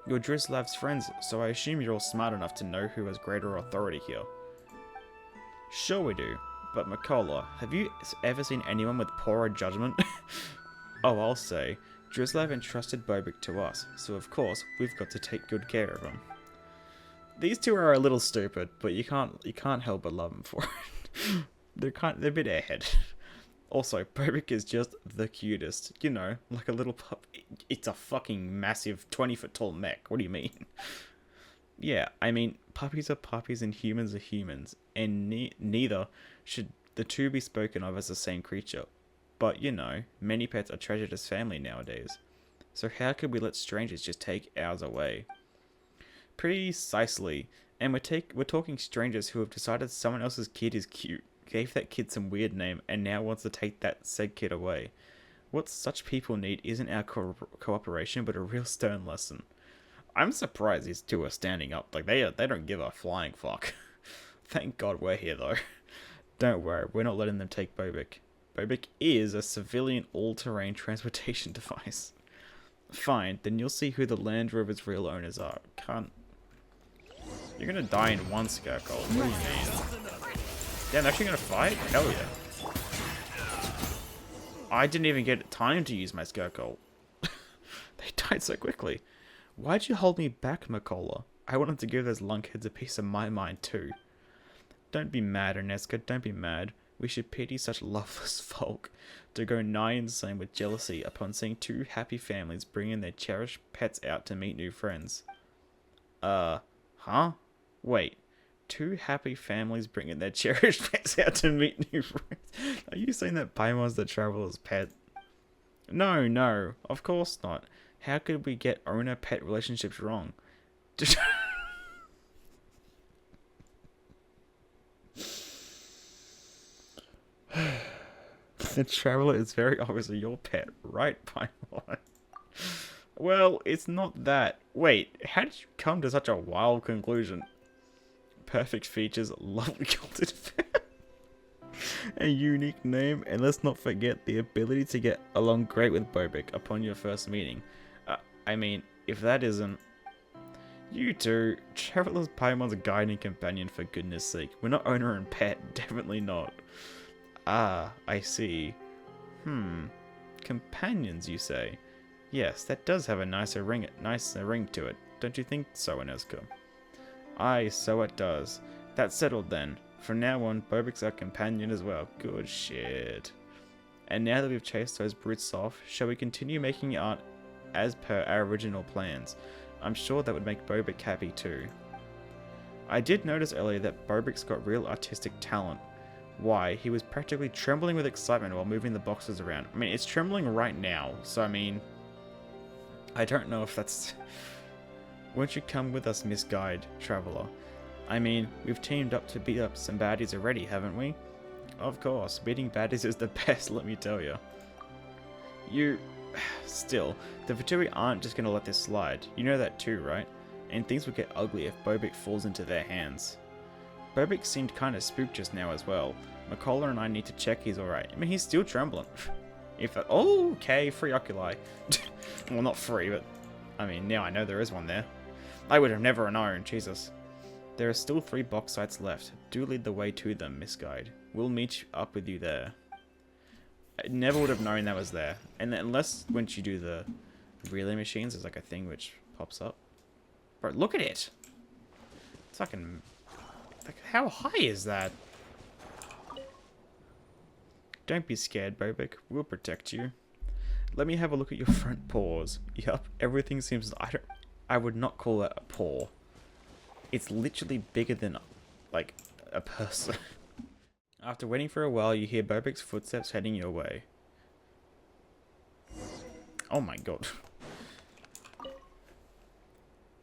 You're Drizlav's friends, so I assume you're all smart enough to know who has greater authority here. Sure we do, but Mikola, have you ever seen anyone with poorer judgment? Oh, I'll say, Drizlav entrusted Bobik to us, so of course, we've got to take good care of him. These two are a little stupid, but you can't help but love them for it. They're a bit ahead. Also, Bobik is just the cutest. You know, like a little pup. It's a fucking massive 20-foot tall mech. What do you mean? Yeah, I mean, puppies are puppies and humans are humans. And neither should the two be spoken of as the same creature. But, you know, many pets are treasured as family nowadays. So how could we let strangers just take ours away? Precisely. And we're talking strangers who have decided someone else's kid is cute, gave that kid some weird name, and now wants to take that said kid away. What such people need isn't our cooperation, but a real stern lesson. I'm surprised these two are standing up. Like, they don't give a flying fuck. Thank God we're here, though. Don't worry, we're not letting them take Bobik. Bobik is a civilian all-terrain transportation device. Fine, then you'll see who the Land Rover's real owners are. Can't... You're gonna die in one Scarecrow. What do you mean? Yeah, they're actually gonna fight? Hell yeah. I didn't even get time to use my Scarecrow. They died so quickly. Why'd you hold me back, Mikola? I wanted to give those lunkheads a piece of my mind too. Don't be mad, Erneska, don't be mad. We should pity such loveless folk to go nigh insane with jealousy upon seeing two happy families bringing their cherished pets out to meet new friends. Huh? Wait. Two happy families bringing their cherished pets out to meet new friends. Are you saying that Paimon's the traveler's pet? No, of course not. How could we get owner-pet relationships wrong? The traveler is very obviously your pet, right, Paimon? Well, it's not that. Wait, how did you come to such a wild conclusion? Perfect features, lovely gilded fur, a unique name, and let's not forget the ability to get along great with Bobik upon your first meeting. I mean, if that isn't... You two, Traveler's Paimon's guide and companion for goodness sake. We're not owner and pet, definitely not. Ah, I see. Companions, you say? Yes, that does have a nicer ring to it. Don't you think so, Erneska? Aye, so it does. That's settled then. From now on, Bobik's our companion as well. Good shit. And now that we've chased those brutes off, shall we continue making art as per our original plans? I'm sure that would make Bobik happy too. I did notice earlier that Bobik's got real artistic talent. Why, he was practically trembling with excitement while moving the boxes around. I mean, it's trembling right now, so I mean... I don't know if that's... Won't you come with us, Miss Guide, Traveler? I mean, we've teamed up to beat up some baddies already, haven't we? Of course, beating baddies is the best, let me tell you. Still, the Vitui aren't just gonna let this slide. You know that too, right? And things would get ugly if Bobik falls into their hands. Bobik seemed kinda spooked just now as well. Mikola and I need to check he's alright. I mean, he's still trembling. Oh, okay, free oculi. Well, not free, but... I mean, now I know there is one there. I would have never known, Jesus. There are still 3 box sites left. Do lead the way to them, Miss Guide. We'll meet up with you there. I never would have known that was there. And unless once you do the relay machines, there's like a thing which pops up. Bro, look at it! It's fucking... Like, how high is that? Don't be scared, Bobik. We'll protect you. Let me have a look at your front paws. Yup, everything seems... I would not call that a paw. It's literally bigger than, like, a person. After waiting for a while, you hear Bobik's footsteps heading your way. Oh my god.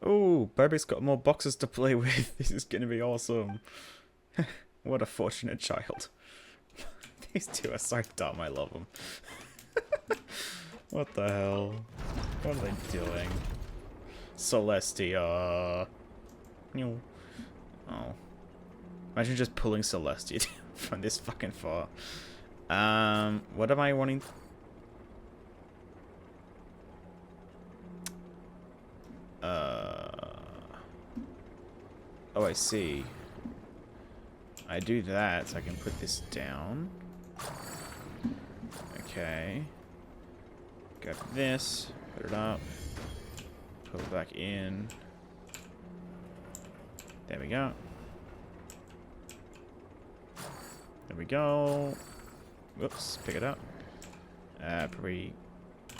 Oh, Bobik's got more boxes to play with. This is gonna be awesome. What a fortunate child. These two are so dumb, I love them. What the hell? What are they doing? Celestia. Oh. Imagine just pulling Celestia from this fucking far. What am I wanting? Oh, I see. I do that so I can put this down. Okay. Got this. Put it up. Put it back in. There we go. There we go. Whoops. Pick it up. Probably...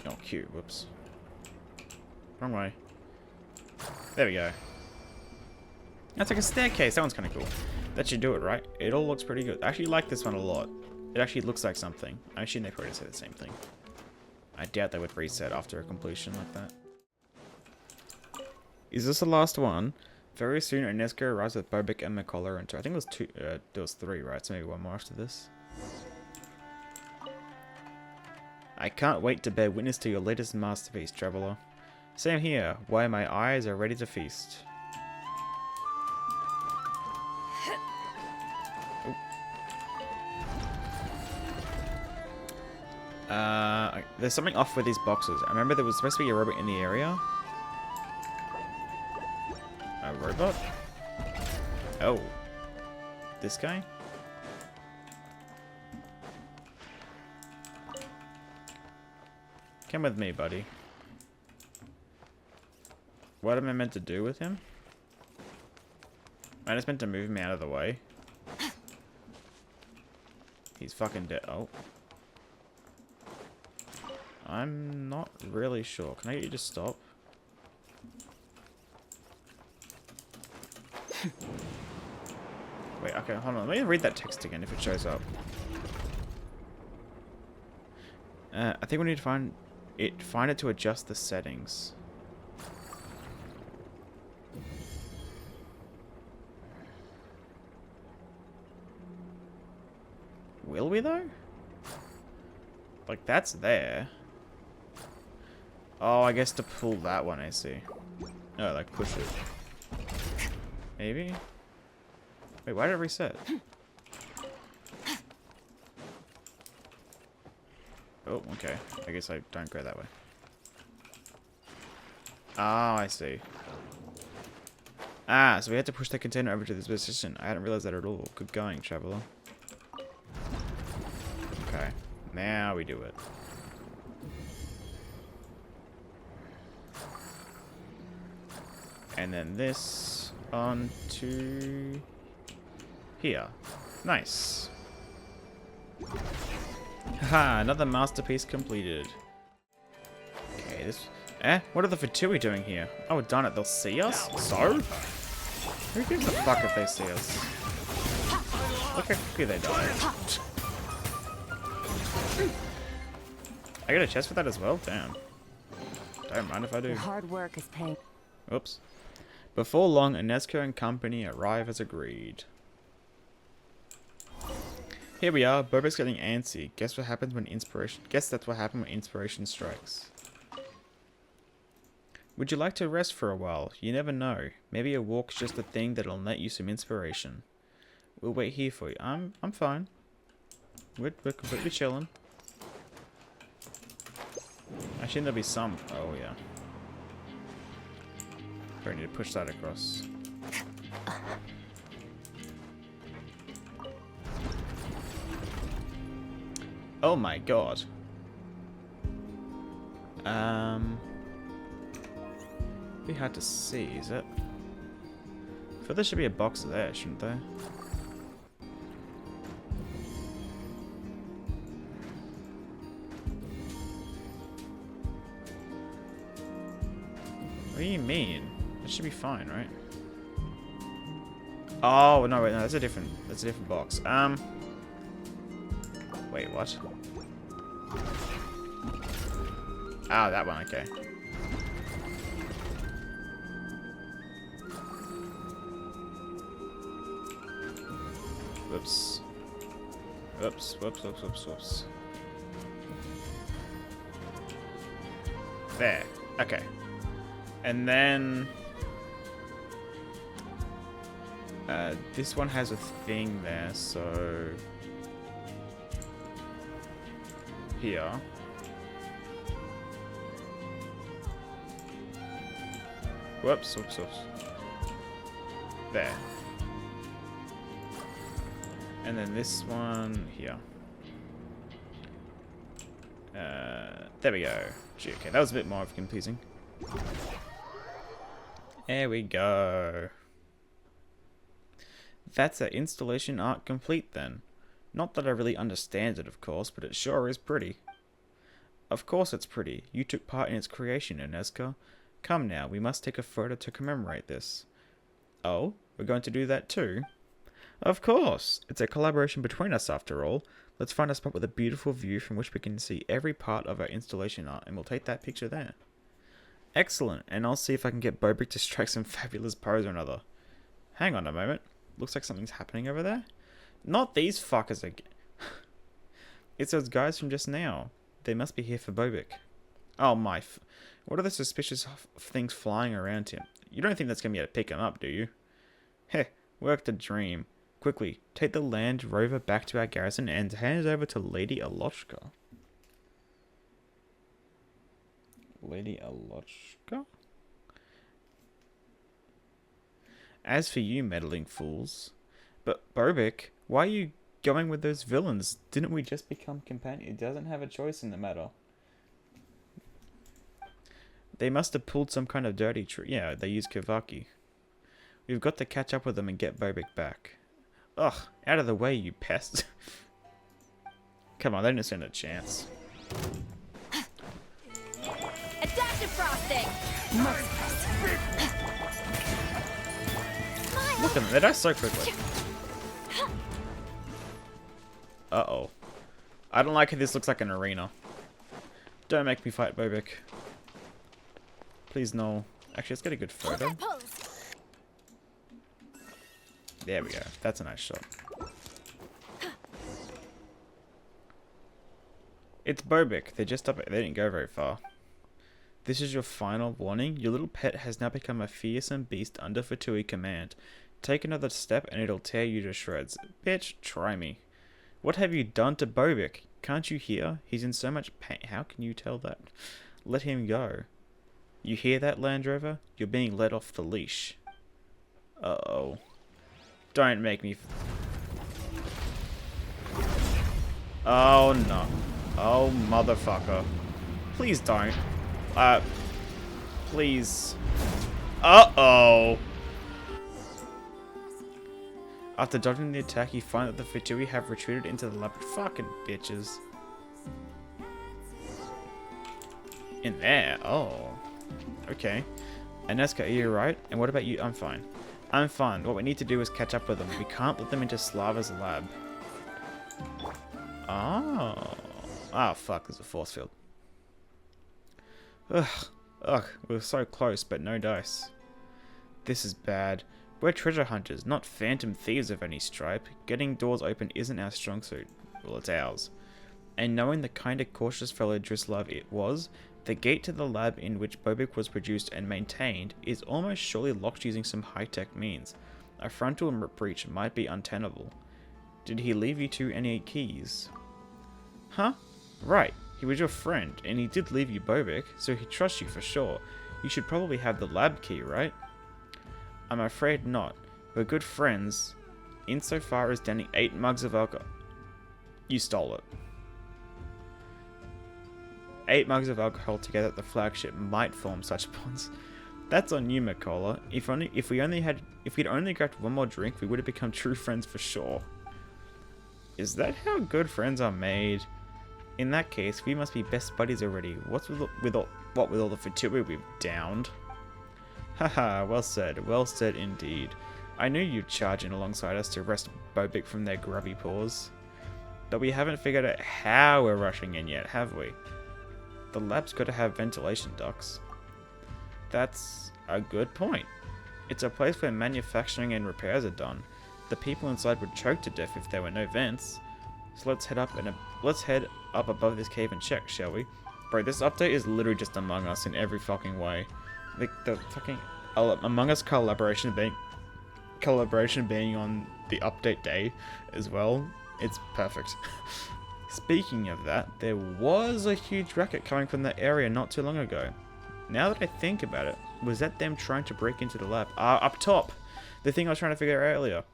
Oh, Q. Whoops. Wrong way. There we go. That's like a staircase. That one's kind of cool. That should do it, right? It all looks pretty good. I actually like this one a lot. It actually looks like something. I assume they probably say the same thing. I doubt they would reset after a completion like that. Is this the last one? Very soon, Unesco arrives with Bobik and McCullough and two. I think it was two. There was three, right? So maybe one more after this. I can't wait to bear witness to your latest masterpiece, traveler. Same here. Why my eyes are ready to feast. There's something off with these boxes. I remember there was supposed to be a robot in the area. A robot? Oh. This guy? Come with me, buddy. What am I meant to do with him? I just meant to move him out of the way. He's fucking dead. Oh. I'm not really sure. Can I get you to stop? Wait, okay, hold on. Let me read that text again if it shows up. I think we need to find it to adjust the settings. Will we though? Like that's there. Oh, I guess to pull that one, I see. Oh, like push it. Maybe? Wait, why did it reset? Oh, okay. I guess I don't go that way. Ah, I see. Ah, so we had to push the container over to this position. I hadn't realized that at all. Good going, traveler. Okay. Now we do it. And then this onto here. Nice. Haha, another masterpiece completed. Okay, this... what are the Fatui doing here? Oh, darn it, they'll see us? So? Who gives a fuck if they see us? Look how quickly they die. I get a chest for that as well? Damn. Don't mind if I do. Your hard work is paying. Oops. Before long, Unesco and company arrive as agreed. Here we are. Bobik's getting antsy. Guess what happens when inspiration... Guess that's what happens when inspiration strikes. Would you like to rest for a while? You never know. Maybe a walk's just the thing that'll net you some inspiration. We'll wait here for you. I'm fine. We're completely chilling. Actually, there'll be some. Oh yeah. Probably need to push that across. Oh my god. Be hard to see, is it? I feel there should be a box there, shouldn't there? What do you mean? That should be fine, right? Oh no, wait, no, that's a different box. Wait, what? Ah, that one, okay. Whoops. Whoops, whoops, whoops, whoops, whoops. There. Okay. And then... This one has a thing there, so... Here. Whoops. There. And then this one here. There we go. Gee, okay, that was a bit more confusing. There we go. That's our installation art complete then. Not that I really understand it, of course, but it sure is pretty. Of course it's pretty. You took part in its creation, Ineska. Come now, we must take a photo to commemorate this. Oh, we're going to do that too? Of course! It's a collaboration between us after all. Let's find a spot with a beautiful view from which we can see every part of our installation art, and we'll take that picture there. Excellent, and I'll see if I can get Bobik to strike some fabulous pose or another. Hang on a moment. Looks like something's happening over there. Not these fuckers again. It's those guys from just now. They must be here for Bobik. Oh my... What are the suspicious things flying around him? You don't think that's going to be able to pick him up, do you? Heh, work the dream. Quickly, take the Land Rover back to our garrison and hand it over to Lady Aloshka. Lady Aloshka? As for you meddling fools... But, Bobik, why are you going with those villains? Didn't we just become companions? It doesn't have a choice in the matter. They must have pulled some kind of dirty trick. Yeah, they used Kavaki. We've got to catch up with them and get Bobik back. Ugh, out of the way, you pest. Come on, they don't stand a chance. Adaptive frosting! Look at them, they die so quickly. Uh-oh. I don't like how this looks like an arena. Don't make me fight Bobik. Please, no. Actually, let's get a good photo. There we go. That's a nice shot. It's Bobik. They're just up. They didn't go very far. This is your final warning. Your little pet has now become a fearsome beast under Fatui command. Take another step and it'll tear you to shreds. Bitch, try me. What have you done to Bobik? Can't you hear? He's in so much pain. How can you tell that? Let him go. You hear that, Land Rover? You're being let off the leash. Uh-oh. Don't make me... Oh, no. Oh, motherfucker. Please don't. Please. Uh-oh. After dodging the attack, you find that the Fatui have retreated into the lab. Fucking bitches. In there? Oh. Okay. Ineska, are you right? And what about you? I'm fine. I'm fine. What we need to do is catch up with them. We can't let them into Slava's lab. Oh. Oh, fuck. There's a force field. Ugh. Ugh. We were so close, but no dice. This is bad. We're treasure hunters, not phantom thieves of any stripe. Getting doors open isn't our strong suit. Well, it's ours. And knowing the kind of cautious fellow Drislav it was, the gate to the lab in which Bobik was produced and maintained is almost surely locked using some high-tech means. A frontal breach might be untenable. Did he leave you two any keys? Huh? Right. He was your friend, and he did leave you Bobik, so he trusts you for sure. You should probably have the lab key, right? I'm afraid not. We're good friends, insofar as downing 8 mugs of alcohol. You stole it. 8 mugs of alcohol together at the flagship might form such bonds. That's on you, Makola. If we'd only grabbed one more drink, we would have become true friends for sure. Is that how good friends are made? In that case, we must be best buddies already. What with all the Fatui we've downed? Haha, well said indeed. I knew you'd charge in alongside us to wrest Bobik from their grubby paws. But we haven't figured out how we're rushing in yet, have we? The lab's got to have ventilation ducts. That's a good point. It's a place where manufacturing and repairs are done. The people inside would choke to death if there were no vents. So let's head up above this cave and check, shall we? Bro, this update is literally just Among Us in every fucking way. The fucking Among Us collaboration being calibration being on the update day as well, it's perfect. Speaking of that, there was a huge racket coming from that area not too long ago. Now that I think about it, was that them trying to break into the lab? Up top! The thing I was trying to figure out earlier.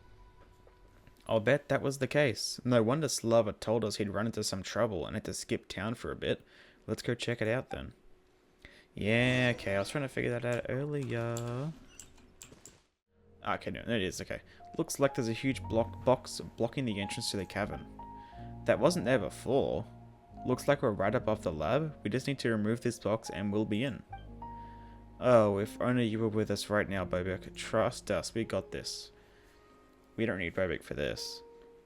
I'll bet that was the case. No wonder Slava told us he'd run into some trouble and had to skip town for a bit. Let's go check it out then. Yeah, okay, I was trying to figure that out earlier. Okay, no, it is, okay. Looks like there's a huge box blocking the entrance to the cavern. That wasn't there before. Looks like we're right above the lab. We just need to remove this box and we'll be in. Oh, if only you were with us right now, Bobik. Trust us, we got this. We don't need Bobik for this.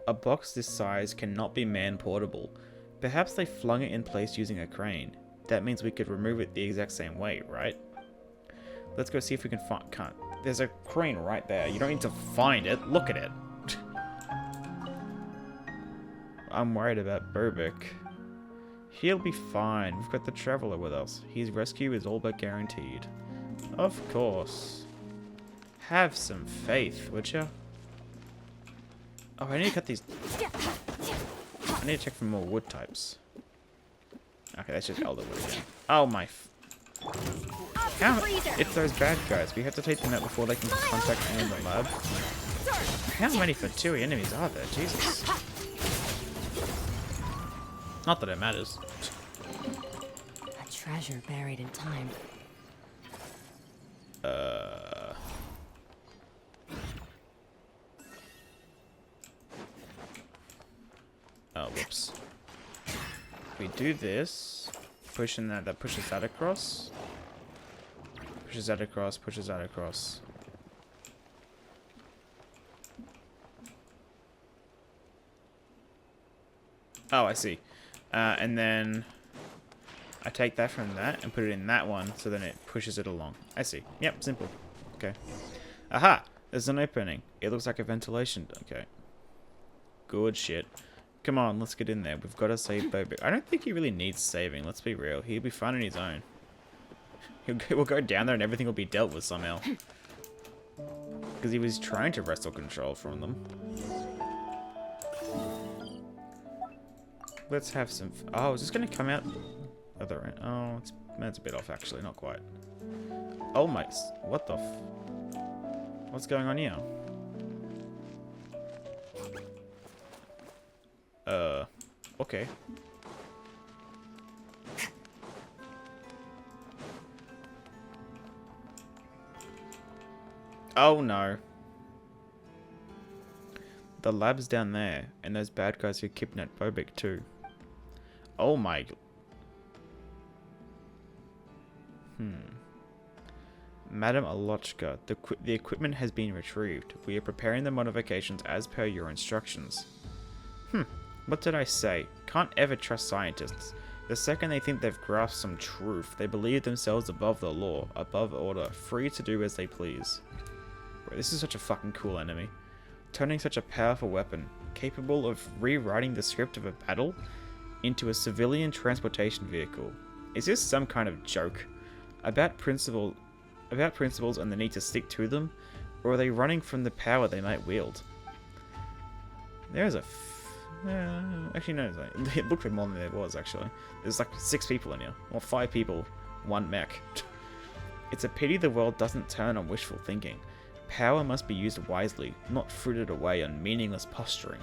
A box this size cannot be man-portable. Perhaps they flung it in place using a crane. That means we could remove it the exact same way, right? Let's go see if we can find... Can't. There's a crane right there. You don't need to find it. Look at it. I'm worried about Bobik. He'll be fine. We've got the Traveler with us. His rescue is all but guaranteed. Of course. Have some faith, would you? Oh, I need to cut these... I need to check for more wood types. Okay, that's just elder wood again. Oh my... How? It's those bad guys. We have to take them out before they can contact me in the lab. How many Fatui enemies are there? Jesus. Not that it matters. A treasure buried in time. Oh, whoops. We do this, pushing that pushes that across. Pushes that across, pushes that across. Oh, I see. And then I take that from that and put it in that one, so then it pushes it along. I see. Yep, simple. Okay. Aha! There's an opening. It looks like a ventilation. Okay. Good shit. Come on, let's get in there. We've got to save Bobik. I don't think he really needs saving. Let's be real. He'll be fine on his own. We'll go down there and everything will be dealt with somehow. Because he was trying to wrestle control from them. Let's have some... Oh, is this going to come out other end? Oh, it's a bit off actually. Not quite. Oh my... What the... What's going on here? Okay. Oh no. The lab's down there, and those bad guys who kidnapped Bobik too. Oh my... Madam Alochka, the equipment has been retrieved. We are preparing the modifications as per your instructions. What did I say? Can't ever trust scientists. The second they think they've grasped some truth, they believe themselves above the law, above order, free to do as they please. Bro, this is such a fucking cool enemy. Turning such a powerful weapon, capable of rewriting the script of a battle, into a civilian transportation vehicle. Is this some kind of joke? About principles and the need to stick to them? Or are they running from the power they might wield? There's a... actually, no, it looked like more than there was, actually. There's like 6 people in here. Or 5 people, 1 mech. It's a pity the world doesn't turn on wishful thinking. Power must be used wisely, not frittered away on meaningless posturing.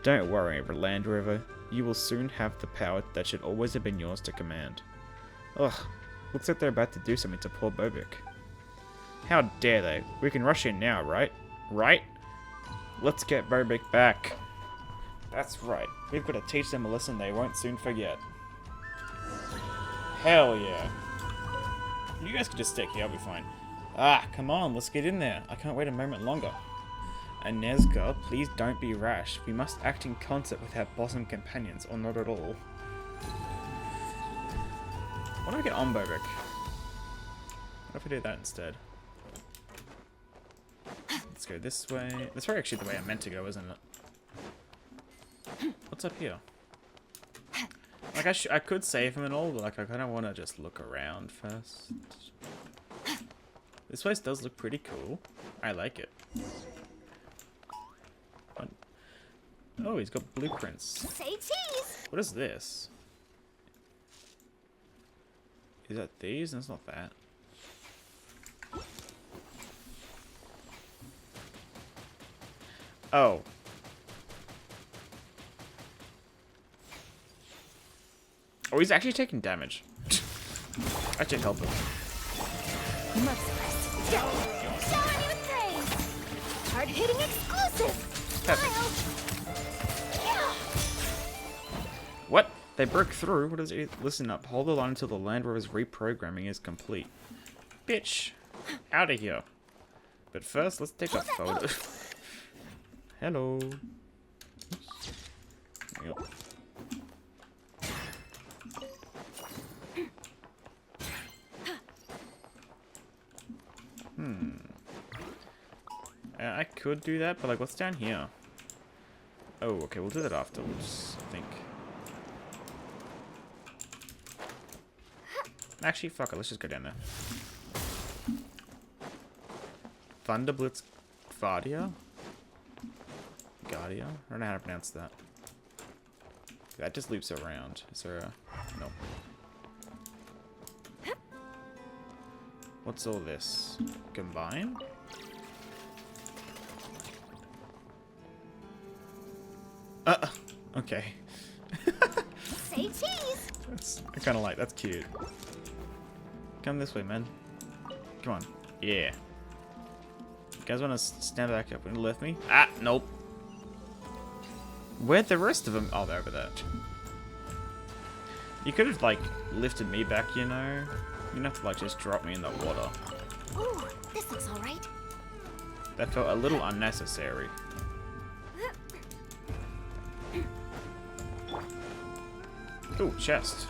Don't worry, Land Rover. You will soon have the power that should always have been yours to command. Ugh, looks like they're about to do something to poor Bobik. How dare they? We can rush in now, right? Right? Let's get Bobik back. That's right. We've got to teach them a lesson they won't soon forget. Hell yeah. You guys can just stick here, I'll be fine. Ah, come on, let's get in there. I can't wait a moment longer. Anezka, please don't be rash. We must act in concert with our bosom companions, or not at all. Why don't I get on Bobik? What if I do that instead? Let's go this way. That's probably actually the way I meant to go, isn't it? What's up here? Like, I could save him and all, but like, I kind of want to just look around first. This place does look pretty cool. I like it. Oh, he's got blueprints. Say cheese! What is this? Is that these? That's not that. Oh. Oh, he's actually taking damage. I should help him. Showing you with praise! Hard-hitting exclusive! Perfect. Yeah. What? They broke through? What is it? Listen up. Hold the line until the Land Rover's reprogramming is complete. Bitch. Out of here. But first, let's take a photo. Hello. Yep. I could do that, but like, what's down here? Oh, okay, we'll do that afterwards, I think. Actually, fuck it, let's just go down there. Thunderblitz Guardia? Guardia? I don't know how to pronounce that. That just loops around. Is there a... No. What's all this? Combine? Okay. Say cheese! I kind of like, that's cute. Come this way, man. Come on. Yeah. You guys want to stand back up and lift me? Ah, nope. Where'd the rest of them? Oh, they're over there. You could have, like, lifted me back, you know? You don't have to, like, just drop me in the water. Ooh, this looks alright. That felt a little unnecessary. Ooh, chest.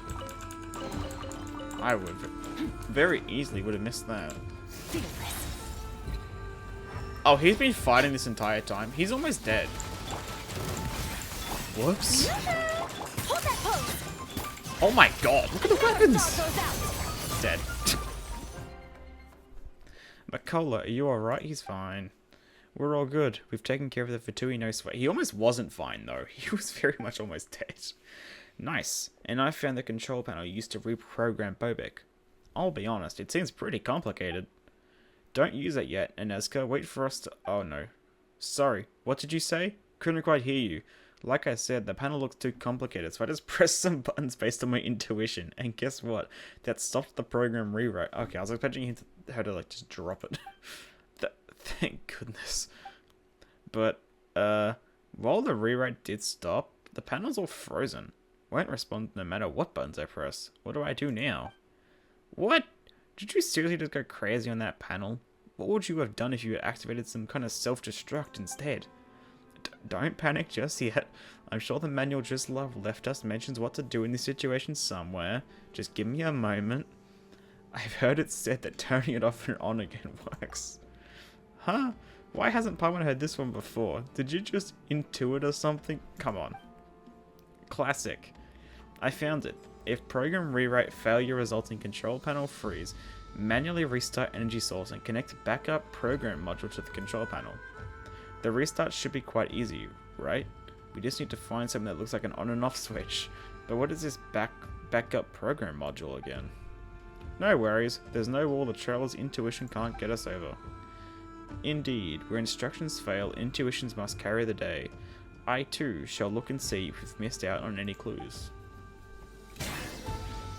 I would very easily would have missed that. Oh, he's been fighting this entire time. He's almost dead. Whoops. Hold that pose. Oh my god, look at the weapons! Dead. Makola, are you alright? He's fine. We're all good. We've taken care of the Fatui no sweat. He almost wasn't fine though. He was very much almost dead. Nice. And I found the control panel used to reprogram Bobik. I'll be honest, it seems pretty complicated. Don't use it yet, Inezka. Wait for us to... Oh no. Sorry, what did you say? Couldn't quite hear you. Like I said, the panel looks too complicated, so I just pressed some buttons based on my intuition. And guess what? That stopped the program rewrite. Okay, I was expecting her to like just drop it. Thank goodness. But, while the rewrite did stop, the panel's all frozen. Won't respond no matter what buttons I press. What do I do now? What? Did you seriously just go crazy on that panel? What would you have done if you had activated some kind of self-destruct instead? Don't panic just yet. I'm sure the manual just left us mentions what to do in this situation somewhere. Just give me a moment. I've heard it said that turning it off and on again works. Huh? Why hasn't Paimon heard this one before? Did you just intuit or something? Come on. Classic. I found it. If program rewrite failure results in control panel freeze, manually restart energy source and connect backup program module to the control panel. The restart should be quite easy, right? We just need to find something that looks like an on and off switch. But what is this backup program module again? No worries, there's no wall the traveler's intuition can't get us over. Indeed, where instructions fail, intuitions must carry the day. I too shall look and see if we've missed out on any clues.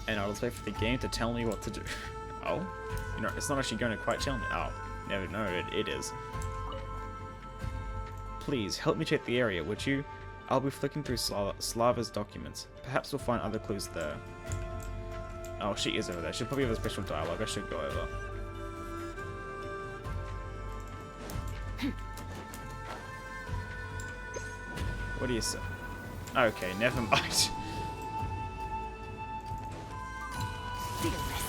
And I'll just wait for the game to tell me what to do. Oh? You know, it's not actually going to quite tell me. Oh, no, it is. Please, help me check the area, would you? I'll be flicking through Slava's documents. Perhaps we'll find other clues there. Oh, she is over there. She'll probably have a special dialogue. I should go over. What do you say? Okay, never mind.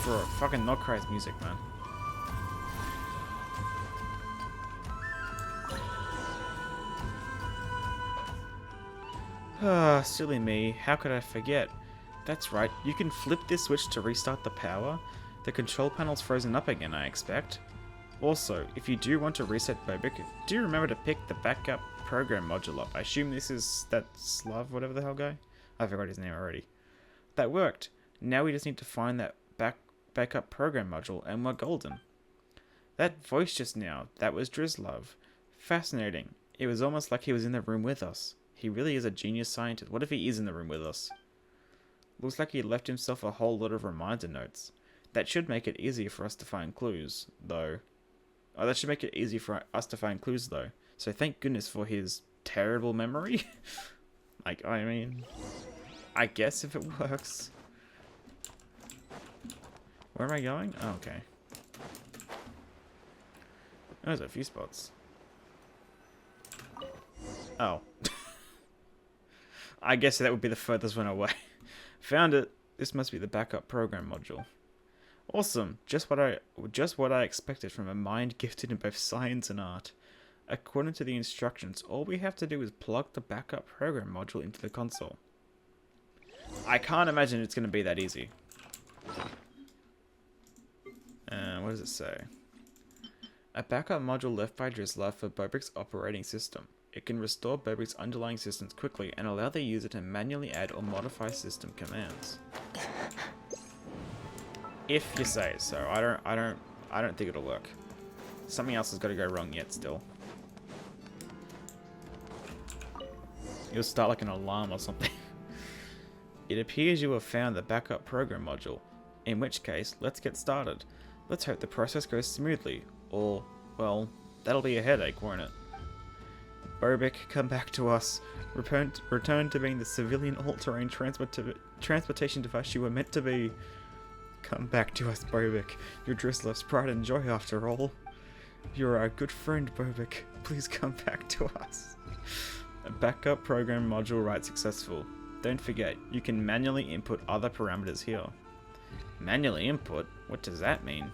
Bro, fucking Nod-Krai's music, man. Ah, silly me. How could I forget? That's right, you can flip this switch to restart the power. The control panel's frozen up again, I expect. Also, if you do want to reset Bobik, do remember to pick the backup program module up. I assume this is that Slav, whatever the hell guy? I forgot his name already. That worked. Now we just need to find that backup program module and we're golden. That voice just now, that was Drizlov. Fascinating. It was almost like he was in the room with us. He really is a genius scientist. What if he is in the room with us? Looks like he left himself a whole lot of reminder notes. That should make it easier for us to find clues, though. Oh, that should make it easy for us to find clues, though. So thank goodness for his terrible memory. Like, I mean, I guess if it works. Where am I going? Oh, okay. There's a few spots. Oh. I guess that would be the furthest one away. Found it. This must be the backup program module. Awesome. Just what I expected from a mind gifted in both science and art. According to the instructions, all we have to do is plug the backup program module into the console. I can't imagine it's going to be that easy. What does it say? A backup module left by Drizlov for Bobik's operating system. It can restore Bobik's underlying systems quickly and allow the user to manually add or modify system commands. If you say so. I don't think it'll work. Something else has got to go wrong yet still. You'll start like an alarm or something. It appears you have found the backup program module. In which case, let's get started. Let's hope the process goes smoothly. Or, well, that'll be a headache, won't it? Bobik, come back to us. Return to being the civilian all-terrain transportation device you were meant to be. Come back to us, Bobik. You're Drizlov's pride and joy after all. You're our good friend, Bobik. Please come back to us. A backup program module write successful. Don't forget, you can manually input other parameters here. Manually input? What does that mean?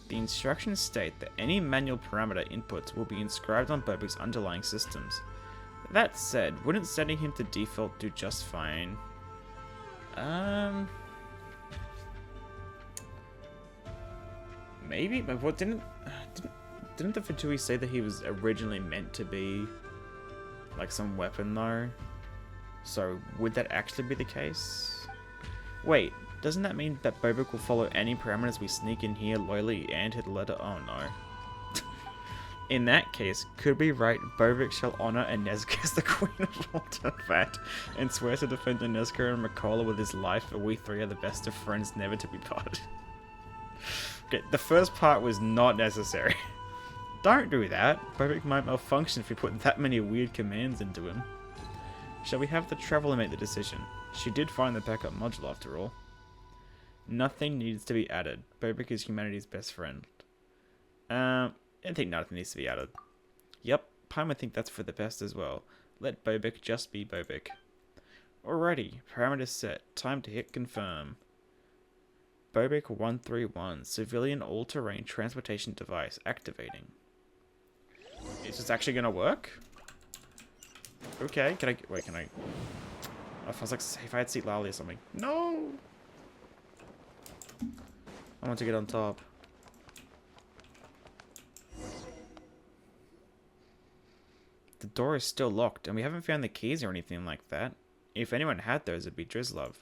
The instructions state that any manual parameter inputs will be inscribed on Bobik's underlying systems. That said, wouldn't setting him to default do just fine? Maybe, but what didn't the Fatui say that he was originally meant to be like some weapon though? So would that actually be the case? Wait, doesn't that mean that Bobik will follow any parameters we sneak in here loyally and hit the letter? Oh no. In that case, could we write Bobik shall honor Inezca as the Queen of Waltervat and swear to defend Inezca and Makola with his life, for we three are the best of friends never to be parted. Okay, the first part was not necessary. Don't do that. Bobik might malfunction if we put that many weird commands into him. Shall we have the Traveler make the decision? She did find the backup module after all. Nothing needs to be added. Bobik is humanity's best friend. I think nothing needs to be added. Yep, Paimon would think that's for the best as well. Let Bobik just be Bobik. Alrighty, parameters set. Time to hit confirm. Bobik 131, civilian all-terrain transportation device activating. Is this actually gonna work? Okay, can I... I was like, if I had Seat Lally or something. No! I want to get on top. The door is still locked, and we haven't found the keys or anything like that. If anyone had those, it'd be Drizlov.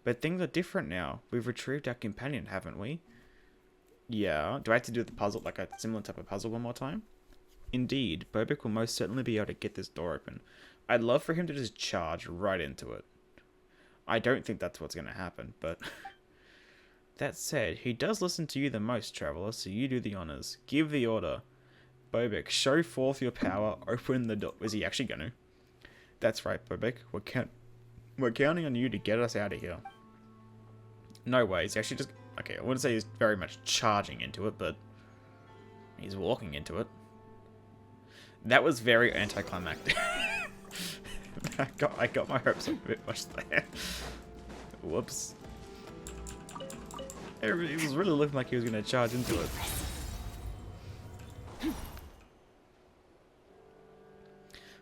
But things are different now. We've retrieved our companion, haven't we? Yeah. Do I have to do the puzzle, like a similar type of puzzle one more time? Indeed. Bobik will most certainly be able to get this door open. I'd love for him to just charge right into it. I don't think that's what's going to happen, but... That said, he does listen to you the most, Traveler, so you do the honors. Give the order. Bobik, show forth your power, open the door. Is he actually going to? That's right, Bobik. We're counting on you to get us out of here. No way, he's actually just... Okay, I wouldn't say he's very much charging into it, but... He's walking into it. That was very anticlimactic. I got my hopes up a bit much there. Whoops. It was really looking like he was going to charge into it.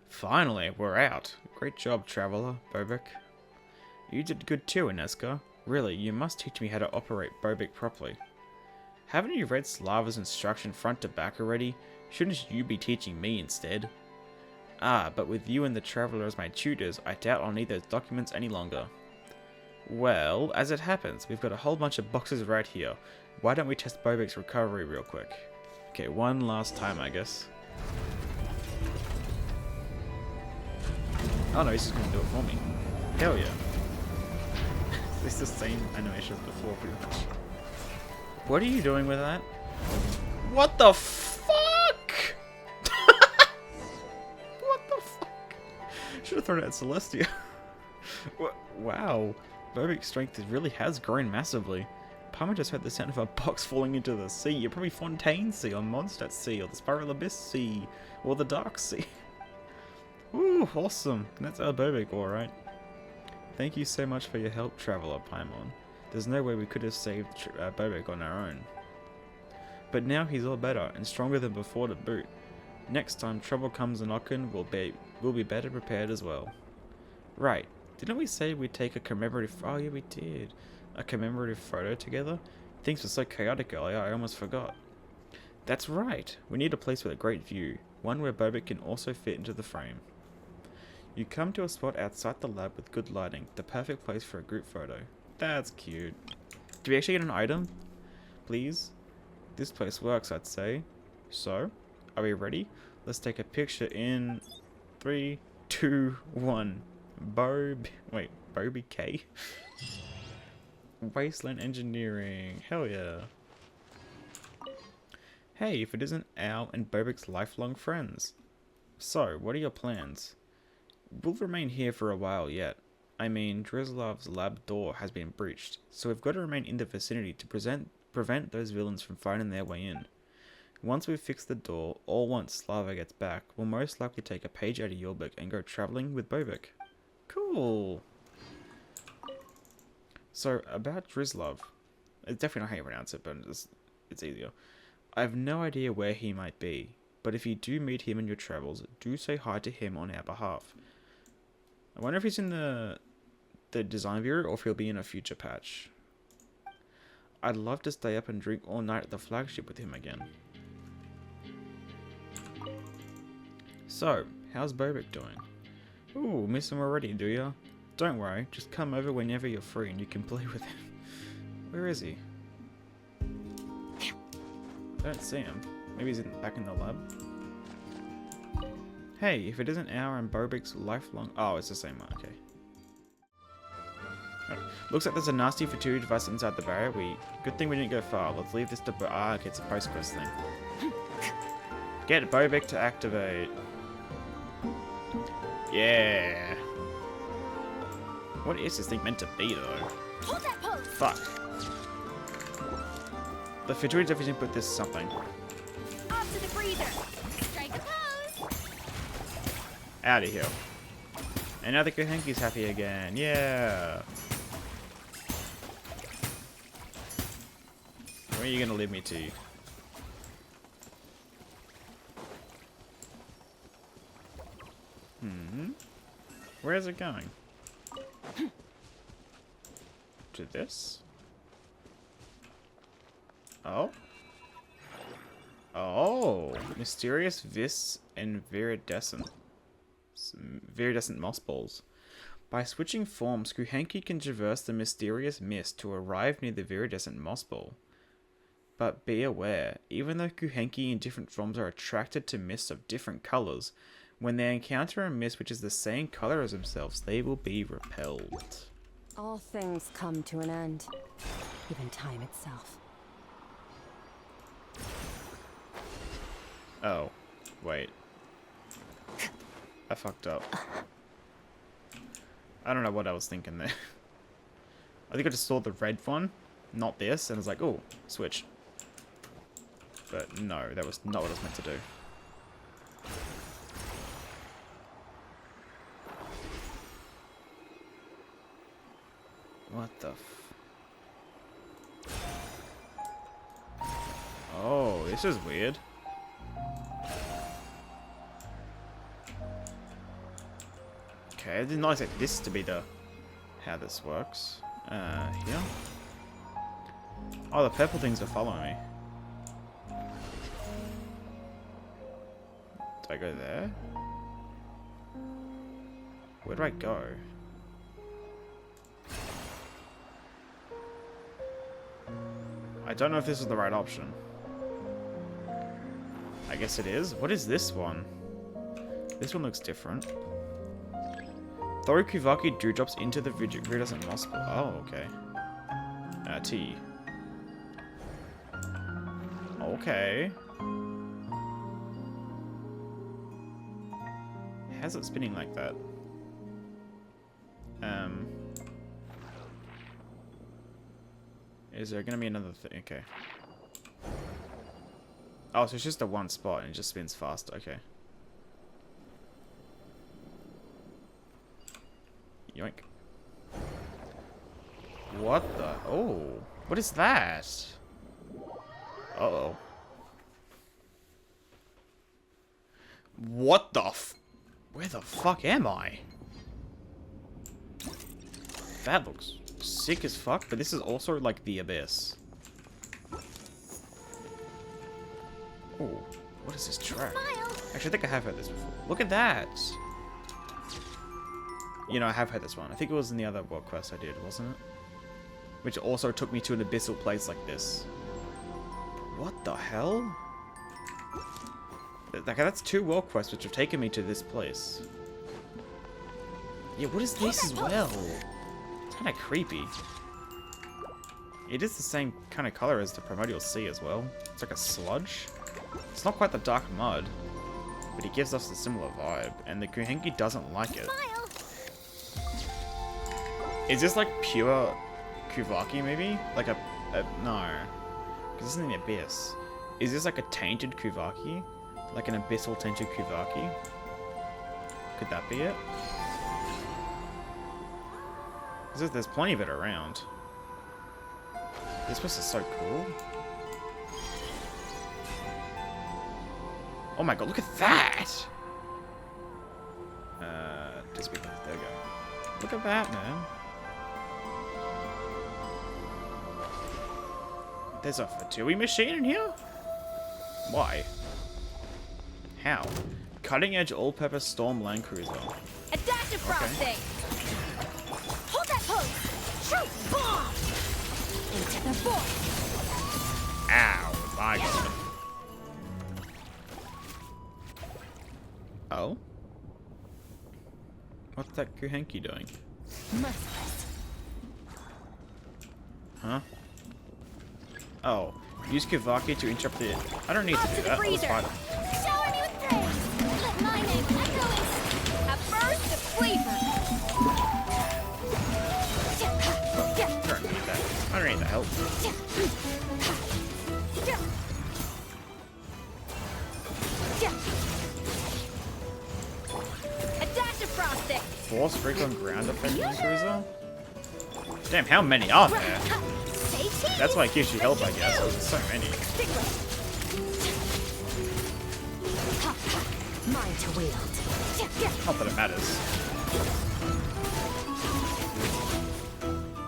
Finally, we're out. Great job, Traveler, Bobik. You did good too, Inezca. Really, you must teach me how to operate Bobik properly. Haven't you read Slava's instruction front to back already? Shouldn't you be teaching me instead? Ah, but with you and the Traveler as my tutors, I doubt I'll need those documents any longer. Well, as it happens, we've got a whole bunch of boxes right here. Why don't we test Bobik's recovery real quick? Okay, one last time, I guess. Oh no, he's just gonna do it for me. Hell yeah. It's the same animation as before, pretty much. What are you doing with that? What the fuck? What the fuck? Should have thrown it at Celestia. Wow. Bobik's strength really has grown massively. Palmer just heard the sound of a box falling into the sea. You're probably Fontaine Sea, or Mondstadt Sea, or the Spiral Abyss Sea, or the Dark Sea. Ooh, awesome. That's our Bobik, alright. Thank you so much for your help, Traveler Paimon. There's no way we could have saved Bobik on our own. But now he's all better, and stronger than before to boot. Next time trouble comes knocking, we'll be better prepared as well. Right. Didn't we say we'd take a commemorative... Oh yeah, we did. A commemorative photo together? Things were so chaotic earlier, I almost forgot. That's right. We need a place with a great view. One where Bobik can also fit into the frame. You come to a spot outside the lab with good lighting. The perfect place for a group photo. That's cute. Do we actually get an item? Please? This place works, I'd say. So, are we ready? Let's take a picture in 3, 2, 1. Bobik K? Wasteland Engineering. Hell yeah. Hey, if it isn't Al and Bobik's lifelong friends. So, what are your plans? We'll remain here for a while yet. I mean, Drizlav's lab door has been breached, so we've got to remain in the vicinity to prevent those villains from finding their way in. Once we've fixed the door, or once Slava gets back, we'll most likely take a page out of your book and go traveling with Bobik. Cool. So, about Drizlav. It's definitely not how you pronounce it, but it's easier. I have no idea where he might be, but if you do meet him in your travels, do say hi to him on our behalf. I wonder if he's in the design bureau or if he'll be in a future patch. I'd love to stay up and drink all night at the flagship with him again. So, how's Bobik doing? Ooh, miss him already, do ya? Don't worry, just come over whenever you're free and you can play with him. Where is he? I don't see him. Maybe he's back in the lab. Hey, if it isn't our and Bobik's lifelong... Oh, it's the same one, okay. Oh, looks like there's a nasty fertility device inside the barrier. Good thing we didn't go far. Let's leave this to... Ah, okay, it's a post-quest thing. Get Bobik to activate. Yeah. What is this thing meant to be, though? Hold that pose. Fuck. The fertility device input this something. Off to the freezer. Strike a pose. Out of here. And now the Kuhenki's happy again. Yeah. Where are you gonna lead me to? Where is it going? To this? Oh? Oh! Mysterious Vis and Viridescent Mossballs. By switching forms, Kuhenki can traverse the mysterious mist to arrive near the Viridescent Mossball. But be aware, even though Kuhenki in different forms are attracted to mists of different colours, when they encounter a mist which is the same colour as themselves, they will be repelled. All things come to an end, even time itself. Oh, wait. I fucked up. I don't know what I was thinking there. I think I just saw the red one, not this, and I was like, oh, switch. But no, that was not what I was meant to do. What the Oh, this is weird. Okay, I did not expect this to be how this works. Here. Oh, the purple things are following me. Do I go there? Where do I go? I don't know if this is the right option. I guess it is. What is this one? This one looks different. Throw Kuvaki dewdrops into the Viridescent Mossballs. Oh, okay. T. Okay. How's it spinning like that? Is there gonna be another thing? Okay. Oh, so it's just a one spot and it just spins fast. Okay. Yoink. What the? Oh. What is that? Uh-oh. What the f... Where the fuck am I? That looks sick as fuck, but this is also like the abyss. Oh, what is this track? Actually, I think I have heard this before. Look at that! You know, I have heard this one. I think it was in the other world quest I did, wasn't it? Which also took me to an abyssal place like this. What the hell? Like, that's 2 world quests which have taken me to this place. Yeah, what is this as well? It's kind of creepy. It is the same kind of color as the Primordial Sea as well. It's like a sludge. It's not quite the dark mud, but it gives us a similar vibe, and the Kuhenki doesn't like it. Is this like pure Kuvaki maybe? Like a no. Because this is in the abyss. Is this like a tainted Kuvaki? Like an abyssal tainted Kuvaki? Could that be it? There's plenty of it around. This place is so cool. Oh my god, look at that! Just there we go. Look at that, man. There's a Fatui machine in here? Why? How? Cutting edge all-purpose storm land cruiser. Adaptive frosting! Hold that pose! Shoot! Bomb! Into the void! Ow, my god. Oh? What's that Kuhenki doing? Merciless. Huh? Oh, use Kuvaki to interrupt the... I don't need to do that. I'll just fight him. Shower me with praise! Let my name echo a burst of flavor! I don't need that. I don't need the help. Adaptive frosting! Force break on ground effect on cruiser? Damn, how many are there? That's why it gives you help, I guess. There's so many. Mine to wield. Not that it matters.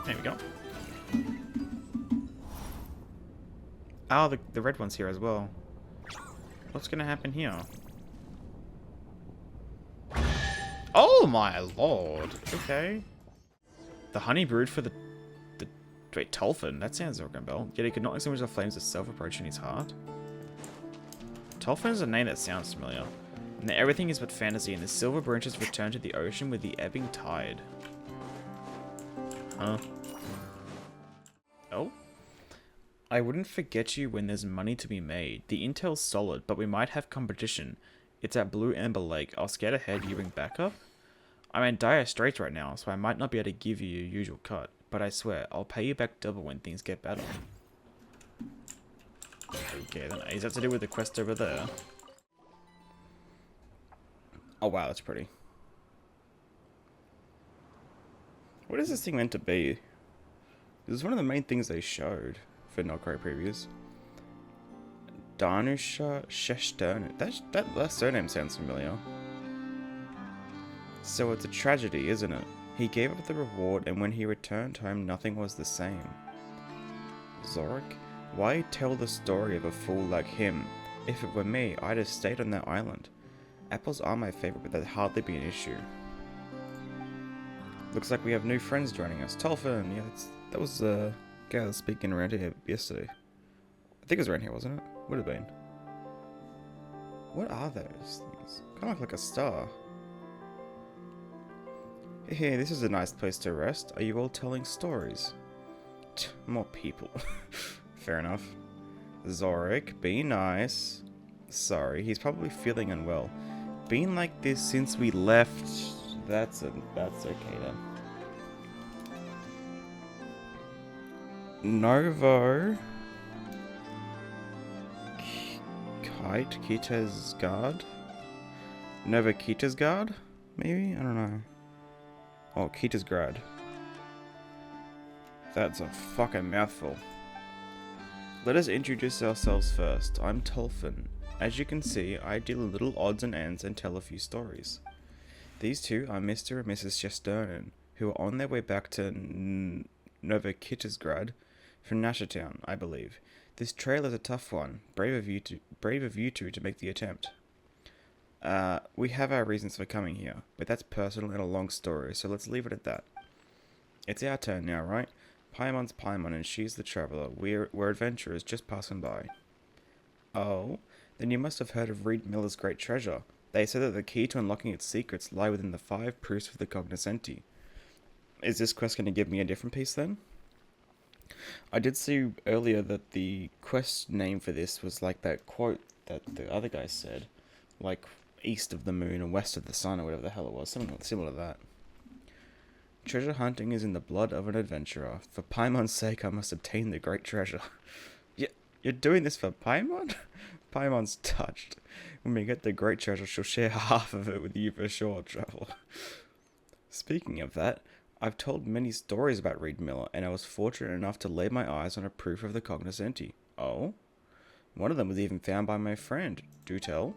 There we go. Oh, the red one's here as well. What's gonna happen here? Oh my lord. Okay. The honey brewed for the wait, Tolfin? That sounds like a bell. Yet he could not extinguish the flames of self-approach in his heart. Tolfin is a name that sounds familiar. And that everything is but fantasy, and the silver branches return to the ocean with the ebbing tide. Huh? Oh? I wouldn't forget you when there's money to be made. The intel's solid, but we might have competition. It's at Blue Amber Lake. I'll scout ahead, you bring backup? I'm in dire straits right now, so I might not be able to give you your usual cut. But I swear, I'll pay you back double when things get better. Okay, then is that to do with the quest over there? Oh wow, that's pretty. What is this thing meant to be? This is one of the main things they showed for Nod-Krai previews. Danusha Sheshtern. That surname sounds familiar. So it's a tragedy, isn't it? He gave up the reward, and when he returned home, nothing was the same. Zorik? Why tell the story of a fool like him? If it were me, I'd have stayed on that island. Apples are my favorite, but that'd hardly be an issue. Looks like we have new friends joining us. Tolfin! Yeah, that was the guy that was speaking around here yesterday. I think it was around here, wasn't it? Would have been. What are those things? Kind of look like a star. Hey, this is a nice place to rest. Are you all telling stories? More people. Fair enough. Zorik, be nice. Sorry, he's probably feeling unwell. Been like this since we left. That's okay then. Novo. Kita's guard? Nova Kita's guard? Maybe? I don't know. Oh, Kita's grad. That's a fucking mouthful. Let us introduce ourselves first. I'm Tolfin. As you can see, I deal in little odds and ends and tell a few stories. These two are Mr. and Mrs. Shesternan, who are on their way back to Nova Kita's grad from Nashatown, I believe. This trail is a tough one. Brave of you two to make the attempt. We have our reasons for coming here, but that's personal and a long story, so let's leave it at that. It's our turn now, right? Paimon's Paimon and she's the traveller. We're adventurers just passing by. Oh, then you must have heard of Reed Miller's great treasure. They say that the key to unlocking its secrets lie within the 5 proofs of the cognoscenti. Is this quest going to give me a different piece then? I did see earlier that the quest name for this was like that quote that the other guy said. Like, east of the moon and west of the sun or whatever the hell it was. Something similar to that. Treasure hunting is in the blood of an adventurer. For Paimon's sake, I must obtain the great treasure. You're doing this for Paimon? Paimon's touched. When we get the great treasure, she'll share half of it with you for sure, traveller. Speaking of that, I've told many stories about Reed Miller, and I was fortunate enough to lay my eyes on a proof of the cognoscenti. Oh? One of them was even found by my friend. Do tell.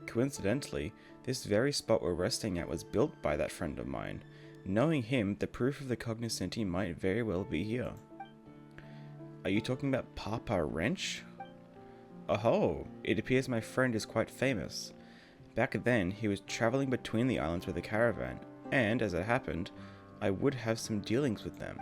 Coincidentally, this very spot we're resting at was built by that friend of mine. Knowing him, the proof of the cognoscenti might very well be here. Are you talking about Papa Wrench? Oh, it appears my friend is quite famous. Back then, he was travelling between the islands with a caravan, and, as it happened, I would have some dealings with them.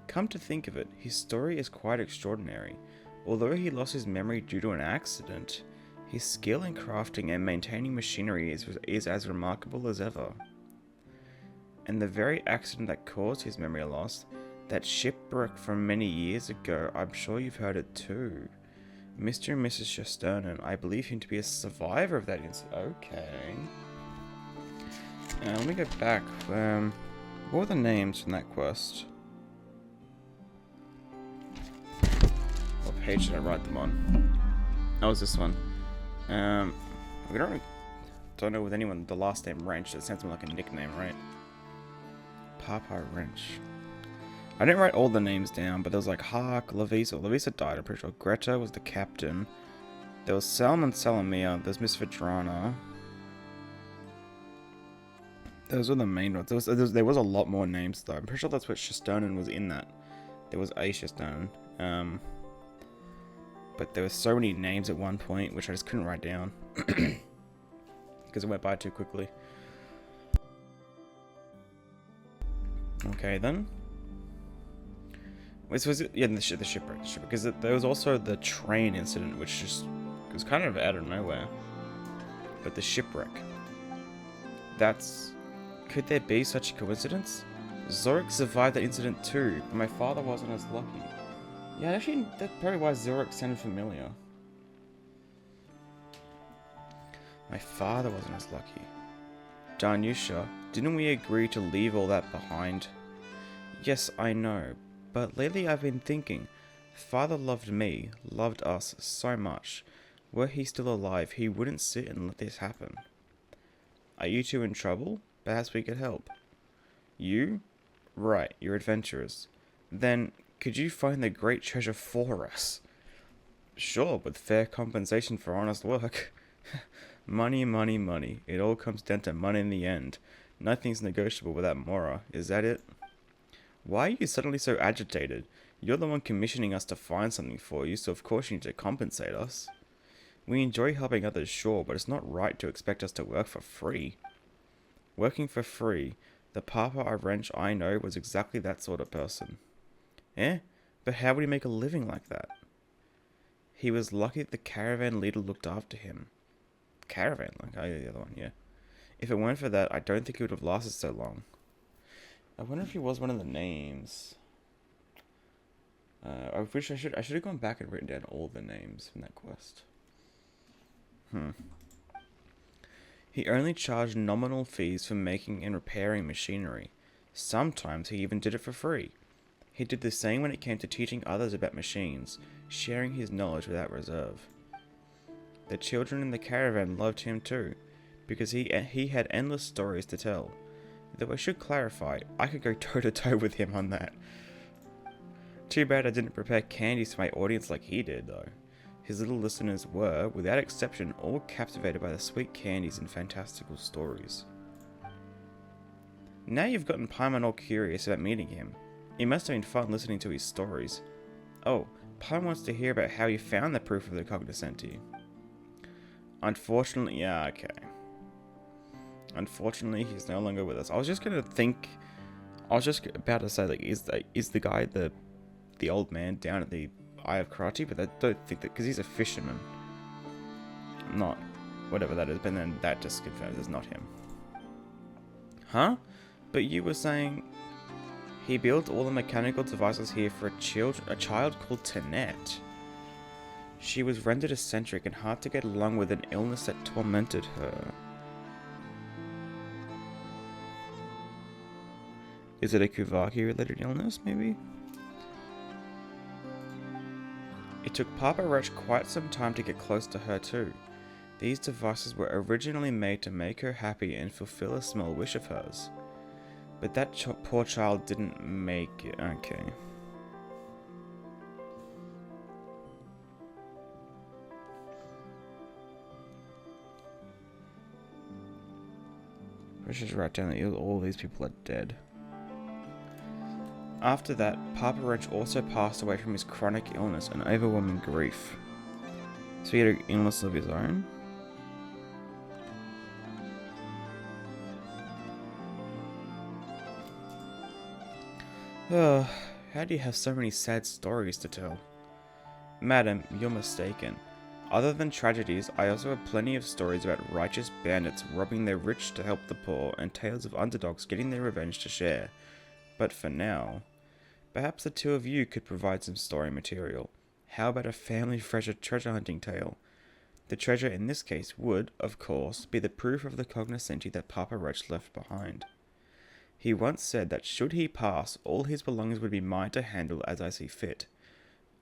Come to think of it, his story is quite extraordinary. Although he lost his memory due to an accident, his skill in crafting and maintaining machinery is as remarkable as ever. And the very accident that caused his memory loss, that shipwreck from many years ago, I'm sure you've heard it too. Mr. and Mrs. Shesternan, I believe him to be a survivor of that incident. Okay. Let me go back. What were the names from that quest? What page did I write them on? Oh, it was this one. We don't know with anyone the last name Wrench. That sounds more like a nickname, right? Papa Wrench. I didn't write all the names down, but there was like Hark, Lavisa. Lavisa died, I'm pretty sure. Greta was the captain. There was Salmon Salamia. There's Miss Vidrana. Those were the main ones. There was a lot more names though. I'm pretty sure that's what Shesternan was in that. There was a Shesternan. But there were so many names at one point, which I just couldn't write down. Because it went by too quickly. Okay then. This was yeah, the shipwreck. Because there was also the train incident, which just was kind of out of nowhere. But the shipwreck. Could there be such a coincidence? Zorik survived that incident too, but my father wasn't as lucky. Yeah, actually, that's probably why Zorik sounded familiar. My father wasn't as lucky. Darnusha, didn't we agree to leave all that behind? Yes, I know, but lately I've been thinking. Father loved me, loved us so much. Were he still alive, he wouldn't sit and let this happen. Are you two in trouble? Perhaps we could help. You? Right, you're adventurers. Then, could you find the great treasure for us? Sure, with fair compensation for honest work. Money, money, money. It all comes down to money in the end. Nothing's negotiable without Mora. Is that it? Why are you suddenly so agitated? You're the one commissioning us to find something for you, so of course you need to compensate us. We enjoy helping others, sure, but it's not right to expect us to work for free. Working for free, the Papa Wrench I know was exactly that sort of person. Eh? But how would he make a living like that? He was lucky that the caravan leader looked after him. Caravan? Like, oh yeah, the other one, yeah. If it weren't for that, I don't think he would have lasted so long. I wonder if he was one of the names. I wish I should have gone back and written down all the names from that quest. He only charged nominal fees for making and repairing machinery. Sometimes he even did it for free. He did the same when it came to teaching others about machines, sharing his knowledge without reserve. The children in the caravan loved him too, because he had endless stories to tell. Though I should clarify, I could go toe-to-toe with him on that. Too bad I didn't prepare candies for my audience like he did, though. His little listeners were, without exception, all captivated by the sweet candies and fantastical stories. Now you've gotten Paimon all curious about meeting him. It must have been fun listening to his stories. Oh, Paimon wants to hear about how you found the proof of the cognoscenti. Unfortunately, yeah, okay. Unfortunately, he's no longer with us. I was just about to say, like, is the guy the old man down at the Eye of Kratti? But I don't think that, because he's a fisherman. Not, whatever that is, but then that just confirms it's not him. Huh? But you were saying he built all the mechanical devices here for a child called Tanette. She was rendered eccentric and hard to get along with an illness that tormented her. Is it a Kuvaki-related illness, maybe? It took Papa Wretch quite some time to get close to her too. These devices were originally made to make her happy and fulfill a small wish of hers. But that poor child didn't make it. Okay. Let's just write down that all these people are dead. After that, Papa Wrench also passed away from his chronic illness and overwhelming grief. So he had an illness of his own? Oh, how do you have so many sad stories to tell? Madam, you're mistaken. Other than tragedies, I also have plenty of stories about righteous bandits robbing their rich to help the poor, and tales of underdogs getting their revenge to share. But for now, perhaps the two of you could provide some story material. How about a family treasure hunting tale? The treasure in this case would, of course, be the proof of the cognoscenti that Papa Wretch left behind. He once said that should he pass, all his belongings would be mine to handle as I see fit.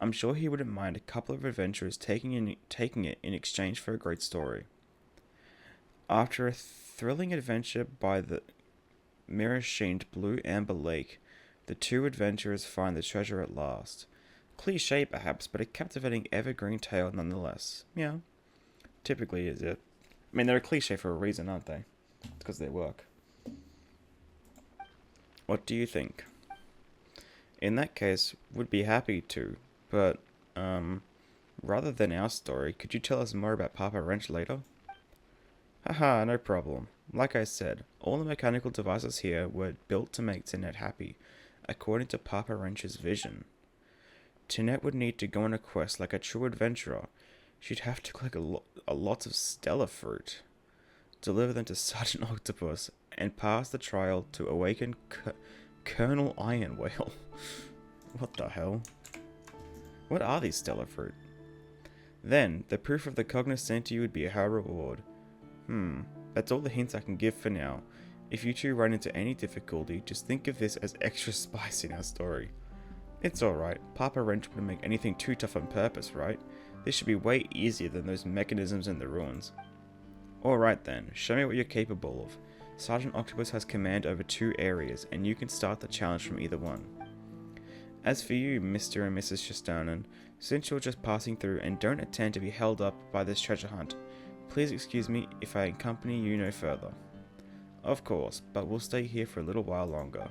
I'm sure he wouldn't mind a couple of adventurers taking it in exchange for a great story. After a thrilling adventure by the mirror-sheened blue amber lake, the two adventurers find the treasure at last. Cliché perhaps, but a captivating evergreen tale nonetheless. Yeah, typically is it. I mean, they're a cliché for a reason, aren't they? It's because they work. What do you think? In that case, would be happy to, but, rather than our story, could you tell us more about Papa Wrench later? Haha, no problem. Like I said, all the mechanical devices here were built to make Tanette happy, according to Papa Wrench's vision. Tanette would need to go on a quest like a true adventurer. She'd have to collect a lot of stellar fruit, deliver them to Sergeant Octopus, and pass the trial to awaken Colonel Iron Whale. What the hell? What are these stellar fruit? Then, the proof of the cognoscenti would be her reward. That's all the hints I can give for now. If you two run into any difficulty, just think of this as extra spice in our story. It's alright, Papa Wrench wouldn't make anything too tough on purpose, right? This should be way easier than those mechanisms in the ruins. Alright then, show me what you're capable of. Sergeant Octopus has command over 2 areas, and you can start the challenge from either one. As for you, Mr. and Mrs. Shestonen, since you're just passing through and don't intend to be held up by this treasure hunt, please excuse me if I accompany you no further. Of course, but we'll stay here for a little while longer.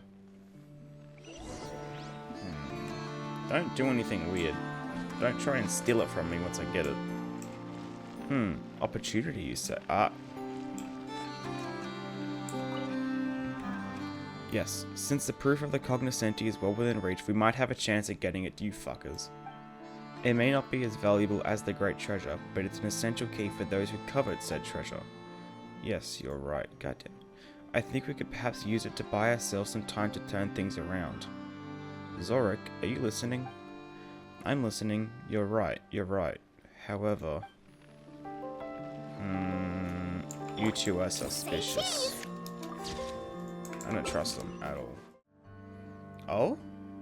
Don't do anything weird. Don't try and steal it from me once I get it. Opportunity, you say? Ah. Yes, since the proof of the cognoscenti is well within reach, we might have a chance at getting it, you fuckers. It may not be as valuable as the great treasure, but it's an essential key for those who covet said treasure. Yes, you're right, goddamn. I think we could perhaps use it to buy ourselves some time to turn things around. Zorik, are you listening? I'm listening. You're right, you're right. However... you two are suspicious. I don't trust them at all. Oh?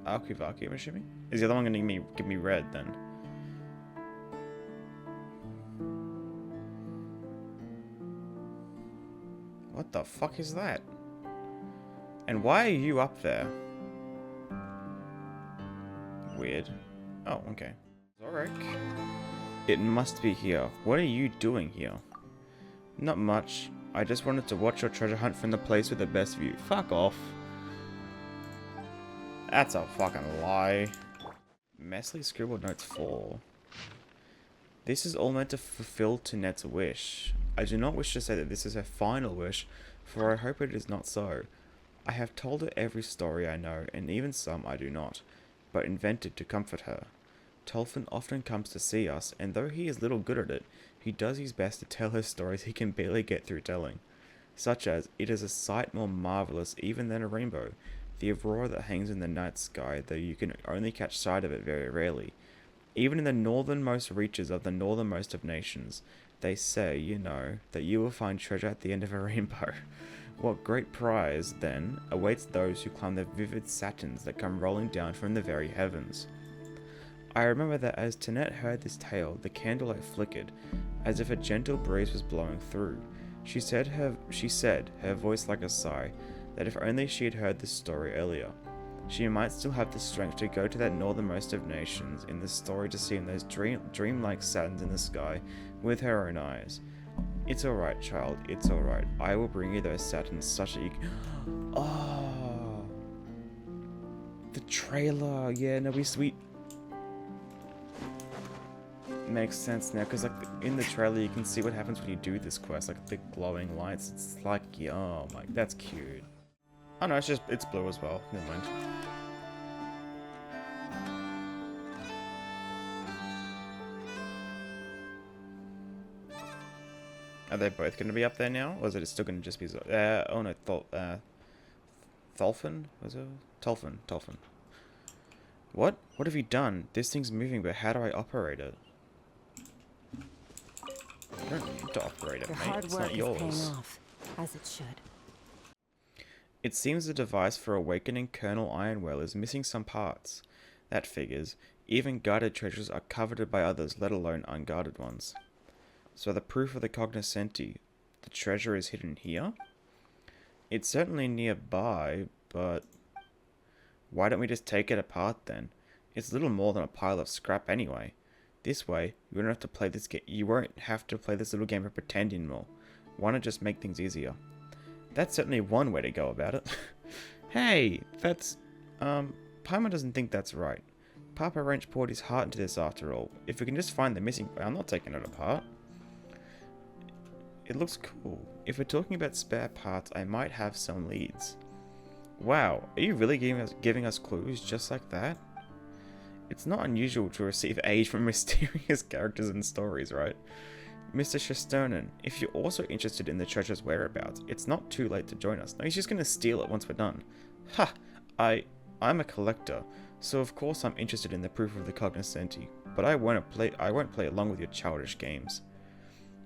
Akivaki, I'm assuming? Is the other one gonna give me red then? What the fuck is that? And why are you up there? Weird. Oh, okay. Zorik. It must be here. What are you doing here? Not much. I just wanted to watch your treasure hunt from the place with the best view. Fuck off. That's a fucking lie. Messily scribbled notes 4. This is all meant to fulfill Tinette's wish. I do not wish to say that this is her final wish, for I hope it is not so. I have told her every story I know, and even some I do not, but invented to comfort her. Tolfin often comes to see us, and though he is little good at it, he does his best to tell her stories he can barely get through telling, such as, it is a sight more marvellous even than a rainbow, the aurora that hangs in the night sky, though you can only catch sight of it very rarely. Even in the northernmost reaches of the northernmost of nations, they say, you know, that you will find treasure at the end of a rainbow. What great prize, then, awaits those who climb the vivid satins that come rolling down from the very heavens. I remember that as Tinette heard this tale, the candlelight flickered, as if a gentle breeze was blowing through. She said, her voice like a sigh, that if only she had heard this story earlier, she might still have the strength to go to that northernmost of nations in the story to see in those dreamlike satins in the sky with her own eyes. It's alright, child, it's alright. I will bring you those satins such that you can... Oh! The trailer! Yeah, no, we... Makes sense now, because like in the trailer you can see what happens when you do this quest, like the glowing lights. It's like, yeah, oh my, that's cute. Oh no, it's blue as well, never mind. Are they both going to be up there now, or is it still going to just be... oh no, Tolfin? Was it? Tolfin. What? What have you done? This thing's moving, but how do I operate it? You don't need to operate it, mate. It's not yours. Paying off, as it should. It seems the device for awakening Colonel Ironwell is missing some parts. That figures. Even guarded treasures are coveted by others, let alone unguarded ones. So the proof of the cognoscenti, the treasure is hidden here? It's certainly nearby, but... Why don't we just take it apart then? It's little more than a pile of scrap anyway. This way, you won't have to play this little game of pretend anymore. Why not just make things easier? That's certainly one way to go about it. Hey, that's... Paimon doesn't think that's right. Papa Wrench poured his heart into this after all. If we can just find the missing... I'm not taking it apart. It looks cool. If we're talking about spare parts, I might have some leads. Wow, are you really giving us clues just like that? It's not unusual to receive aid from mysterious characters and stories, right? Mr. Shesternan, if you're also interested in the treasure's whereabouts, it's not too late to join us. No, he's just going to steal it once we're done. Ha! I'm a collector, so of course I'm interested in the proof of the cognoscenti, but I won't play along with your childish games.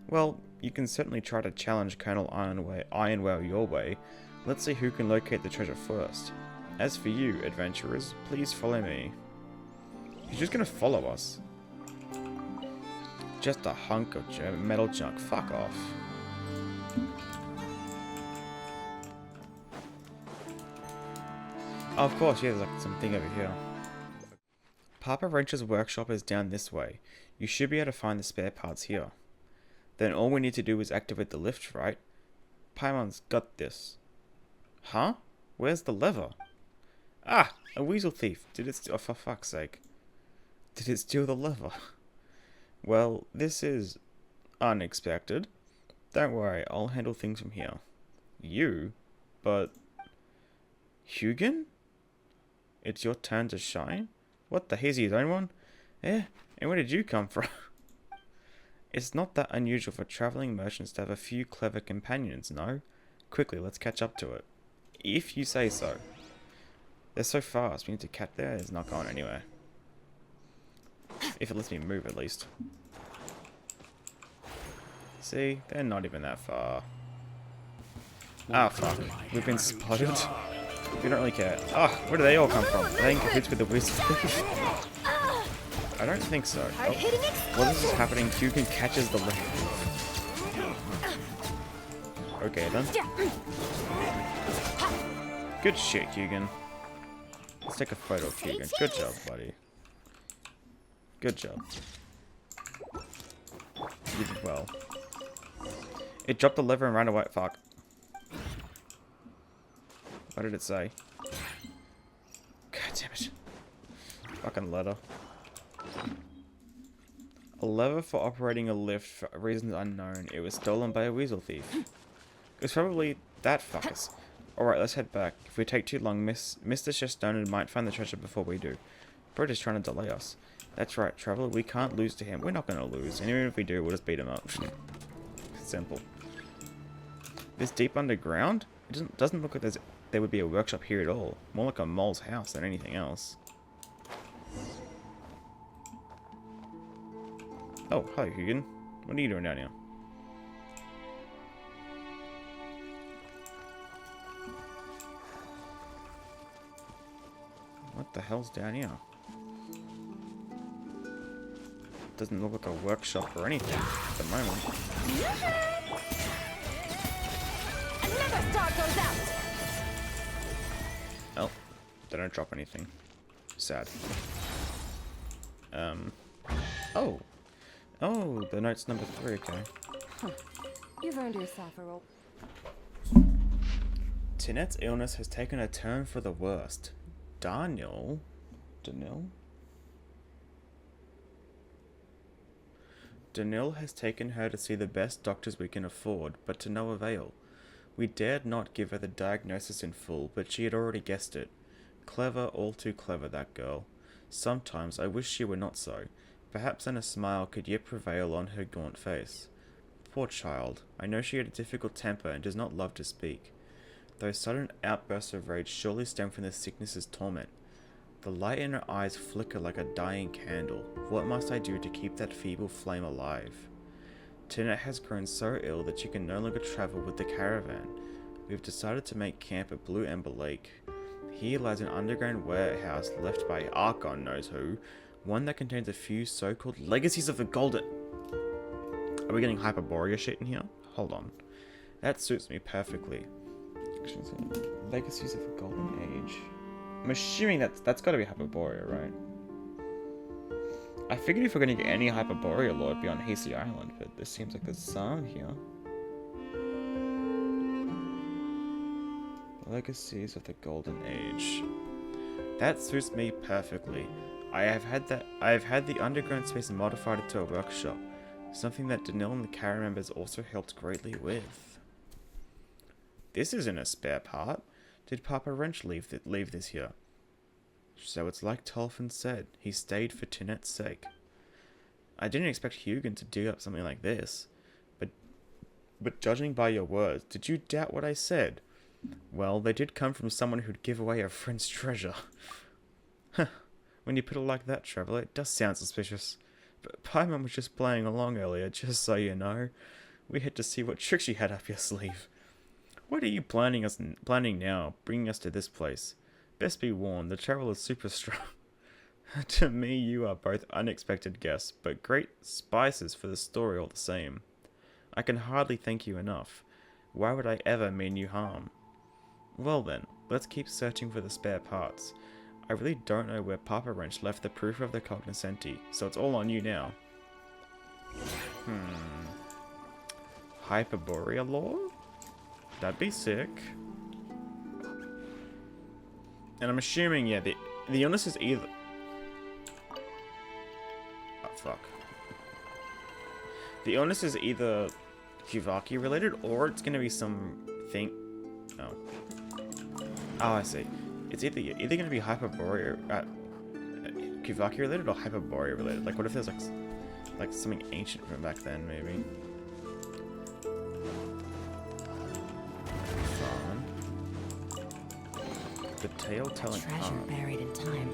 Well, you can certainly try to challenge Colonel Ironwell your way. Let's see who can locate the treasure first. As for you, adventurers, please follow me. He's just gonna follow us. Just a hunk of metal junk. Fuck off. Oh, of course, yeah, there's like something over here. Papa Wrench's workshop is down this way. You should be able to find the spare parts here. Then all we need to do is activate the lift, right? Paimon's got this. Huh? Where's the lever? Ah! A weasel thief. Did it steal? Oh, for fuck's sake. Did it steal the lever? Well, this is... unexpected. Don't worry, I'll handle things from here. You? But... Hugin? It's your turn to shine? What the he's his own one? Eh? And where did you come from? It's not that unusual for travelling merchants to have a few clever companions, no? Quickly, let's catch up to it. If you say so. They're so fast, we need to catch there, it's not going anywhere. If it lets me move, at least. See? They're not even that far. Ah, fuck. We've been spotted. We don't really care. Ah, where do they all come from? Are they in cahoots with the wizard? I don't think so. Oh, what is happening? Hugin catches the leg. Okay then. Good shit, Hugin. Let's take a photo of Hugin. Good job, buddy. Good job. You did well. It dropped the lever and ran away. Fuck. What did it say? God damn it. Fucking letter. A lever for operating a lift for reasons unknown. It was stolen by a weasel thief. It was probably that fuckers. Alright, let's head back. If we take too long, Mr. Shestonard might find the treasure before we do. Brett is trying to delay us. That's right, Traveler. We can't lose to him. We're not going to lose. And even if we do, we'll just beat him up. Simple. This deep underground? It doesn't look like there would be a workshop here at all. More like a mole's house than anything else. Oh, hi, Hugin. What are you doing down here? What the hell's down here? Doesn't look like a workshop or anything at the moment. Another star goes out. Oh, they don't drop anything. Sad. Oh. Oh, the note's number 3, okay. Huh. You've earned yourself a roll. Tinette's illness has taken a turn for the worst. Daniel? Daniel has taken her to see the best doctors we can afford, but to no avail. We dared not give her the diagnosis in full, but she had already guessed it. Clever, all too clever, that girl. Sometimes I wish she were not so. Perhaps then a smile could yet prevail on her gaunt face. Poor child. I know she had a difficult temper and does not love to speak. Those sudden outbursts of rage surely stem from the sickness's torment. The light in her eyes flicker like a dying candle. What must I do to keep that feeble flame alive? Tinette has grown so ill that she can no longer travel with the caravan. We've decided to make camp at Blue Ember Lake. Here lies an underground warehouse left by Archon knows who, one that contains a few so-called legacies of the golden... Are we getting Hyperborea shit in here? Hold on. That suits me perfectly. Legacies of the Golden Age. I'm assuming that's got to be Hyperborea, right? I figured if we're going to get any Hyperborea lore, it'd be on Hasty Island, but this seems like there's some here. Legacies of the Golden Age. That suits me perfectly. I have had the underground space modified into a workshop, something that Daniel and the Kara members also helped greatly with. This isn't a spare part. Did Papa Wrench leave this here? So it's like Tolfin said, he stayed for Tinette's sake. I didn't expect Hugin to dig up something like this, but judging by your words, did you doubt what I said? Well, they did come from someone who'd give away a friend's treasure. Huh. When you put it like that, Traveller, it does sound suspicious. But Paimon was just playing along earlier, just so you know. We had to see what tricks you had up your sleeve. What are you planning now, bringing us to this place? Best be warned, the Traveller's super strong. To me, you are both unexpected guests, but great spices for the story all the same. I can hardly thank you enough. Why would I ever mean you harm? Well then, let's keep searching for the spare parts. I really don't know where Papa Wrench left the proof of the cognoscenti, so it's all on you now. Hyperborea lore? That'd be sick. And I'm assuming, yeah, the illness is either... Oh, fuck. The illness is either Kuvaki related or it's gonna be something. Oh. Oh, I see. It's either gonna be Hyperborea, Kuvaki related or Hyperborea related. Like, what if there's like something ancient from back then, maybe? Fun. The tale telling. Treasure buried in time.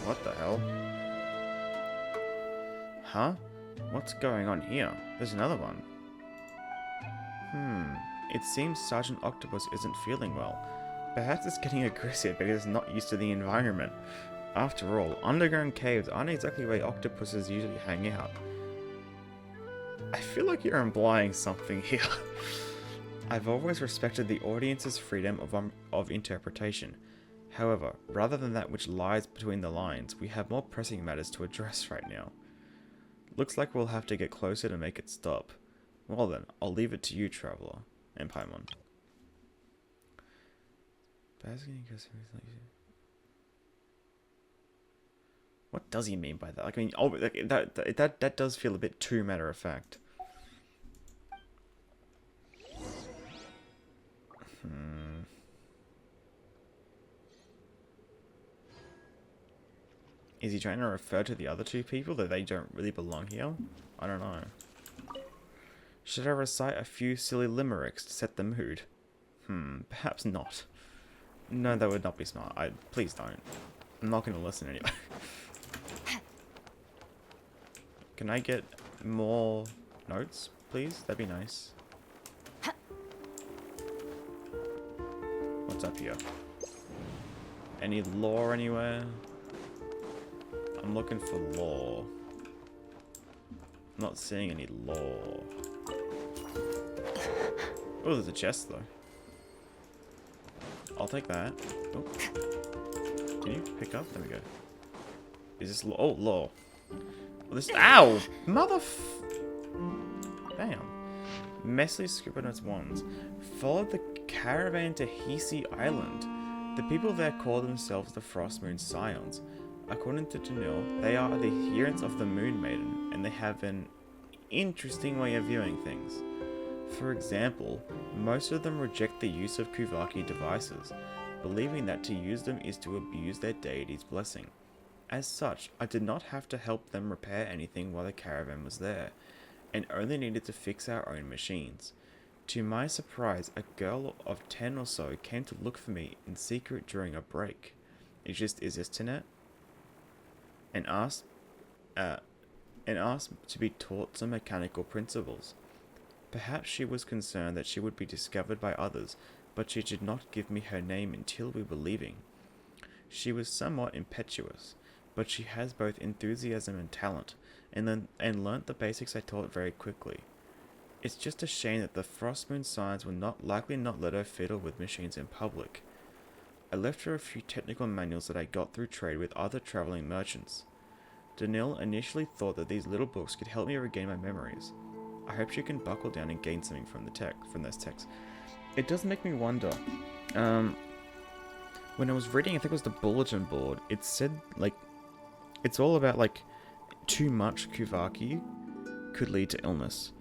What the hell? Huh? What's going on here? There's another one. It seems Sergeant Octopus isn't feeling well. Perhaps it's getting aggressive because it's not used to the environment. After all, underground caves aren't exactly where octopuses usually hang out. I feel like you're implying something here. I've always respected the audience's freedom of interpretation. However, rather than that which lies between the lines, we have more pressing matters to address right now. Looks like we'll have to get closer to make it stop. Well then, I'll leave it to you, Traveler. And Paimon. What does he mean by that? Like, I mean, oh, that does feel a bit too matter of fact. Is he trying to refer to the other two people that they don't really belong here? I don't know. Should I recite a few silly limericks to set the mood? Perhaps not. No, that would not be smart. Please don't. I'm not going to listen anyway. Can I get more notes, please? That'd be nice. What's up here? Any lore anywhere? I'm looking for lore. I'm not seeing any lore. Oh, there's a chest though. I'll take that. Oh. Can you pick up? There we go. Is this lore? Oh, lore. Well, this. Ow! Damn. Messily scribbled ones. Followed the caravan to Hisi Island. The people there call themselves the Frost Moon Scions. According to Janil, they are the adherents of the Moon Maiden, and they have an interesting way of viewing things. For example, most of them reject the use of Kuvaki devices, believing that to use them is to abuse their deity's blessing. As such, I did not have to help them repair anything while the caravan was there, and only needed to fix our own machines. To my surprise, a girl of 10 or so came to look for me in secret during a break. Is this Tinet? And asked to be taught some mechanical principles. Perhaps she was concerned that she would be discovered by others, but she did not give me her name until we were leaving. She was somewhat impetuous, but she has both enthusiasm and talent, and learnt the basics I taught very quickly. It's just a shame that the Frostmoon Scions will likely not let her fiddle with machines in public. I left her a few technical manuals that I got through trade with other traveling merchants. Danil initially thought that these little books could help me regain my memories. I hope she can buckle down and gain something from those texts. It does make me wonder. When I was reading, I think it was the bulletin board, it said, like, it's all about, like, too much Kuvaki could lead to illness.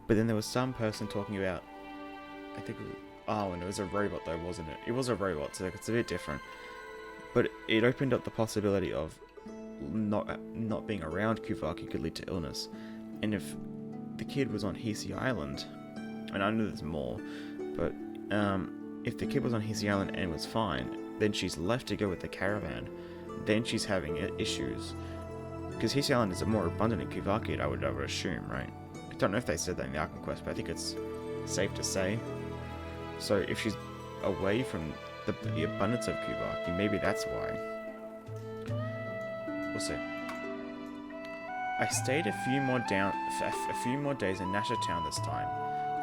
But then there was some person talking about, I think it was, and it was a robot though, wasn't it? It was a robot, so it's a bit different. But it opened up the possibility of not being around Kuvaki could lead to illness. And if the kid was on Hisi Island, and I know there's more, but if the kid was on Hisi Island and was fine, then she's left to go with the caravan, then she's having issues. Because Hisi Island is more abundant in Kuvaki, I would assume, right? I don't know if they said that in the Arkham Quest, but I think it's safe to say. So if she's away from the abundance of Kuvaki, maybe that's why. We'll see. I stayed a few more days in Nasha Town this time.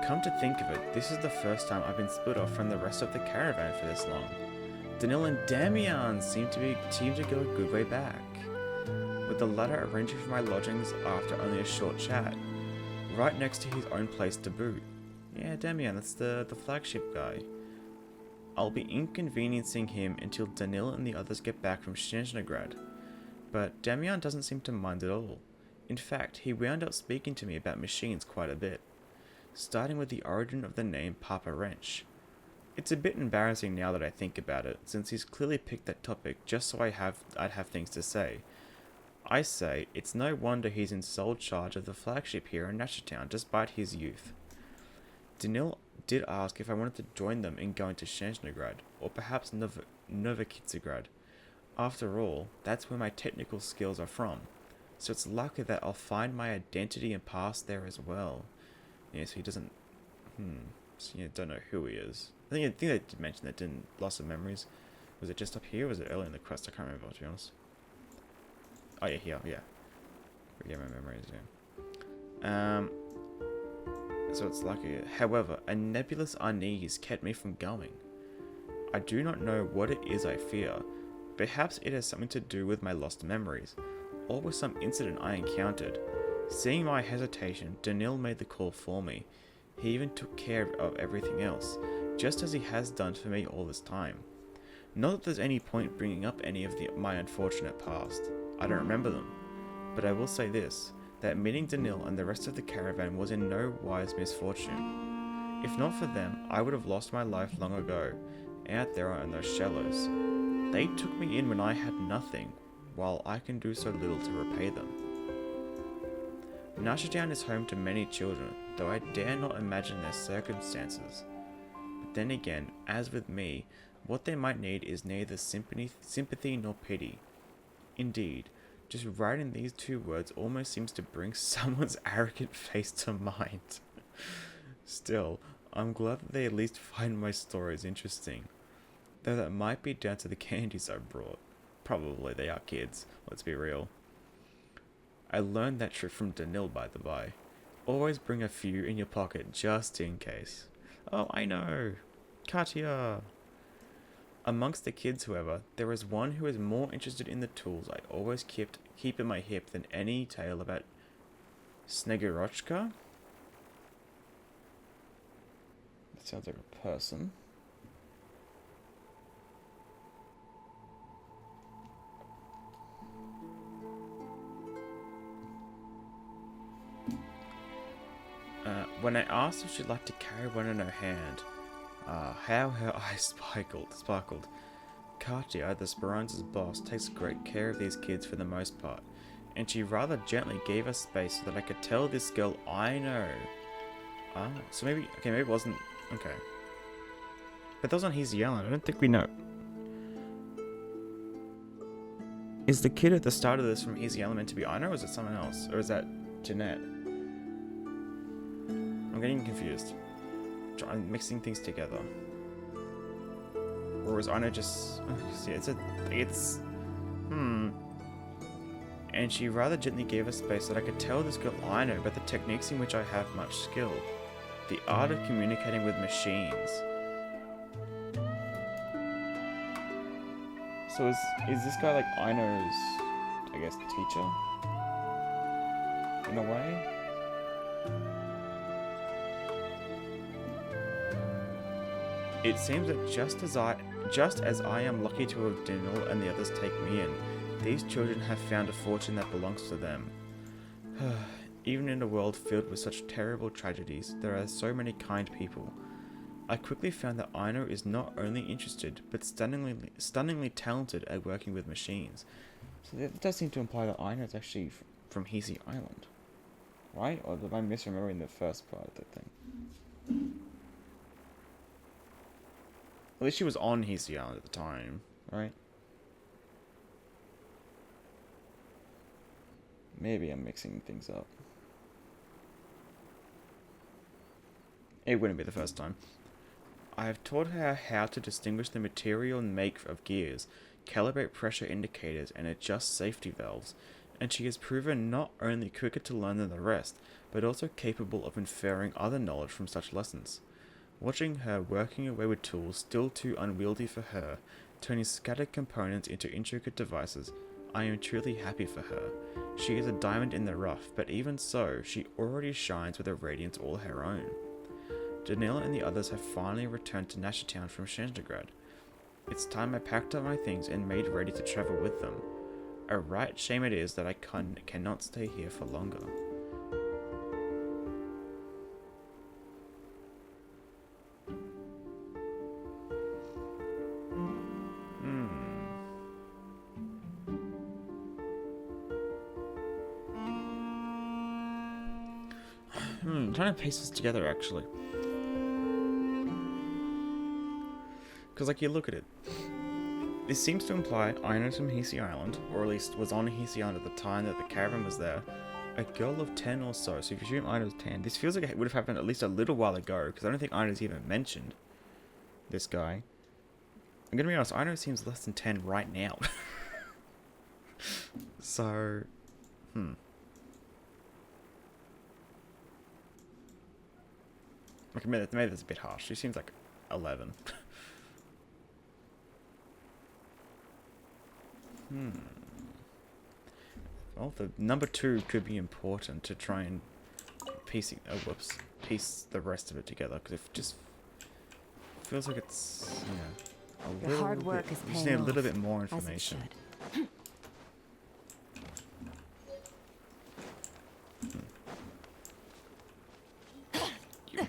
Come to think of it, this is the first time I've been split off from the rest of the caravan for this long. Danil and Damian seem to go a good way back, with the latter arranging for my lodgings after only a short chat, right next to his own place to boot. Yeah, Damian, that's the flagship guy. I'll be inconveniencing him until Danil and the others get back from Snezhnograd. But Damian doesn't seem to mind at all. In fact, he wound up speaking to me about machines quite a bit, starting with the origin of the name Papa Wrench. It's a bit embarrassing now that I think about it, since he's clearly picked that topic just so I'd have things to say. I say, it's no wonder he's in sole charge of the flagship here in Nashertown despite his youth. Danil did ask if I wanted to join them in going to Shanjnograd, or perhaps Novokitsagrad. After all, that's where my technical skills are from, so it's likely that I'll find my identity and past there as well. Yes, he doesn't... So you don't know who he is. I think they did mention that didn't loss of memories. Was it just up here, or was it early in the quest? I can't remember, to be honest. Oh yeah, here, yeah. Yeah, my memories, yeah. So it's lucky. However, a nebulous unease kept me from going. I do not know what it is I fear. Perhaps it has something to do with my lost memories, or with some incident I encountered. Seeing my hesitation, Danil made the call for me. He even took care of everything else, just as he has done for me all this time. Not that there's any point bringing up any of my unfortunate past. I don't remember them. But I will say this, that meeting Danil and the rest of the caravan was in no wise misfortune. If not for them, I would have lost my life long ago, out there in those shallows. They took me in when I had nothing, while I can do so little to repay them. Nashertown is home to many children, though I dare not imagine their circumstances. But then again, as with me, what they might need is neither sympathy nor pity. Indeed, just writing these two words almost seems to bring someone's arrogant face to mind. Still, I'm glad that they at least find my stories interesting. Though that might be down to the candies I brought. Probably they are kids, let's be real. I learned that trick from Danil, by the by. Always bring a few in your pocket just in case. Oh, I know. Katya. Amongst the kids, however, there is one who is more interested in the tools I always keep in my hip than any tale about Snegorochka. That sounds like a person. When I asked if she'd like to carry one in her hand, how her eyes sparkled. Kratti, the Speranza's boss, takes great care of these kids for the most part, and she rather gently gave us space so that I could tell this girl I know. Ah, so maybe it wasn't... Okay. But that was on Hazy Island, I don't think we know. Is the kid at the start of this from Hazy Island meant to be Aino, or is it someone else? Or is that Jeanette? I'm getting confused. I'm mixing things together. Or is Aino just... See, And she rather gently gave us space so that I could tell this girl Aino about the techniques in which I have much skill. The art of communicating with machines. So is this guy like Aino's, I guess, teacher? In a way? It seems that just as I am lucky to have Danil and the others take me in, these children have found a fortune that belongs to them. Even in a world filled with such terrible tragedies, there are so many kind people. I quickly found that Aino is not only interested, but stunningly talented at working with machines. So that does seem to imply that Aino is actually from Hazy Island. Right? Or am I misremembering the first part of the thing? At least she was on Hazy Island at the time, right? Maybe I'm mixing things up. It wouldn't be the first time. I have taught her how to distinguish the material and make of gears, calibrate pressure indicators, and adjust safety valves, and she has proven not only quicker to learn than the rest, but also capable of inferring other knowledge from such lessons. Watching her working away with tools still too unwieldy for her, turning scattered components into intricate devices, I am truly happy for her. She is a diamond in the rough, but even so, she already shines with a radiance all her own. Danil and the others have finally returned to Nashertown from Shanjnograd. It's time I packed up my things and made ready to travel with them. A right shame it is that I cannot stay here for longer. I'm trying to piece this together, actually. Because, like, you look at it. This seems to imply Aino's from Hisi Island, or at least was on Hisi Island at the time that the caravan was there. A girl of 10 or so, so if you assume Aino's 10, this feels like it would have happened at least a little while ago, because I don't think Aino's even mentioned this guy. I'm gonna be honest, Aino seems less than 10 right now. So, Okay, maybe that's a bit harsh. She seems like 11. Well, the number 2 could be important to try and piece the rest of it together, because it just feels like it's, a Your hard work is we just paying need a off, little bit more as it information. should.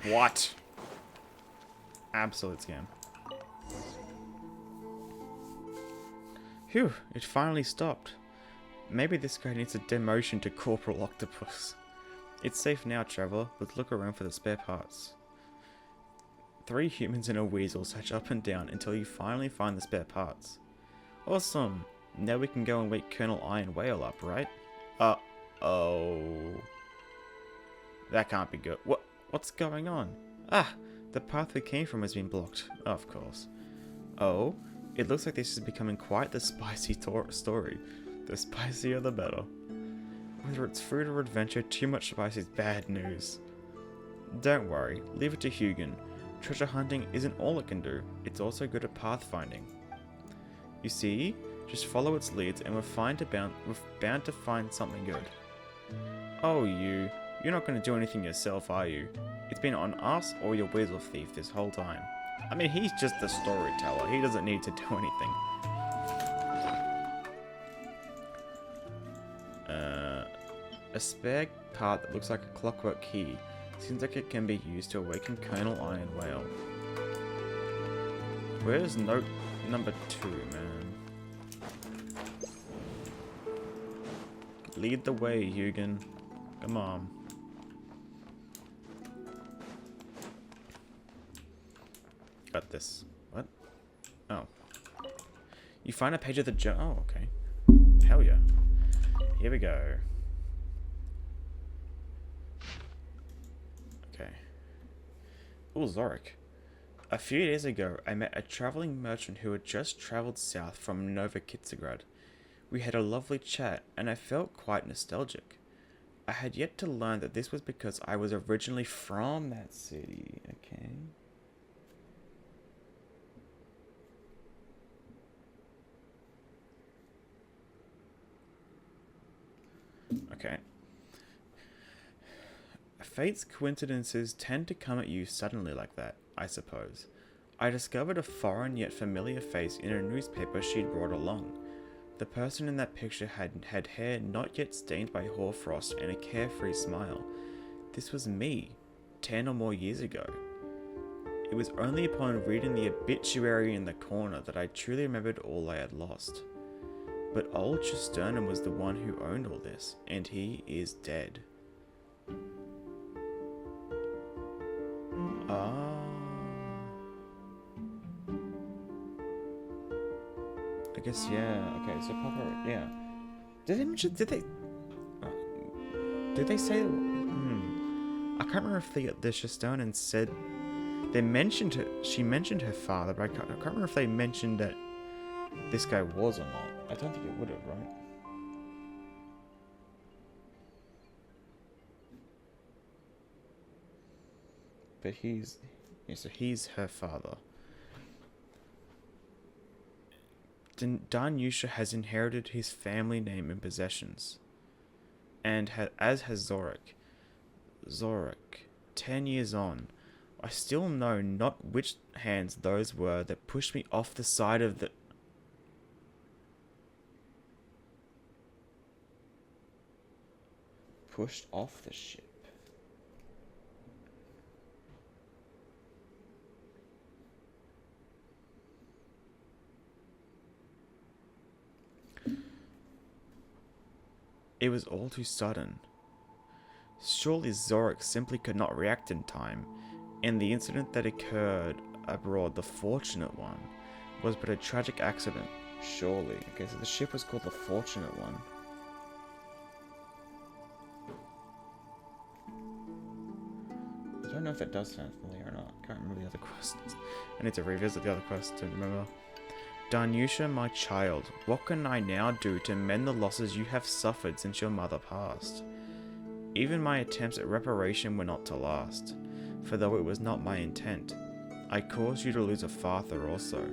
What? Absolute scam. Phew, it finally stopped. Maybe this guy needs a demotion to Corporal Octopus. It's safe now, traveler. Let's look around for the spare parts. 3 humans and a weasel search up and down until you finally find the spare parts. Awesome! Now we can go and wake Colonel Iron Whale up, right? Uh-oh. That can't be good. What's going on? Ah! The path we came from has been blocked. Of course. Oh? It looks like this is becoming quite the spicy story. The spicier the better. Whether it's fruit or adventure, too much spice is bad news. Don't worry, leave it to Hugin. Treasure hunting isn't all it can do, it's also good at pathfinding. You see? Just follow its leads and we're bound to find something good. Oh, you're not going to do anything yourself, are you? It's been on us or your weasel thief this whole time. I mean, he's just the storyteller. He doesn't need to do anything. A spare part that looks like a clockwork key. Seems like it can be used to awaken Colonel Iron Whale. Where's note number 2, man? Lead the way, Hugin. Come on. Got this. What? Oh. You find a page of the journal. Oh, okay. Hell yeah. Here we go. Okay. Ooh, Zorik. A few days ago, I met a traveling merchant who had just traveled south from Novokitsagrad. We had a lovely chat, and I felt quite nostalgic. I had yet to learn that this was because I was originally from that city. Okay. Okay. Fate's coincidences tend to come at you suddenly like that, I suppose. I discovered a foreign yet familiar face in a newspaper she'd brought along. The person in that picture had hair not yet stained by hoarfrost and a carefree smile. This was me, 10 or more years ago. It was only upon reading the obituary in the corner that I truly remembered all I had lost. But old Chisternum was the one who owned all this, and he is dead. I guess, yeah. Okay, so Papa, yeah. Did they say, I can't remember if the Chisternum said, she mentioned her father, but I can't remember if they mentioned that this guy was or not. I don't think it would have, right? But he's her father. Darnusha has inherited his family name and possessions. And as has Zorik. Zorik, 10 years on, I still know not which hands those were that pushed me off the side of the... pushed off the ship. It was all too sudden. Surely Zorik simply could not react in time, and the incident that occurred aboard the Fortunate One was but a tragic accident. Surely. Okay, so the ship was called the Fortunate One. I don't know if that does sound familiar or not. I can't remember the other quests. I need to revisit the other quests to remember. Darnusha, my child, what can I now do to mend the losses you have suffered since your mother passed? Even my attempts at reparation were not to last, for though it was not my intent, I caused you to lose a father also.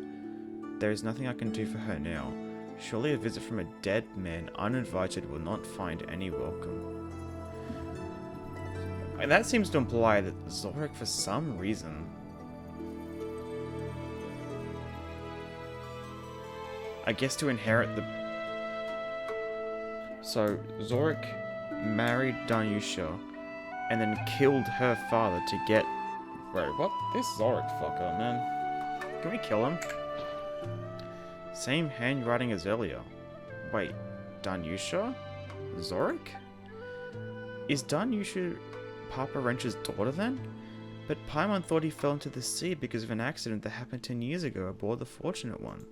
There is nothing I can do for her now. Surely a visit from a dead man uninvited will not find any welcome. And that seems to imply that Zorik, for some reason, I guess to inherit the... So, Zorik married Darnusha and then killed her father to get... Wait, what? This Zorik fucker, man. Can we kill him? Same handwriting as earlier. Wait, Darnusha? Zorik? Is Darnusha Papa Wrench's daughter then? But Paimon thought he fell into the sea because of an accident that happened 10 years ago aboard the Fortunate One.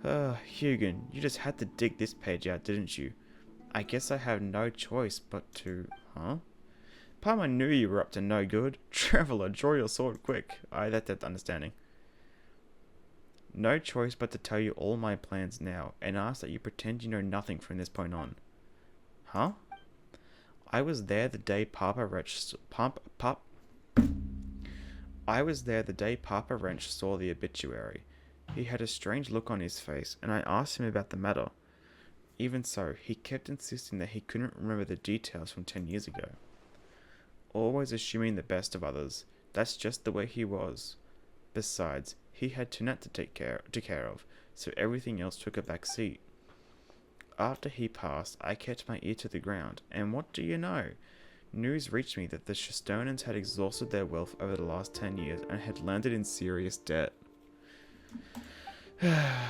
Hugin, you just had to dig this page out, didn't you? I guess I have no choice but to... Huh? Paimon knew you were up to no good. Traveler, draw your sword quick. That's understanding. No choice but to tell you all my plans now, and ask that you pretend you know nothing from this point on. Huh? I was there the day Papa Wrench saw the obituary. He had a strange look on his face, and I asked him about the matter. Even so, he kept insisting that he couldn't remember the details from 10 years ago. Always assuming the best of others. That's just the way he was. Besides, he had Tunat to take care of, so everything else took a back seat. After he passed, I kept my ear to the ground, and what do you know? News reached me that the Shastonans had exhausted their wealth over the last 10 years and had landed in serious debt.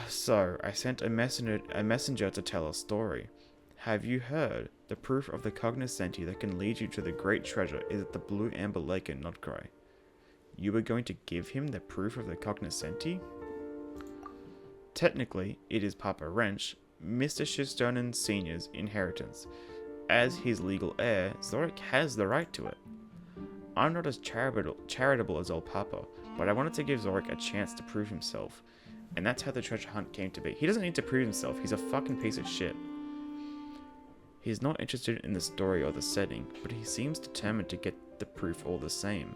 So, I sent a messenger to tell a story. Have you heard? The proof of the cognoscenti that can lead you to the great treasure is at the Blue Amber Lake in Nod-Krai. You were going to give him the proof of the cognoscenti? Technically, it is Papa Wrench, Mr. Shastonan Sr.'s inheritance. As his legal heir, Zorik has the right to it. I'm not as charitable as old Papa, but I wanted to give Zorik a chance to prove himself. And that's how the treasure hunt came to be. He doesn't need to prove himself, he's a fucking piece of shit. He's not interested in the story or the setting, but he seems determined to get the proof all the same.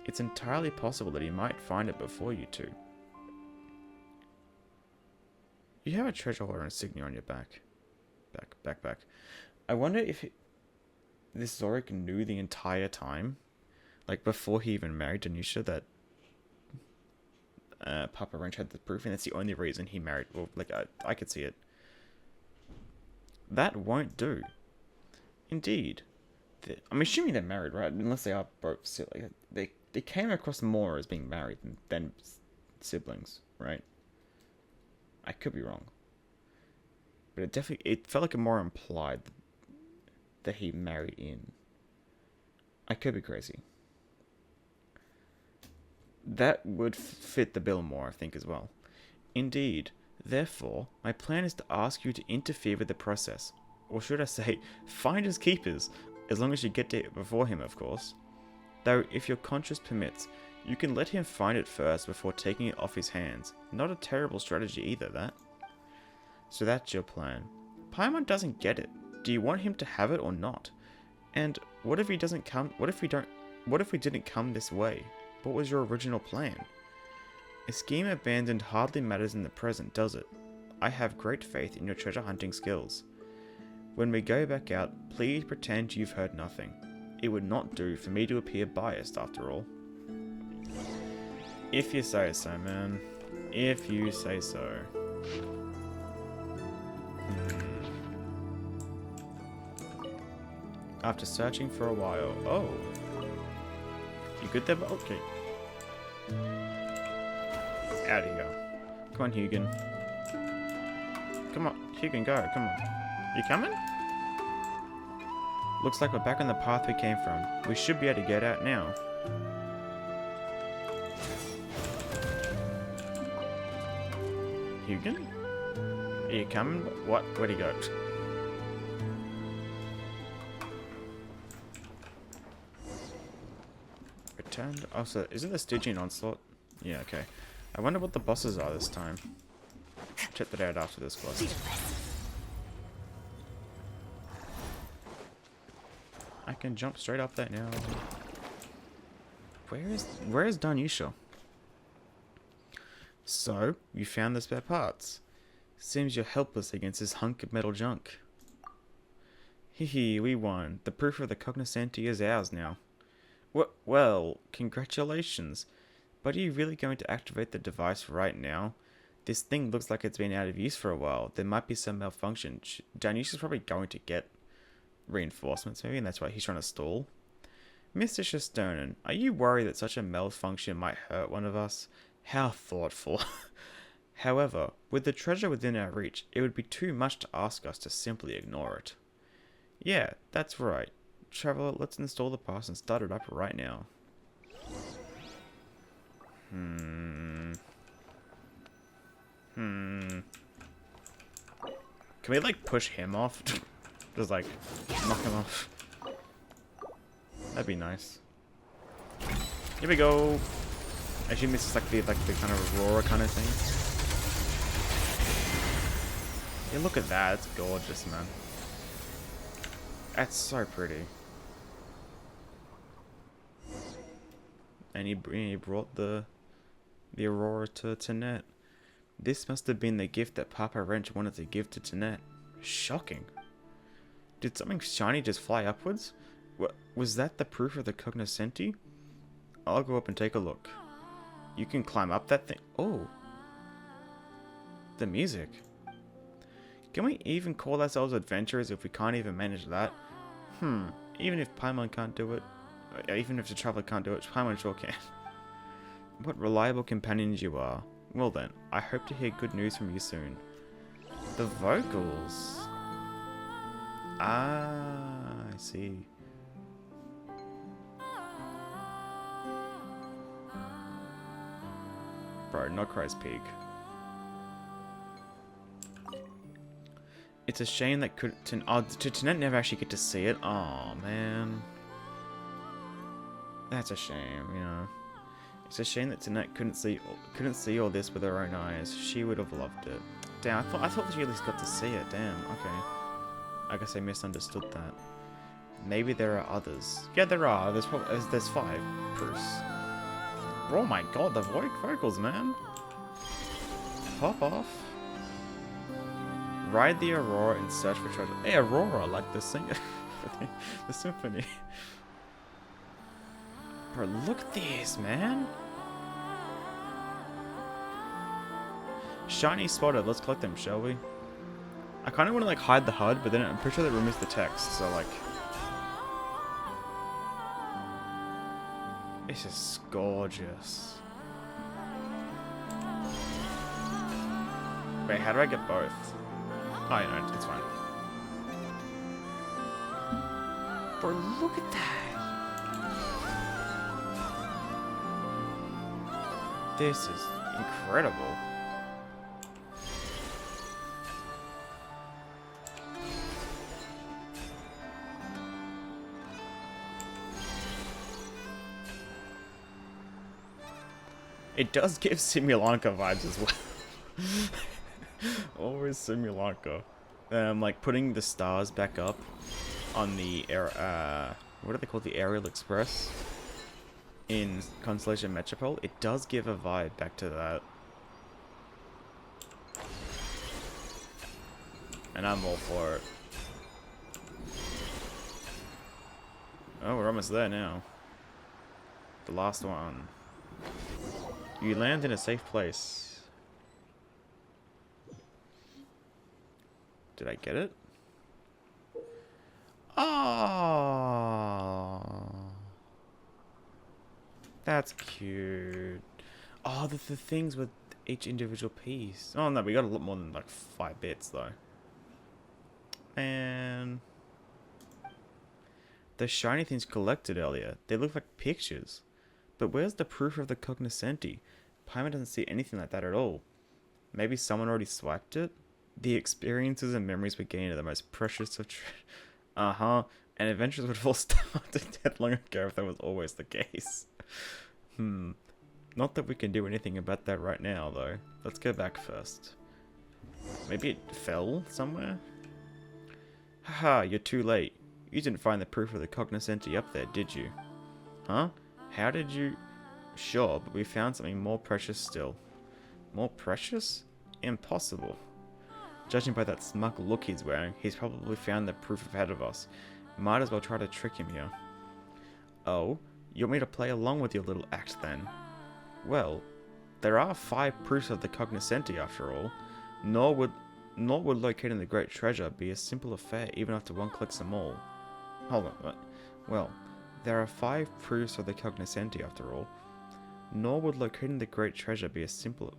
It's entirely possible that he might find it before you two. You have a treasure holder insignia on your back. Backpack. I wonder if this Zorik knew the entire time, like before he even married Darnusha, that Papa Wrench had the proof, and that's the only reason he married. Well, like I could see it. That won't do. Indeed, I'm assuming they're married, right? Unless they are both like they came across more as being married than siblings, right? I could be wrong, but it felt like it more implied that he married in. I could be crazy. That would fit the bill more, I think, as well. Indeed. Therefore, my plan is to ask you to interfere with the process. Or should I say, finders keepers, as long as you get to it before him, of course. Though, if your conscience permits, you can let him find it first before taking it off his hands. Not a terrible strategy either, that. So that's your plan. Paimon doesn't get it. Do you want him to have it or not? And what if he doesn't come? What if we didn't come this way? What was your original plan? A scheme abandoned hardly matters in the present, does it? I have great faith in your treasure hunting skills. When we go back out, please pretend you've heard nothing. It would not do for me to appear biased, after all. If you say so, man. If you say so. after searching for a while. Oh. You good there? Okay. Out of here. Come on, Hugin. Come on, Hugin, go. Come on. You coming? Looks like we're back on the path we came from. We should be able to get out now. Hugin? Are you coming? What? Where'd he go? Returned? Oh, so isn't the Stygian onslaught? Yeah, okay. I wonder what the bosses are this time. Check that out after this quest. I can jump straight up there now. Where is Darnisha? So, you found the spare parts. Seems you're helpless against this hunk of metal junk. Hehe, we won. The proof of the cognoscenti is ours now. Well, congratulations. But are you really going to activate the device right now? This thing looks like it's been out of use for a while. There might be some malfunction. Darnisha's probably going to get reinforcements maybe, and that's why he's trying to stall. Mr. Shestonen, are you worried that such a malfunction might hurt one of us? How thoughtful. However, with the treasure within our reach, it would be too much to ask us to simply ignore it. Yeah, that's right. Traveler, let's install the pass and start it up right now. Can we, like, push him off? Just, like, knock him off. That'd be nice. Here we go. I assume this is, like the kind of Aurora kind of thing. Yeah, look at that. It's gorgeous, man. That's so pretty. And he brought the Aurora to Tanet. This must have been the gift that Papa Wrench wanted to give to Tanet. Shocking. Did something shiny just fly upwards? Was that the proof of the cognoscenti? I'll go up and take a look. You can climb up that thing. Oh. The music. Can we even call ourselves adventurers if we can't even manage that? Even if Paimon can't do it, even if the Traveler can't do it, Paimon sure can. What reliable companions you are. Well then, I hope to hear good news from you soon. The vocals. Ah, I see. Bro, Nod-Krai's peak. It's a shame that did Tanet never actually get to see it? Oh man. That's a shame, you know. It's a shame that Tanet couldn't see all this with her own eyes. She would have loved it. Damn, I thought that she at least got to see it. Damn, okay. I guess I misunderstood that. Maybe there are others. Yeah, there are. There's 5 proofs. Oh my god, the vocals, man. Hop off. Ride the Aurora and search for treasure. Hey, Aurora, like the singer. The symphony. Bro, look at this, man. Shiny spotted. Let's collect them, shall we? I kind of want to like hide the HUD, but then I'm pretty sure that removes the text. So like, this is gorgeous. Wait, how do I get both? Oh, no, it's fine. Bro, look at that. This is incredible. It does give Simulanka vibes as well. Always Simulanka. Like putting the stars back up on the what are they called? The Aerial Express in Constellation Metropole. It does give a vibe back to that. And I'm all for it. Oh, we're almost there now. The last one. You land in a safe place. Did I get it? Oh, that's cute. Oh, the things with each individual piece. Oh no, we got a lot more than like 5 bits though. And the shiny things collected earlier, they look like pictures. But where's the proof of the cognoscenti? Paimon doesn't see anything like that at all. Maybe someone already swiped it? The experiences and memories we gain are the most precious of and adventures would have all started dead long ago if that was always the case. Not that we can do anything about that right now, though. Let's go back first. Maybe it fell somewhere? Haha, you're too late. You didn't find the proof of the cognoscenti up there, did you? Huh? How did you... Sure, but we found something more precious still. More precious? Impossible. Judging by that smug look he's wearing, he's probably found the proof ahead of us. Might as well try to trick him here. Oh? You want me to play along with your little act then? Well, there are 5 proofs of the cognoscenti after all. Nor would locating the great treasure be a simple affair even after one clicks them all. Hold on, what? Well, there are 5 proofs of the cognoscenti after all. Nor would locating the great treasure be a simple...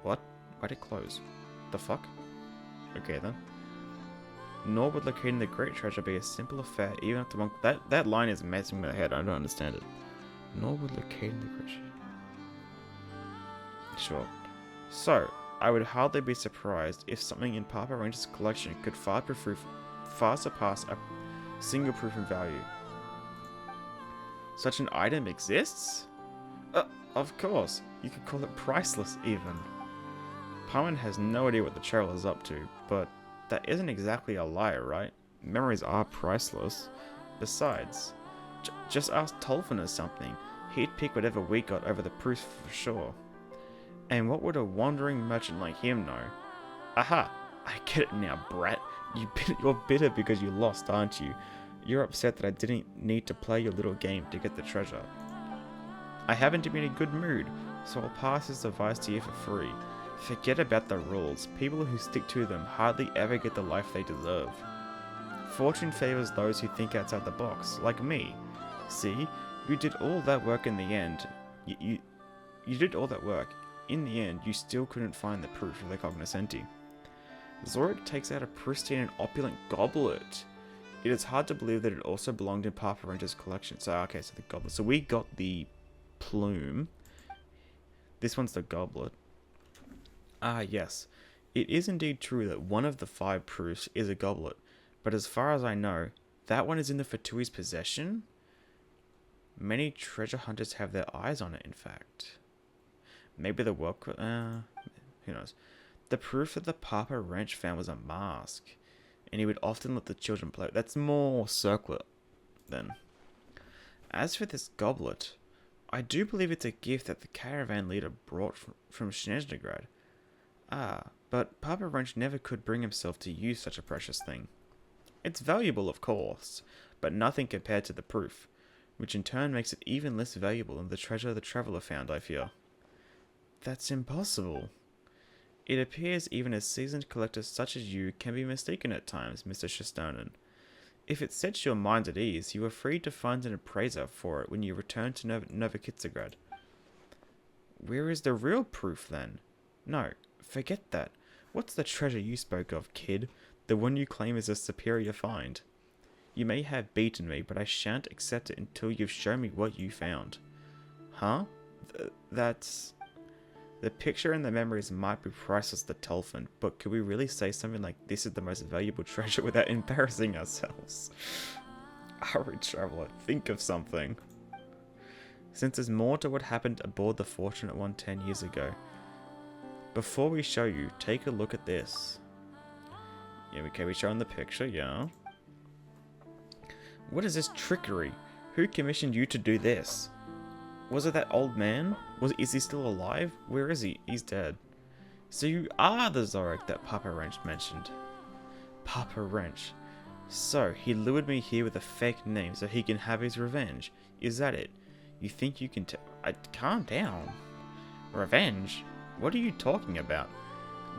What? Why'd it close? The fuck? Okay then. Nor would locating the great treasure be a simple affair even after one... That line is messing with my head, I don't understand it. Nor would locating the great treasure... Sure. So, I would hardly be surprised if something in Papa Ranger's collection could far surpass a single proof in value. Such an item exists? Of course. You could call it priceless, even. Paimon has no idea what the traveler's up to, but that isn't exactly a lie, right? Memories are priceless. Besides, just ask Tolfin or something. He'd pick whatever we got over the proofs for sure. And what would a wandering merchant like him know? Aha! I get it now, brat. You're bitter because you lost, aren't you? You're upset that I didn't need to play your little game to get the treasure. I happen to be in a good mood, so I'll pass this advice to you for free. Forget about the rules. People who stick to them hardly ever get the life they deserve. Fortune favors those who think outside the box, like me. See, you did all that work in the end. You did all that work. In the end, you still couldn't find the proof of the cognoscenti. Zorik takes out a pristine and opulent goblet. It is hard to believe that it also belonged in Papa Ranger's collection. So, okay, so the goblet. So we got the plume. This one's the goblet. Ah, yes. It is indeed true that one of the 5 proofs is a goblet. But as far as I know, that one is in the Fatui's possession? Many treasure hunters have their eyes on it, in fact. Maybe the work... who knows. The proof that the Papa Ranch found was a mask. And he would often let the children play. That's more circular, then. As for this goblet, I do believe it's a gift that the caravan leader brought from Snezhnegrad. Ah, but Papa Ranch never could bring himself to use such a precious thing. It's valuable, of course, but nothing compared to the proof, which in turn makes it even less valuable than the treasure the traveller found, I fear. That's impossible. It appears even as seasoned collectors such as you can be mistaken at times, Mr. Shestonen. If it sets your mind at ease, you are free to find an appraiser for it when you return to Novokitsagrad. Where is the real proof, then? No, forget that. What's the treasure you spoke of, kid? The one you claim is a superior find. You may have beaten me, but I shan't accept it until you've shown me what you found. Huh? That's... The picture and the memories might be priceless to Tolfin, but could we really say something like this is the most valuable treasure without embarrassing ourselves? Hurry, traveller, think of something. Since there's more to what happened aboard the Fortunate One 10 years ago. Before we show you, take a look at this. Yeah, okay, we're showing the picture, yeah. What is this trickery? Who commissioned you to do this? Was it that old man? Is he still alive? Where is he? He's dead. So you are the Zorik that Papa Wrench mentioned. Papa Wrench. So, he lured me here with a fake name so he can have his revenge. Is that it? You think you can calm down. Revenge? What are you talking about?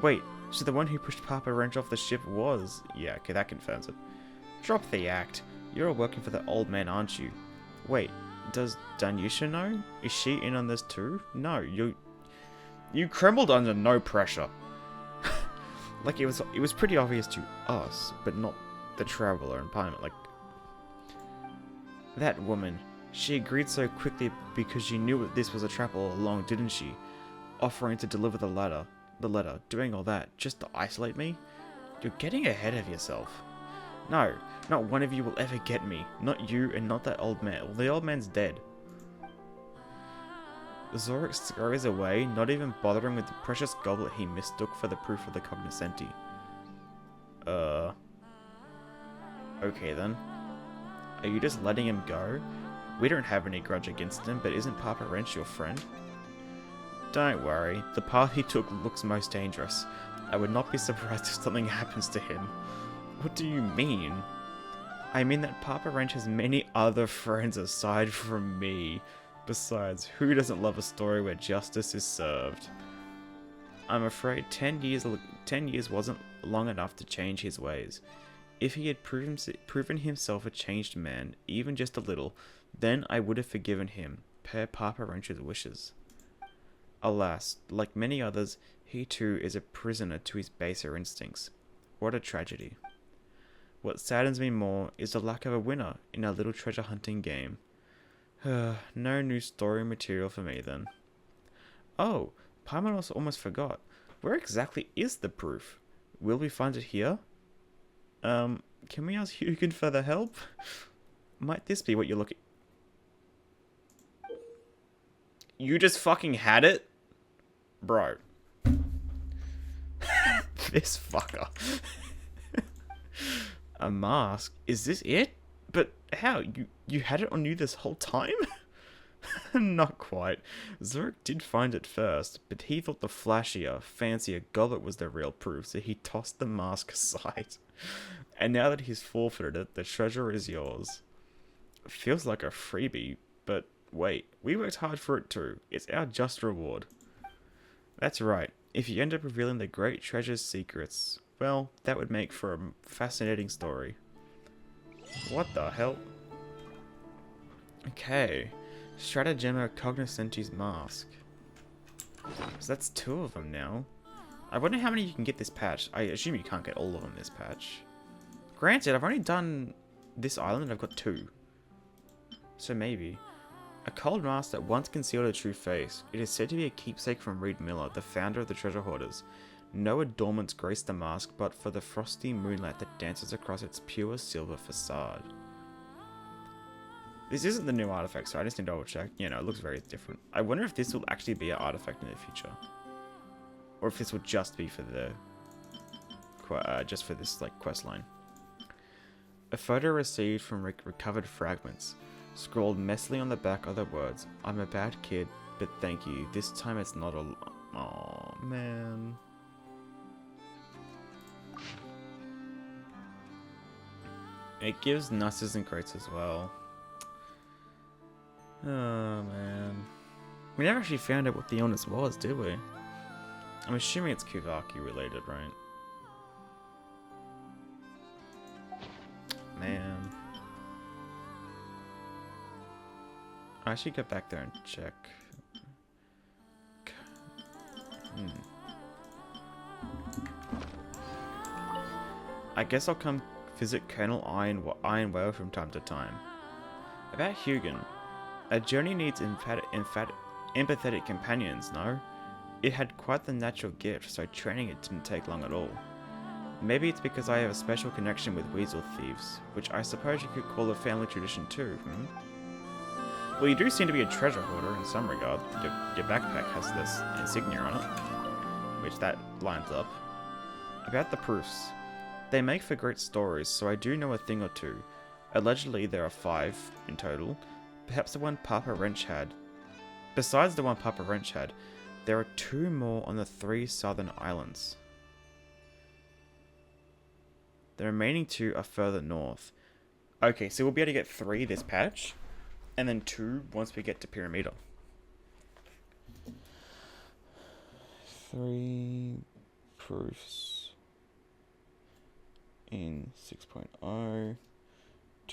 Wait, so the one who pushed Papa Wrench off the ship was... Yeah, okay, that confirms it. Drop the act. You're all working for the old man, aren't you? Wait, does Danyusha know? Is she in on this too? No, you crumbled under no pressure. Like, it was pretty obvious to us, but not the traveler in Parliament. Like, that woman, she agreed so quickly because she knew this was a trap all along, didn't she? Offering to deliver the letter, doing all that, just to isolate me? You're getting ahead of yourself. No, not one of you will ever get me. Not you and not that old man. Well, the old man's dead. Zorik scurries away, not even bothering with the precious goblet he mistook for the proof of the cognoscenti. Okay then. Are you just letting him go? We don't have any grudge against him, but isn't Papa Wrench your friend? Don't worry, the path he took looks most dangerous. I would not be surprised if something happens to him. What do you mean? I mean that Papa Wrench has many other friends aside from me. Besides, who doesn't love a story where justice is served? I'm afraid 10 years wasn't long enough to change his ways. If he had proven himself a changed man, even just a little, then I would have forgiven him, per Papa Wrench's wishes. Alas, like many others, he too is a prisoner to his baser instincts. What a tragedy. What saddens me more is the lack of a winner in our little treasure hunting game. No new story material for me then. Oh, Parmenos almost forgot. Where exactly is the proof? Will we find it here? Can we ask Hugin for the help? Might this be what you're looking... You just fucking had it? Bro. This fucker. A mask? Is this it? But how? You had it on you this whole time? Not quite. Zorik did find it first, but he thought the flashier, fancier goblet was the real proof, so he tossed the mask aside. And now that he's forfeited it, the treasure is yours. Feels like a freebie, but wait, we worked hard for it too. It's our just reward. That's right. If you end up revealing the great treasure's secrets, well, that would make for a fascinating story. What the hell? Okay. Stratagemma Cognoscenti's mask. So that's 2 of them now. I wonder how many you can get this patch. I assume you can't get all of them this patch. Granted, I've only done this island and I've got 2. So maybe. A cold mask that once concealed a true face. It is said to be a keepsake from Reed Miller, the founder of the Treasure Hoarders. No adornments grace the mask but for the frosty moonlight that dances across its pure silver facade. This isn't the new artifact, so I just need to double check. You know, it looks very different. I wonder if this will actually be an artifact in the future. Or if this will just be for the... just for this, like, quest line. A photo received from recovered fragments. Scrawled messily on the back are the words, I'm a bad kid, but thank you. This time it's not a... Aw, man. It gives nusses and crates as well. Oh, man. We never actually found out what the illness was, did we? I'm assuming it's Kuvaki related, right? Man. I should get back there and check. I guess I'll come visit Colonel Iron Whale from time to time. About Hugin. A journey needs empathetic companions, no? It had quite the natural gift, so training it didn't take long at all. Maybe it's because I have a special connection with weasel thieves, which I suppose you could call a family tradition too, Well, you do seem to be a treasure hoarder in some regard. Your backpack has this insignia on it, which that lines up. About the proofs. They make for great stories, so I do know a thing or two. Allegedly, there are 5 in total. Perhaps the one Papa Wrench had. Besides the one Papa Wrench had, there are 2 more on the 3 southern islands. The remaining 2 are further north. Okay, so we'll be able to get 3 this patch, and then 2 once we get to Pyramida. 3 proofs in 6.0.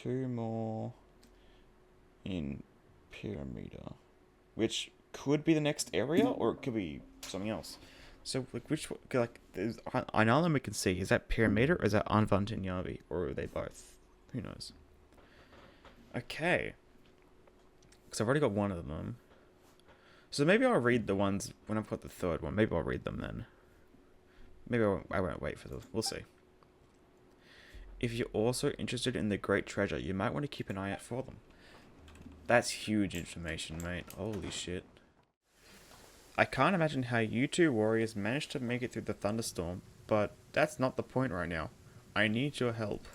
2 more in Pyramida, which could be the next area, or it could be something else. So, like, which, like, there's an island we can see. Is that Pyramida, or is that Anvantinyavi, or are they both? Who knows? Okay. Because I've already got one of them. So maybe I'll read the ones when I've got the third one. Maybe I'll read them then. Maybe I won't wait for them. We'll see. If you're also interested in the great treasure, you might want to keep an eye out for them. That's huge information, mate. Holy shit. I can't imagine how you two warriors managed to make it through the thunderstorm, but that's not the point right now. I need your help.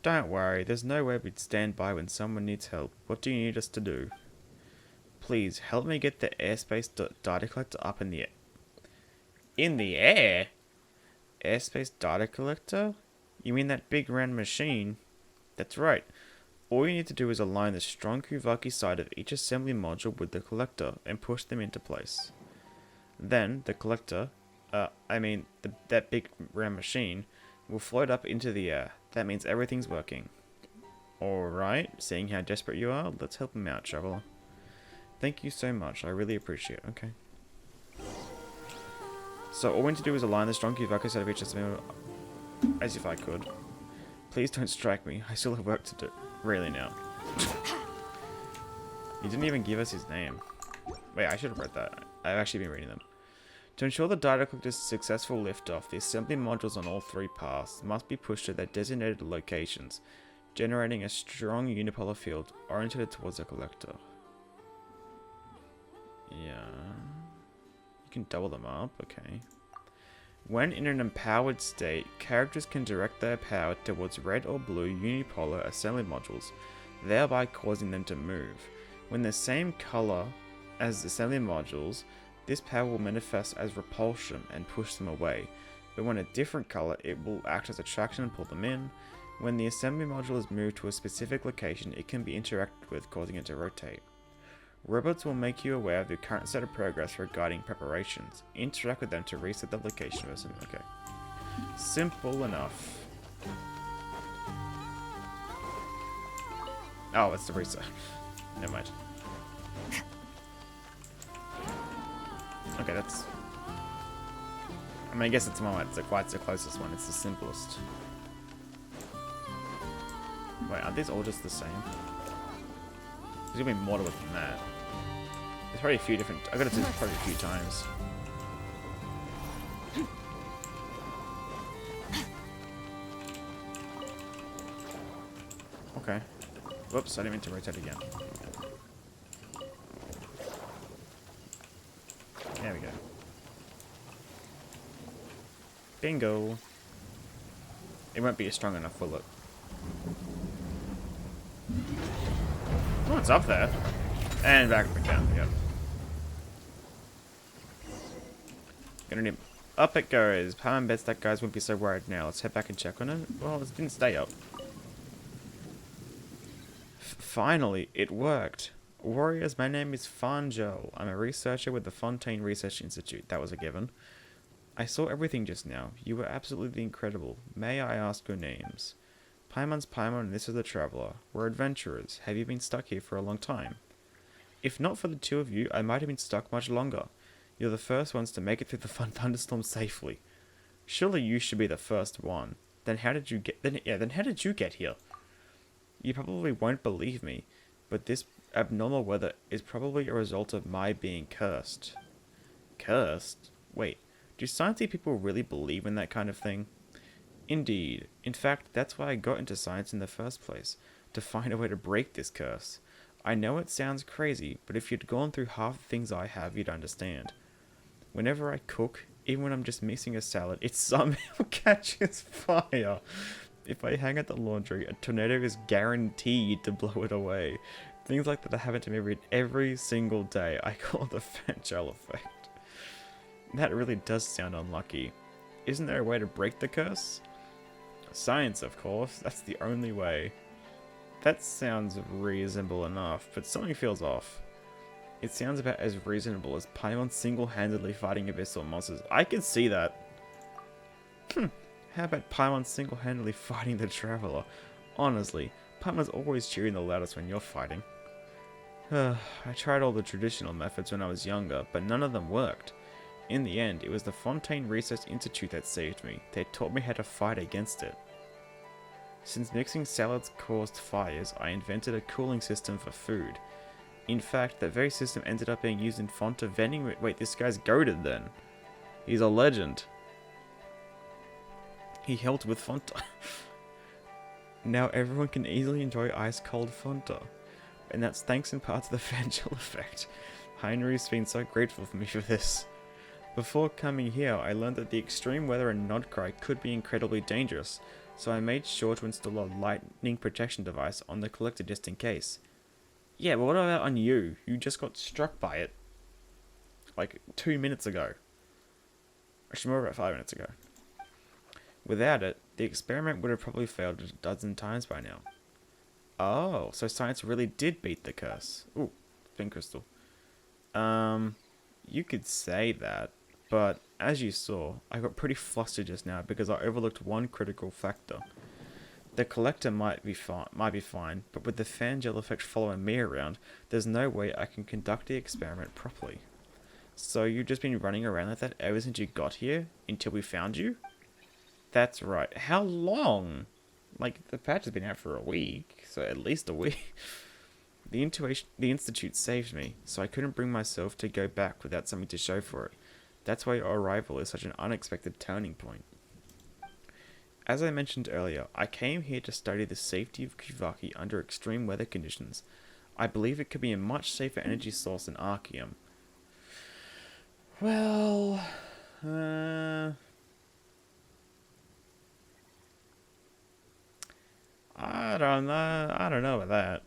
Don't worry, there's no way we'd stand by when someone needs help. What do you need us to do? Please, help me get the airspace data collector up in the air. In the air? Airspace data collector? You mean that big round machine? That's right. All you need to do is align the strong Kuvaki side of each assembly module with the collector and push them into place. Then, the collector, that big round machine, will float up into the air. That means everything's working. Alright, seeing how desperate you are, let's help him out, traveler. Thank you so much, I really appreciate it. Okay. So all we need to do is align the strong Kuvaki side of each assembly as if I could. Please don't strike me, I still have work to do. Really now. He didn't even give us his name. Wait, I should have read that. I've actually been reading them. To ensure the data collector's successful liftoff, the assembly modules on all 3 paths must be pushed to their designated locations, generating a strong unipolar field oriented towards the collector. Yeah. You can double them up, okay. When in an empowered state, characters can direct their power towards red or blue unipolar assembly modules, thereby causing them to move. When the same color as the assembly modules, this power will manifest as repulsion and push them away, but when a different color, it will act as attraction and pull them in. When the assembly module is moved to a specific location, it can be interacted with, causing it to rotate. Robots will make you aware of the current state of progress regarding preparations. Interact with them to reset the location of assembly. Okay. Simple enough. Oh, it's the reset. Never mind. Okay, that's... I mean, I guess it's quite the closest one. It's the simplest. Wait, aren't these all just the same? There's gonna be more to it than that. There's probably a few different... I gotta do this probably a few times. Okay. Whoops, I didn't mean to rotate again. There we go. Bingo! It won't be strong enough, will it? Oh, it's up there. And back down, yep. Gonna need... Up it goes. Palm bets that guys won't be so worried now. Let's head back and check on it. Well, it didn't stay up. Finally, it worked. Warriors, my name is Fanngel. I'm a researcher with the Fontaine Research Institute. That was a given. I saw everything just now. You were absolutely incredible. May I ask your names? Paimon's Paimon and this is the Traveler. We're adventurers. Have you been stuck here for a long time? If not for the two of you, I might have been stuck much longer. You're the first ones to make it through the thunderstorm safely. Surely you should be the first one. Then how did you get... Then how did you get here? You probably won't believe me, but this abnormal weather is probably a result of my being cursed. Cursed? Wait, do sciencey people really believe in that kind of thing? Indeed. In fact, that's why I got into science in the first place, to find a way to break this curse. I know it sounds crazy, but if you'd gone through half the things I have, you'd understand. Whenever I cook, even when I'm just mixing a salad, it somehow catches fire. If I hang at the laundry, a tornado is guaranteed to blow it away. Things like that happen to me every single day. I call it the Fanngel effect. That really does sound unlucky. Isn't there a way to break the curse? Science, of course. That's the only way. That sounds reasonable enough, but something feels off. It sounds about as reasonable as Paimon single-handedly fighting abyssal monsters. I can see that. How about Paimon single-handedly fighting the Traveler? Honestly, partner's always cheering the loudest when you're fighting. I tried all the traditional methods when I was younger, but none of them worked. In the end, it was the Fontaine Research Institute that saved me. They taught me how to fight against it. Since mixing salads caused fires, I invented a cooling system for food. In fact, that very system ended up being used in Fonta vending. Wait, this guy's goated then. He's a legend. He helped with Fonta. Now everyone can easily enjoy ice-cold Fonta. And that's thanks in part to the Fanngel effect. Heinrich's been so grateful for me for this. Before coming here, I learned that the extreme weather in Nod-Krai could be incredibly dangerous, so I made sure to install a lightning protection device on the collector just in case. Yeah, but what about on you? You just got struck by it. Like 2 minutes ago. Actually, more about 5 minutes ago. Without it, the experiment would have probably failed a dozen times by now. Oh, so science really did beat the curse. Ooh, pink crystal. You could say that, but as you saw, I got pretty flustered just now because I overlooked one critical factor. The collector might be fine, but with the Fanngel effect following me around, there's no way I can conduct the experiment properly. So you've just been running around like that ever since you got here, until we found you? That's right. How long? Like, the patch has been out for a week, so at least a week. The Institute saved me, so I couldn't bring myself to go back without something to show for it. That's why your arrival is such an unexpected turning point. As I mentioned earlier, I came here to study the safety of Kratti under extreme weather conditions. I believe it could be a much safer energy source than Archeum. Well, I don't know about that.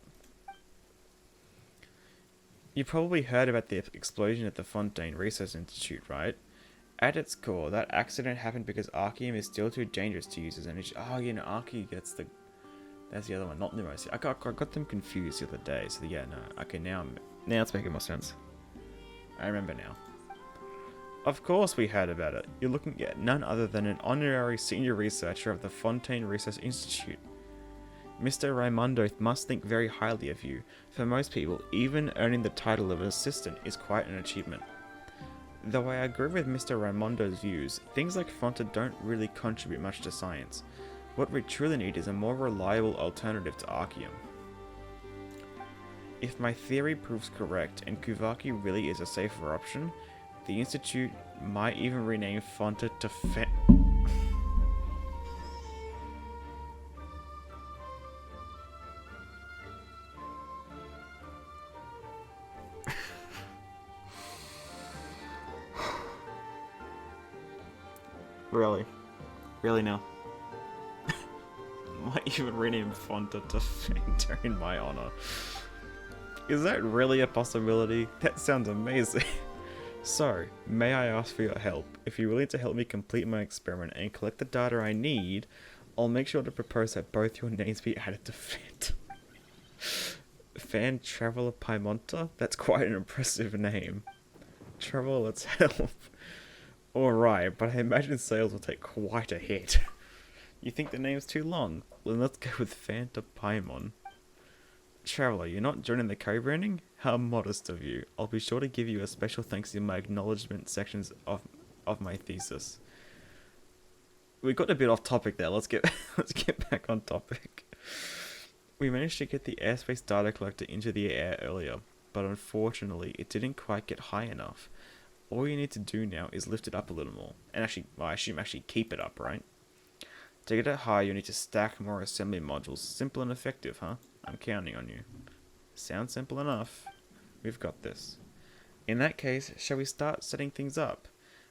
You probably heard about the explosion at the Fontaine Research Institute, right? At its core, that accident happened because Archeum is still too dangerous to use as energy. Oh, you know, Archeum gets the... That's the other one, not Lumos. I got them confused the other day, so yeah, no. Okay, now it's making more sense. I remember now. Of course we heard about it. You're looking at none other than an honorary senior researcher of the Fontaine Research Institute. Mr. Raimondo must think very highly of you. For most people, even earning the title of an assistant is quite an achievement. Though I agree with Mr. Raimondo's views, things like Fonta don't really contribute much to science. What we truly need is a more reliable alternative to Archeum. If my theory proves correct and Kratti really is a safer option, the Institute might even rename Fonta to Really? Really now? Might even rename Fonta to Fanta in my honor. Is that really a possibility? That sounds amazing. So, may I ask for your help? If you're willing to help me complete my experiment and collect the data I need, I'll make sure to propose that both your names be added to Fant. Fan Traveler Piemonta? That's quite an impressive name. Traveler, let's help. Alright, but I imagine sales will take quite a hit. You think the name's too long? Well, let's go with Fanta Paimon. Traveler, you're not joining the co-branding? How modest of you. I'll be sure to give you a special thanks in my acknowledgement sections of my thesis. We got a bit off topic there. Let's get back on topic. We managed to get the airspace data collector into the air earlier, but unfortunately it didn't quite get high enough. All you need to do now is lift it up a little more. And actually, well, I assume actually keep it up, right? To get it high, you need to stack more assembly modules. Simple and effective, huh? I'm counting on you. Sounds simple enough. We've got this. In that case, shall we start setting things up?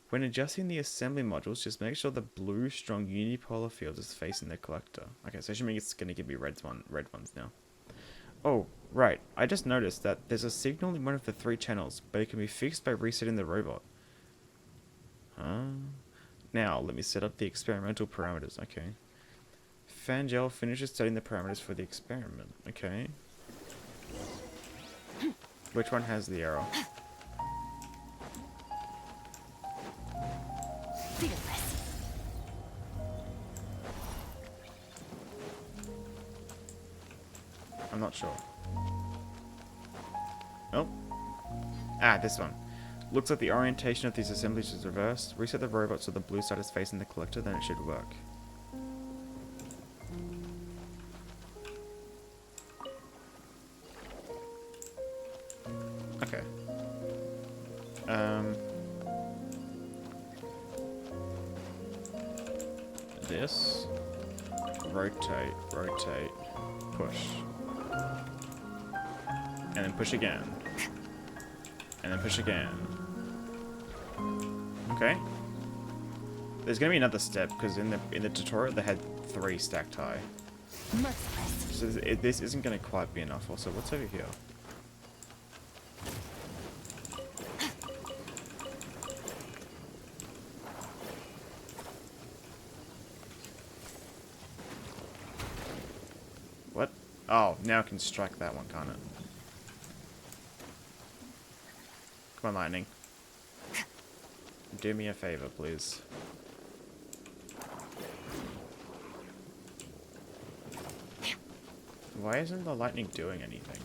When adjusting the assembly modules, just make sure the blue strong unipolar field is facing the collector. Okay, so assuming it's going to give me red ones now. Oh, right. I just noticed that there's a signal in one of the 3 channels, but it can be fixed by resetting the robot. Huh? Now, let me set up the experimental parameters. Okay. Fanngel finishes setting the parameters for the experiment. Okay. Which one has the error? not sure. Oh. Ah, this one. Looks like the orientation of these assemblies is reversed. Reset the robot so the blue side is facing the collector, then it should work. Okay. This. Rotate, rotate, push. And then push again. And then push again. Okay. There's gonna be another step because in the tutorial they had 3 stacked high. So this isn't gonna quite be enough. Also, what's over here? What? Oh, now I can strike that one, can't it? Come on, lightning. Do me a favor, please. Why isn't the lightning doing anything?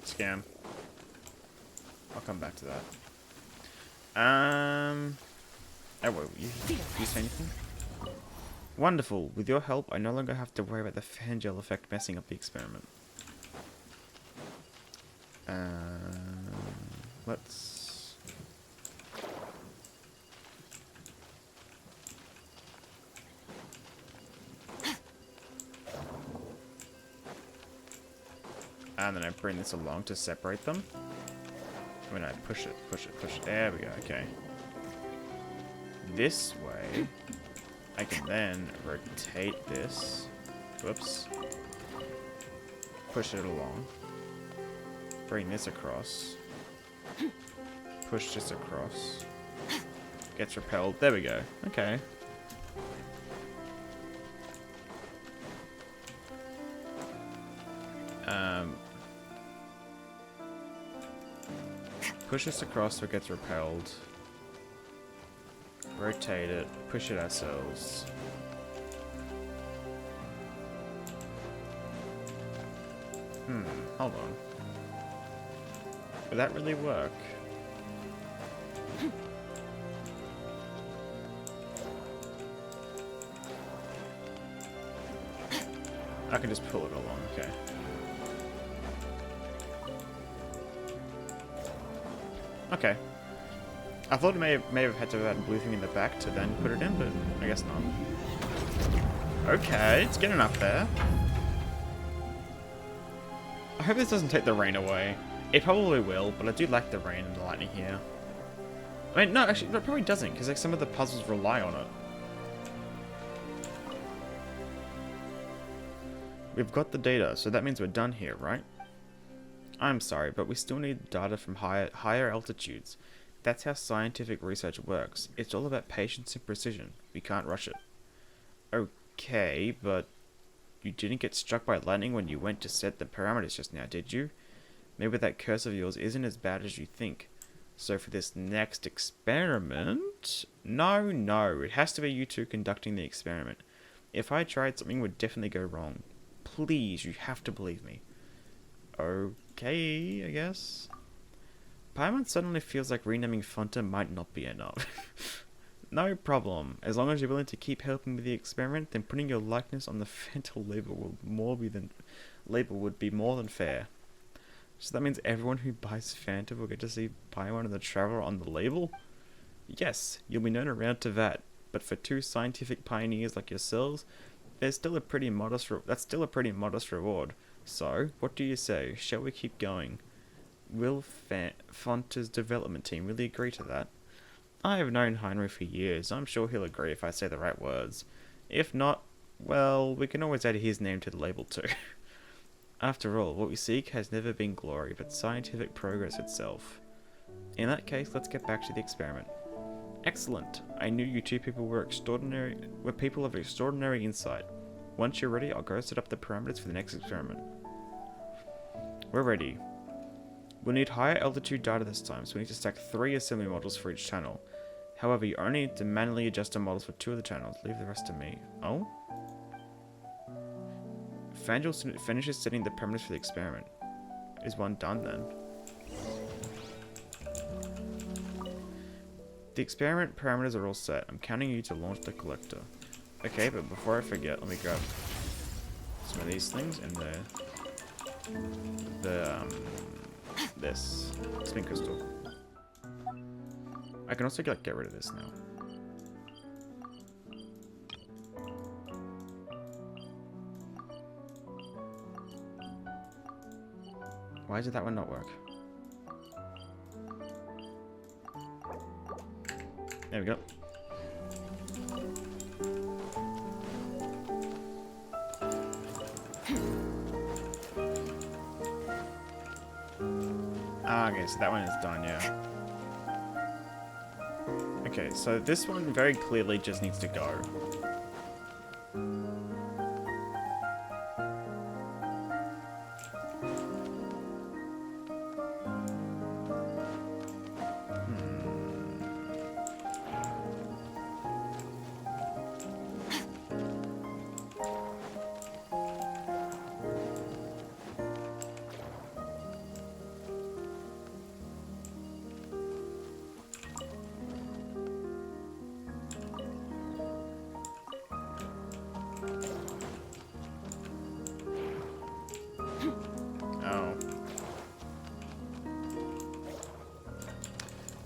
Scam. I'll come back to that. Oh, wait, you say anything? Wonderful. With your help, I no longer have to worry about the Fanngel effect messing up the experiment. Let's... And then I bring this along to separate them. When I push it, push it, push it. There we go, okay. This way, I can then rotate this. Whoops. Push it along. Bring this across. Push this across. Gets repelled. There we go. Okay. Push this across so it gets repelled. Rotate it. Push it ourselves. Hold on. Would that really work? I can just pull it along, okay. Okay. I thought it may have had to have that blue thing in the back to then put it in, but I guess not. Okay, it's getting up there. I hope this doesn't take the rain away. It probably will, but I do like the rain and the lightning here. I mean, no, actually, it probably doesn't, because like, some of the puzzles rely on it. We've got the data, so that means we're done here, right? I'm sorry, but we still need data from higher altitudes. That's how scientific research works. It's all about patience and precision. We can't rush it. Okay, but you didn't get struck by lightning when you went to set the parameters just now, did you? Maybe that curse of yours isn't as bad as you think. So for this next experiment... No, it has to be you two conducting the experiment. If I tried, something would definitely go wrong. Please, you have to believe me. Okay, I guess. Paimon suddenly feels like renaming Fonta might not be enough. No problem. As long as you're willing to keep helping with the experiment, then putting your likeness on the Fanngel label would be more than fair. So that means everyone who buys Fanta will get to see Paimon and the Traveler on the label? Yes, you'll be known around to that, but for 2 scientific pioneers like yourselves, that's still a pretty modest reward. So, what do you say? Shall we keep going? Will Fonta's development team really agree to that? I have known Heinrich for years. I'm sure he'll agree if I say the right words. If not, well, we can always add his name to the label too. After all, what we seek has never been glory, but scientific progress itself. In that case, let's get back to the experiment. Excellent. I knew you two people were people of extraordinary insight. Once you're ready, I'll go set up the parameters for the next experiment. We're ready. We'll need higher altitude data this time, so we need to stack 3 assembly models for each channel. However, you only need to manually adjust the models for 2 of the channels. Leave the rest to me. Oh? Fanngel finishes setting the parameters for the experiment. Is one done then? The experiment parameters are all set. I'm counting you to launch the collector. Okay, but before I forget, let me grab some of these things and this spin crystal. I can also get rid of this now. Why did that one not work? There we go. Ah, okay, so that one is done, yeah. Okay, so this one very clearly just needs to go.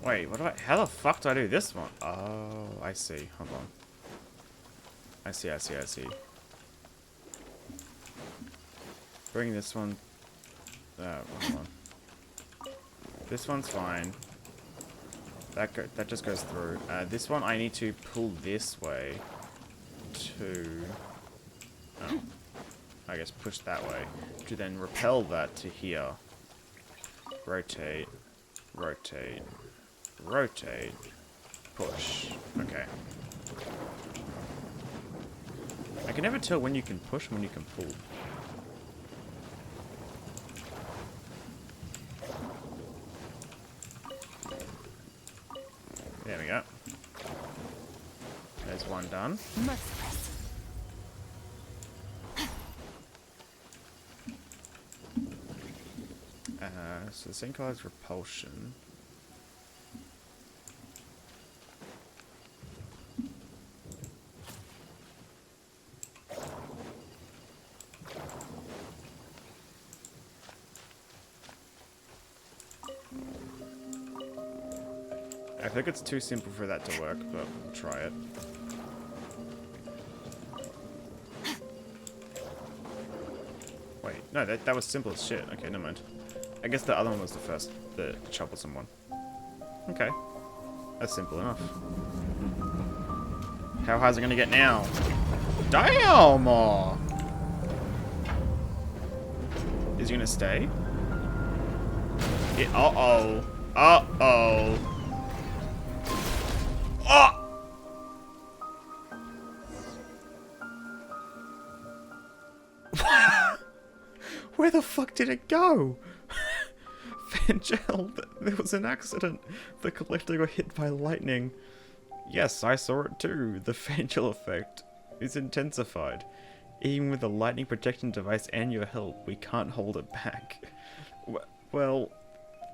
Wait, what do I... How the fuck do I do this one? Oh, I see. Hold on. I see. Bring this one... hold on. This one's fine. That just goes through. This one I need to pull this way to... Oh. I guess push that way. To then repel that to here. Rotate. Rotate. Rotate. Push. Okay. I can never tell when you can push and when you can pull. There we go. There's one done. So the same color is repulsion. I think it's too simple for that to work, but we'll try it. Wait, no, that was simple as shit. Okay, never mind. I guess the other one was the first, the troublesome one. Okay. That's simple enough. How high is it gonna get now? Damn! Is he gonna stay? Uh-oh. Uh-oh. Oh! Where the fuck did it go? Fanngel, there was an accident. The collector got hit by lightning. Yes, I saw it too. The Fanngel effect is intensified. Even with the lightning protection device and your help, we can't hold it back. Well,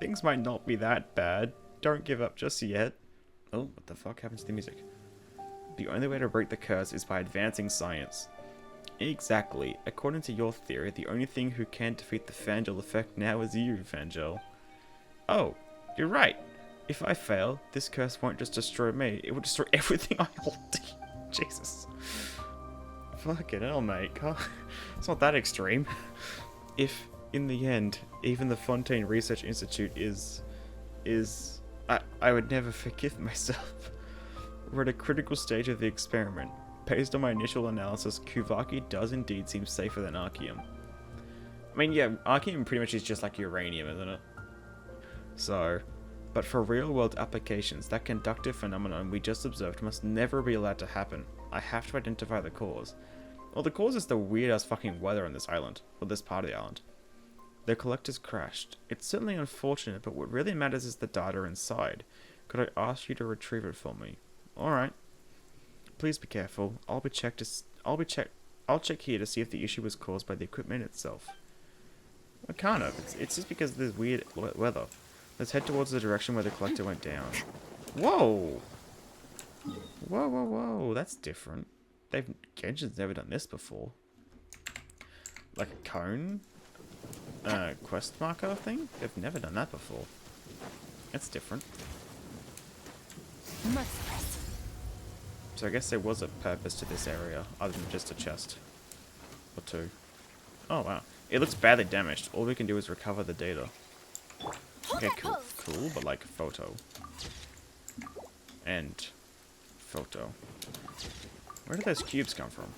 things might not be that bad. Don't give up just yet. Oh, what the fuck happened to the music? The only way to break the curse is by advancing science. Exactly. According to your theory, the only thing who can defeat the Fanngel effect now is you, Fanngel. Oh, you're right. If I fail, this curse won't just destroy me, it will destroy everything I hold. Jesus. Fucking hell, mate. It's not that extreme. If, in the end, even the Fontaine Research Institute I would never forgive myself. We're at a critical stage of the experiment. Based on my initial analysis, Kuvaki does indeed seem safer than Archeum. I mean, yeah, Archeum pretty much is just like uranium, isn't it? So, but for real-world applications, that conductive phenomenon we just observed must never be allowed to happen. I have to identify the cause. Well, the cause is the weird-ass fucking weather on this island, or this part of the island. The collector's crashed. It's certainly unfortunate, but what really matters is the data inside. Could I ask you to retrieve it for me? Alright. Please be careful. I'll be checked I'll check here to see if the issue was caused by the equipment itself. Well, kind of. It's just because there's weird weather. Let's head towards the direction where the collector went down. Whoa! Whoa, whoa, whoa. That's different. Genshin's never done this before. Like a cone? Quest marker thing? They've never done that before. That's different. So I guess there was a purpose to this area, other than just a chest. Or two. Oh wow. It looks badly damaged. All we can do is recover the data. Okay, cool. Cool, but like photo. And photo. Where did those cubes come from?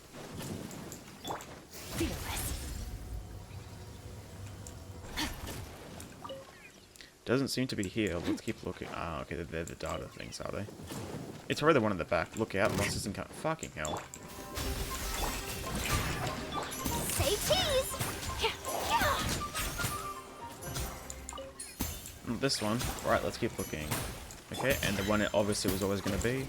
Doesn't seem to be here. Let's keep looking. Ah, okay, they're the data things, are they? It's probably the one in the back. Look out, Moss isn't coming. Fucking hell. Say cheese! This one. Right, let's keep looking. Okay, and the one it obviously was always going to be.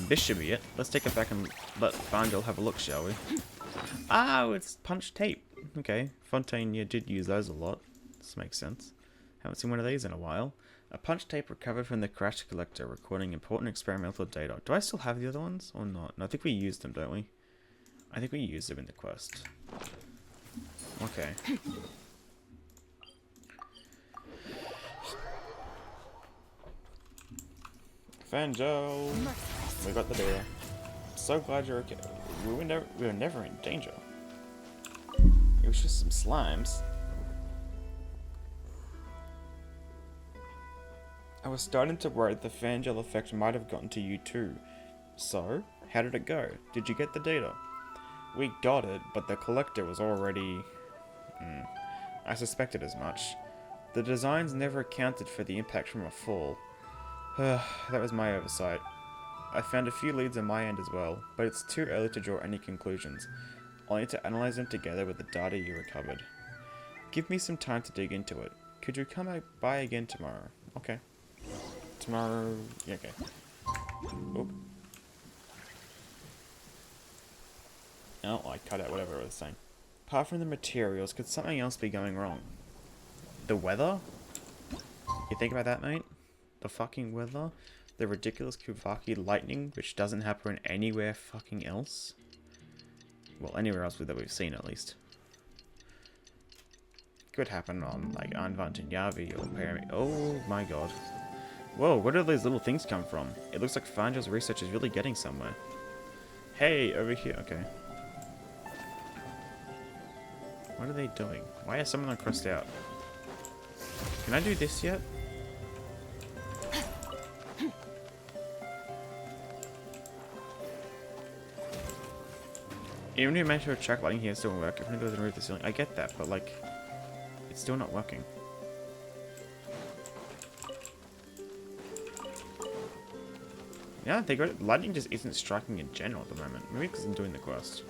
This should be it. Let's take it back and let Fanngel have a look, shall we? Oh, it's punch tape. Okay, Fontaine, you did use those a lot. This makes sense. Haven't seen one of these in a while. A punch tape recovered from the crash collector, recording important experimental data. Do I still have the other ones or not? No, I think we used them, don't we? I think we used them in the quest. Okay. Fanngel, we got the data. So glad you're okay. We were never in danger. It was just some slimes. I was starting to worry the Fanngel effect might have gotten to you too. So, how did it go? Did you get the data? We got it, but the collector was already... I suspected as much. The designs never accounted for the impact from a fall. That was my oversight. I found a few leads on my end as well, but it's too early to draw any conclusions. I'll need to analyze them together with the data you recovered. Give me some time to dig into it. Could you come by again tomorrow? Okay. Tomorrow... Yeah, okay. Oop. Oh, I cut out whatever I was saying. Apart from the materials, could something else be going wrong? The weather? You think about that, mate? The fucking weather? The ridiculous Kuvaki lightning, which doesn't happen anywhere fucking else? Well, anywhere else that we've seen, at least. Could happen on, like, Anvant and Yavi or Pyramid. Oh my god. Whoa, where do these little things come from? It looks like Fanngel's research is really getting somewhere. Hey, over here. Okay. What are they doing? Why is someone crossed out? Can I do this yet? Even if you manage to attract lighting here, it still won't work. If it goes and remove the ceiling, I get that, but like, it's still not working. Yeah, they got it. Lightning just isn't striking in general at the moment. Maybe because I'm doing the quest.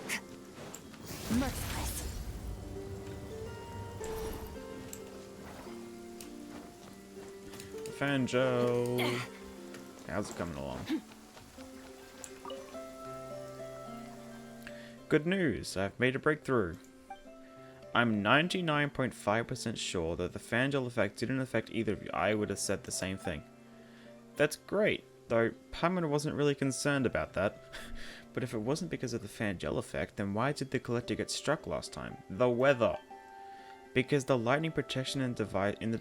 Fanngel, how's it coming along? Good news, I've made a breakthrough. I'm 99.5% sure that the Fanngel effect didn't affect either of you. I would have said the same thing. That's great, though Paimon wasn't really concerned about that. But if it wasn't because of the Fanngel effect, then why did the collector get struck last time? The weather. Because the lightning protection in the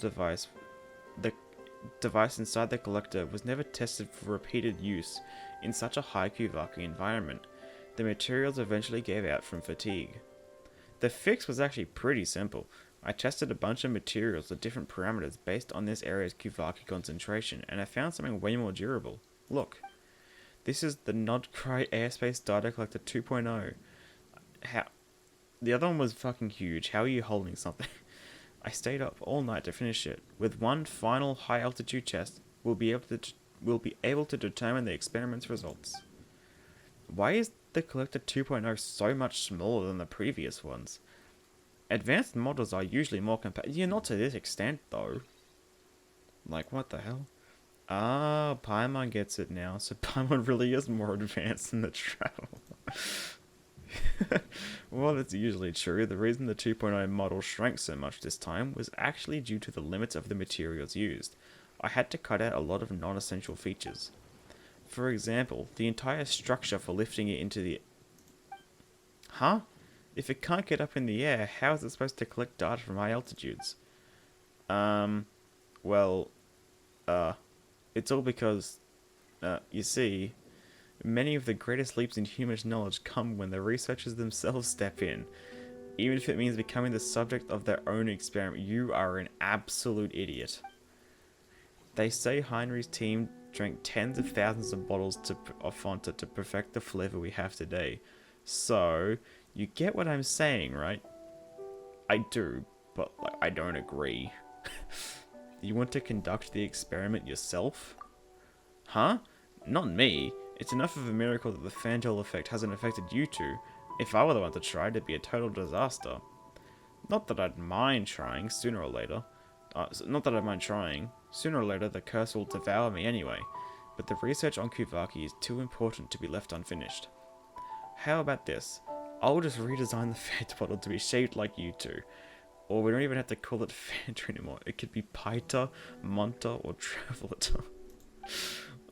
device inside the collector was never tested for repeated use in such a high Kuvaki environment. The materials eventually gave out from fatigue. The fix was actually pretty simple. I tested a bunch of materials with different parameters based on this area's Kuvaki concentration, and I found something way more durable. Look. This is the Nod-Krai Airspace Data Collector 2.0. The other one was fucking huge. How are you holding something? I stayed up all night to finish it. With one final high-altitude test, we'll be able to determine the experiment's results. Why is the Collector 2.0 so much smaller than the previous ones? Advanced models are usually more compact. Yeah, not to this extent, though. Like, what the hell? Ah, Paimon gets it now. So Paimon really is more advanced than the travel. Well, that's usually true. The reason the 2.0 model shrank so much this time was actually due to the limits of the materials used. I had to cut out a lot of non-essential features. For example, the entire structure for lifting it into the... Huh? If it can't get up in the air, how is it supposed to collect data from high altitudes? Well, it's all because, you see, many of the greatest leaps in human knowledge come when the researchers themselves step in. Even if it means becoming the subject of their own experiment, you are an absolute idiot. They say Heinrich's team drank tens of thousands of bottles of Fanta to perfect the flavor we have today. So, you get what I'm saying, right? I do, but like, I don't agree. You want to conduct the experiment yourself? Huh? Not me. It's enough of a miracle that the Fanngel effect hasn't affected you two. If I were the one to try, it'd be a total disaster. Not that I'd mind trying, sooner or later. Not that I mind trying. Sooner or later, the curse will devour me anyway. But the research on Kuvaki is too important to be left unfinished. How about this? I'll just redesign the Fanta bottle to be shaped like you two. Or we don't even have to call it Fanta anymore. It could be Paita, Monta, or Travelator.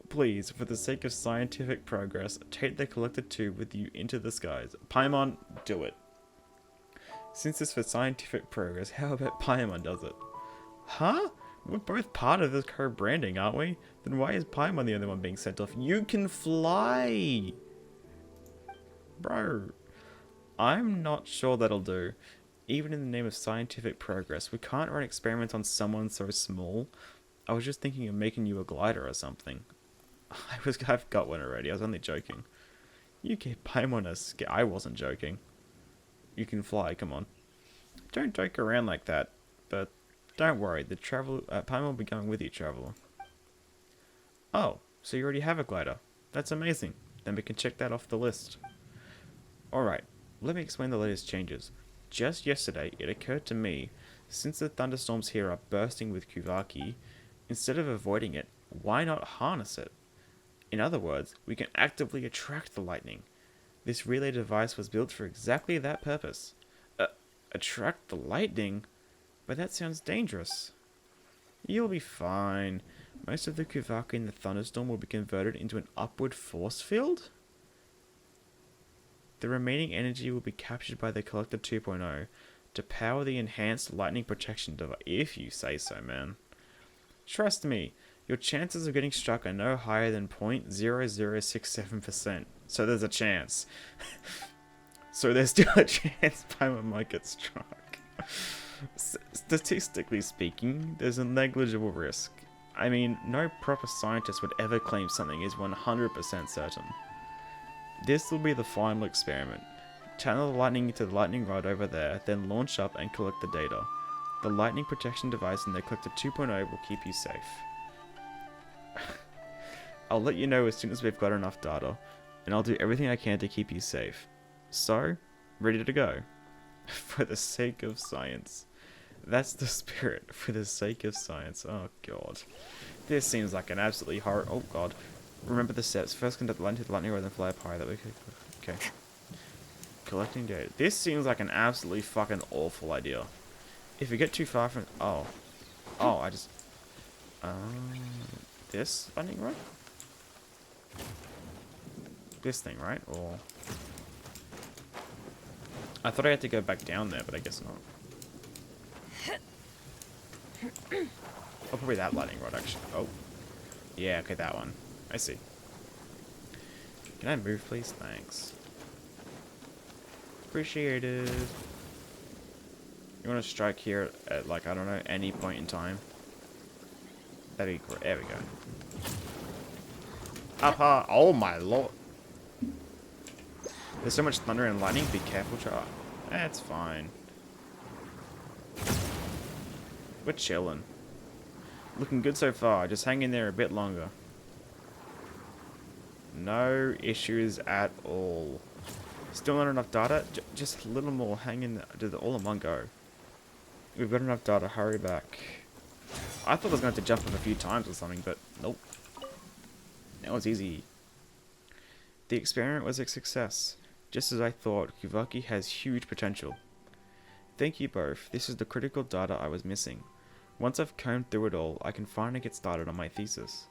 Please, for the sake of scientific progress, take the collector tube with you into the skies. Paimon, do it. Since it's for scientific progress, how about Paimon does it? Huh? We're both part of this co-branding, aren't we? Then why is Paimon the only one being sent off? You can fly! Bro. I'm not sure that'll do. Even in the name of scientific progress, we can't run experiments on someone so small. I was just thinking of making you a glider or something. I've got one already, I was only joking. You gave Paimon a scare. I wasn't joking. You can fly, come on. Don't joke around like that, but don't worry, the Paimon will be going with you, Traveler. Oh, so you already have a glider. That's amazing. Then we can check that off the list. Alright, let me explain the latest changes. Just yesterday, it occurred to me, since the thunderstorms here are bursting with Kuvaki, instead of avoiding it, why not harness it? In other words, we can actively attract the lightning. This relay device was built for exactly that purpose. Attract the lightning? But that sounds dangerous. You'll be fine. Most of the Kuvaki in the thunderstorm will be converted into an upward force field? The remaining energy will be captured by the Collector 2.0 to power the enhanced lightning protection device, if you say so, man. Trust me, your chances of getting struck are no higher than 0.0067%. So there's a chance. So there's still a chance Paimon might get struck. Statistically speaking, there's a negligible risk. I mean, no proper scientist would ever claim something is 100% certain. This will be the final experiment. Channel the lightning into the lightning rod over there, then launch up and collect the data. The lightning protection device in the Collector 2.0 will keep you safe. I'll let you know as soon as we've got enough data, and I'll do everything I can to keep you safe. So, ready to go. For the sake of science. That's the spirit, for the sake of science. Oh god. This seems like an absolutely horror. Oh god. Remember the steps. First conduct the lightning to the lightning rod, then fly up higher. That we could. Okay. Collecting data. This seems like an absolutely fucking awful idea. If we get too far from... Oh. Oh, I just... This lightning rod? This thing, right? Or... I thought I had to go back down there, but I guess not. Oh, probably that lightning rod, actually. Oh. Yeah, okay, that one. I see. Can I move, please? Thanks. Appreciate it. You want to strike here at, like, I don't know, any point in time? That'd be great. There we go. Up high. Oh, my lord. There's so much thunder and lightning. Be careful, Char. That's fine. We're chilling. Looking good so far. Just hang in there a bit longer. No issues at all. Still not enough data? Just a little more. Hang in there. Do it all in one go. We've got enough data. Hurry back. I thought I was going to have to jump up a few times or something, but nope. That was easy. The experiment was a success. Just as I thought, Kuvaki has huge potential. Thank you both. This is the critical data I was missing. Once I've combed through it all, I can finally get started on my thesis.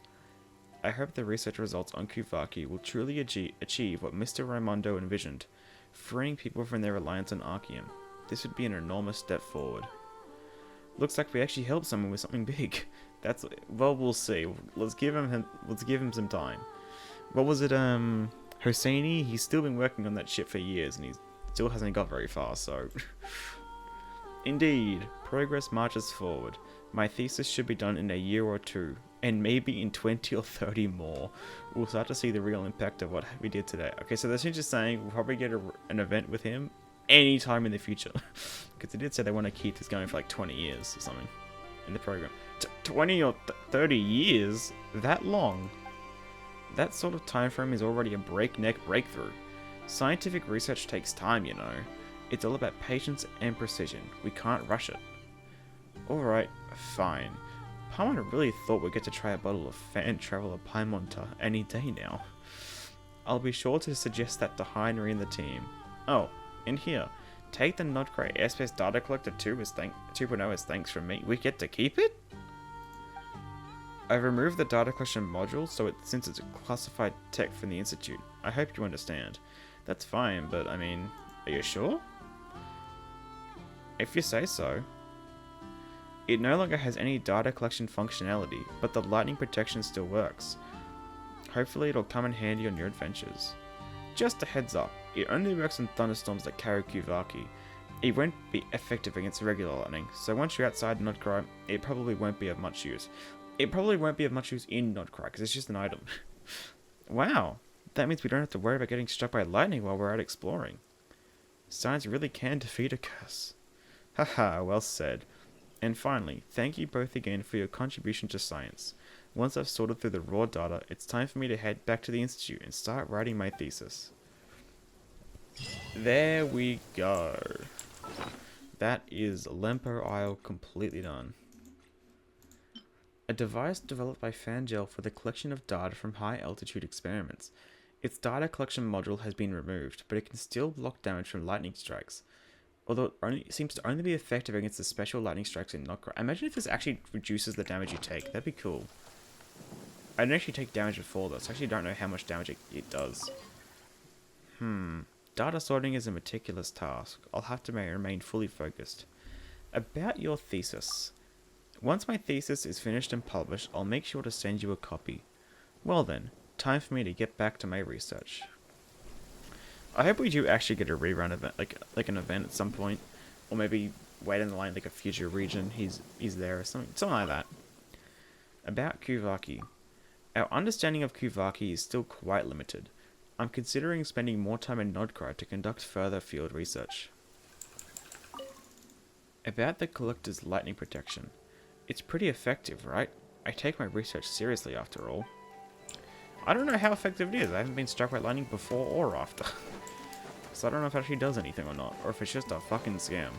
I hope the research results on Kuvaki will truly achieve what Mr. Raimondo envisioned, freeing people from their reliance on Archeum. This would be an enormous step forward. Looks like we actually helped someone with something big. Well, we'll see. Let's give him some time. What was it, Hosseini? He's still been working on that shit for years, and he still hasn't got very far, so... Indeed, progress marches forward. My thesis should be done in a year or two, and maybe in 20 or 30 more. We'll start to see the real impact of what we did today. Okay, so that's just saying we'll probably get an event with him anytime in the future. Because they did say they want to keep this going for like 20 years or something in the program. 20 or 30 years? That long? That sort of time frame is already a breakneck breakthrough. Scientific research takes time, you know. It's all about patience and precision. We can't rush it. Alright, fine. Paimon really thought we'd get to try a bottle of Fan Traveler Paimonta any day now. I'll be sure to suggest that to Heinrich and the team. Oh, and here, take the Nod-Krai Airspace Data Collector 2.0 as thanks from me. We get to keep it? I've removed the data collection module since it's a classified tech from the Institute. I hope you understand. That's fine, but I mean, are you sure? If you say so. It no longer has any data collection functionality, but the lightning protection still works. Hopefully it'll come in handy on your adventures. Just a heads up, it only works in thunderstorms that carry Kuvaki. It won't be effective against regular lightning, so once you're outside Nod-Krai, it probably won't be of much use. It probably won't be of much use in Nod-Krai, because it's just an item. Wow, that means we don't have to worry about getting struck by lightning while we're out exploring. Science really can defeat a curse. Haha, well said. And finally, thank you both again for your contribution to science. Once I've sorted through the raw data, it's time for me to head back to the Institute and start writing my thesis. There we go. That is Lempo Isle completely done. A device developed by Fanngel for the collection of data from high-altitude experiments. Its data collection module has been removed, but it can still block damage from lightning strikes. Although it seems to only be effective against the special lightning strikes in Nod-Krai. Imagine if this actually reduces the damage you take. That'd be cool. I didn't actually take damage before this. I actually don't know how much damage it does. Data sorting is a meticulous task. I'll have to remain fully focused. About your thesis. Once my thesis is finished and published, I'll make sure to send you a copy. Well then, time for me to get back to my research. I hope we do actually get a rerun event, like an event at some point, or maybe wait in the line like a future region. He's there or something like that. About Kuvaki. Our understanding of Kuvaki is still quite limited. I'm considering spending more time in Nod-Krai to conduct further field research. About the collector's lightning protection. It's pretty effective, right? I take my research seriously after all. I don't know how effective it is. I haven't been struck by lightning before or after. So I don't know if it actually does anything or not, or if it's just a fucking scam.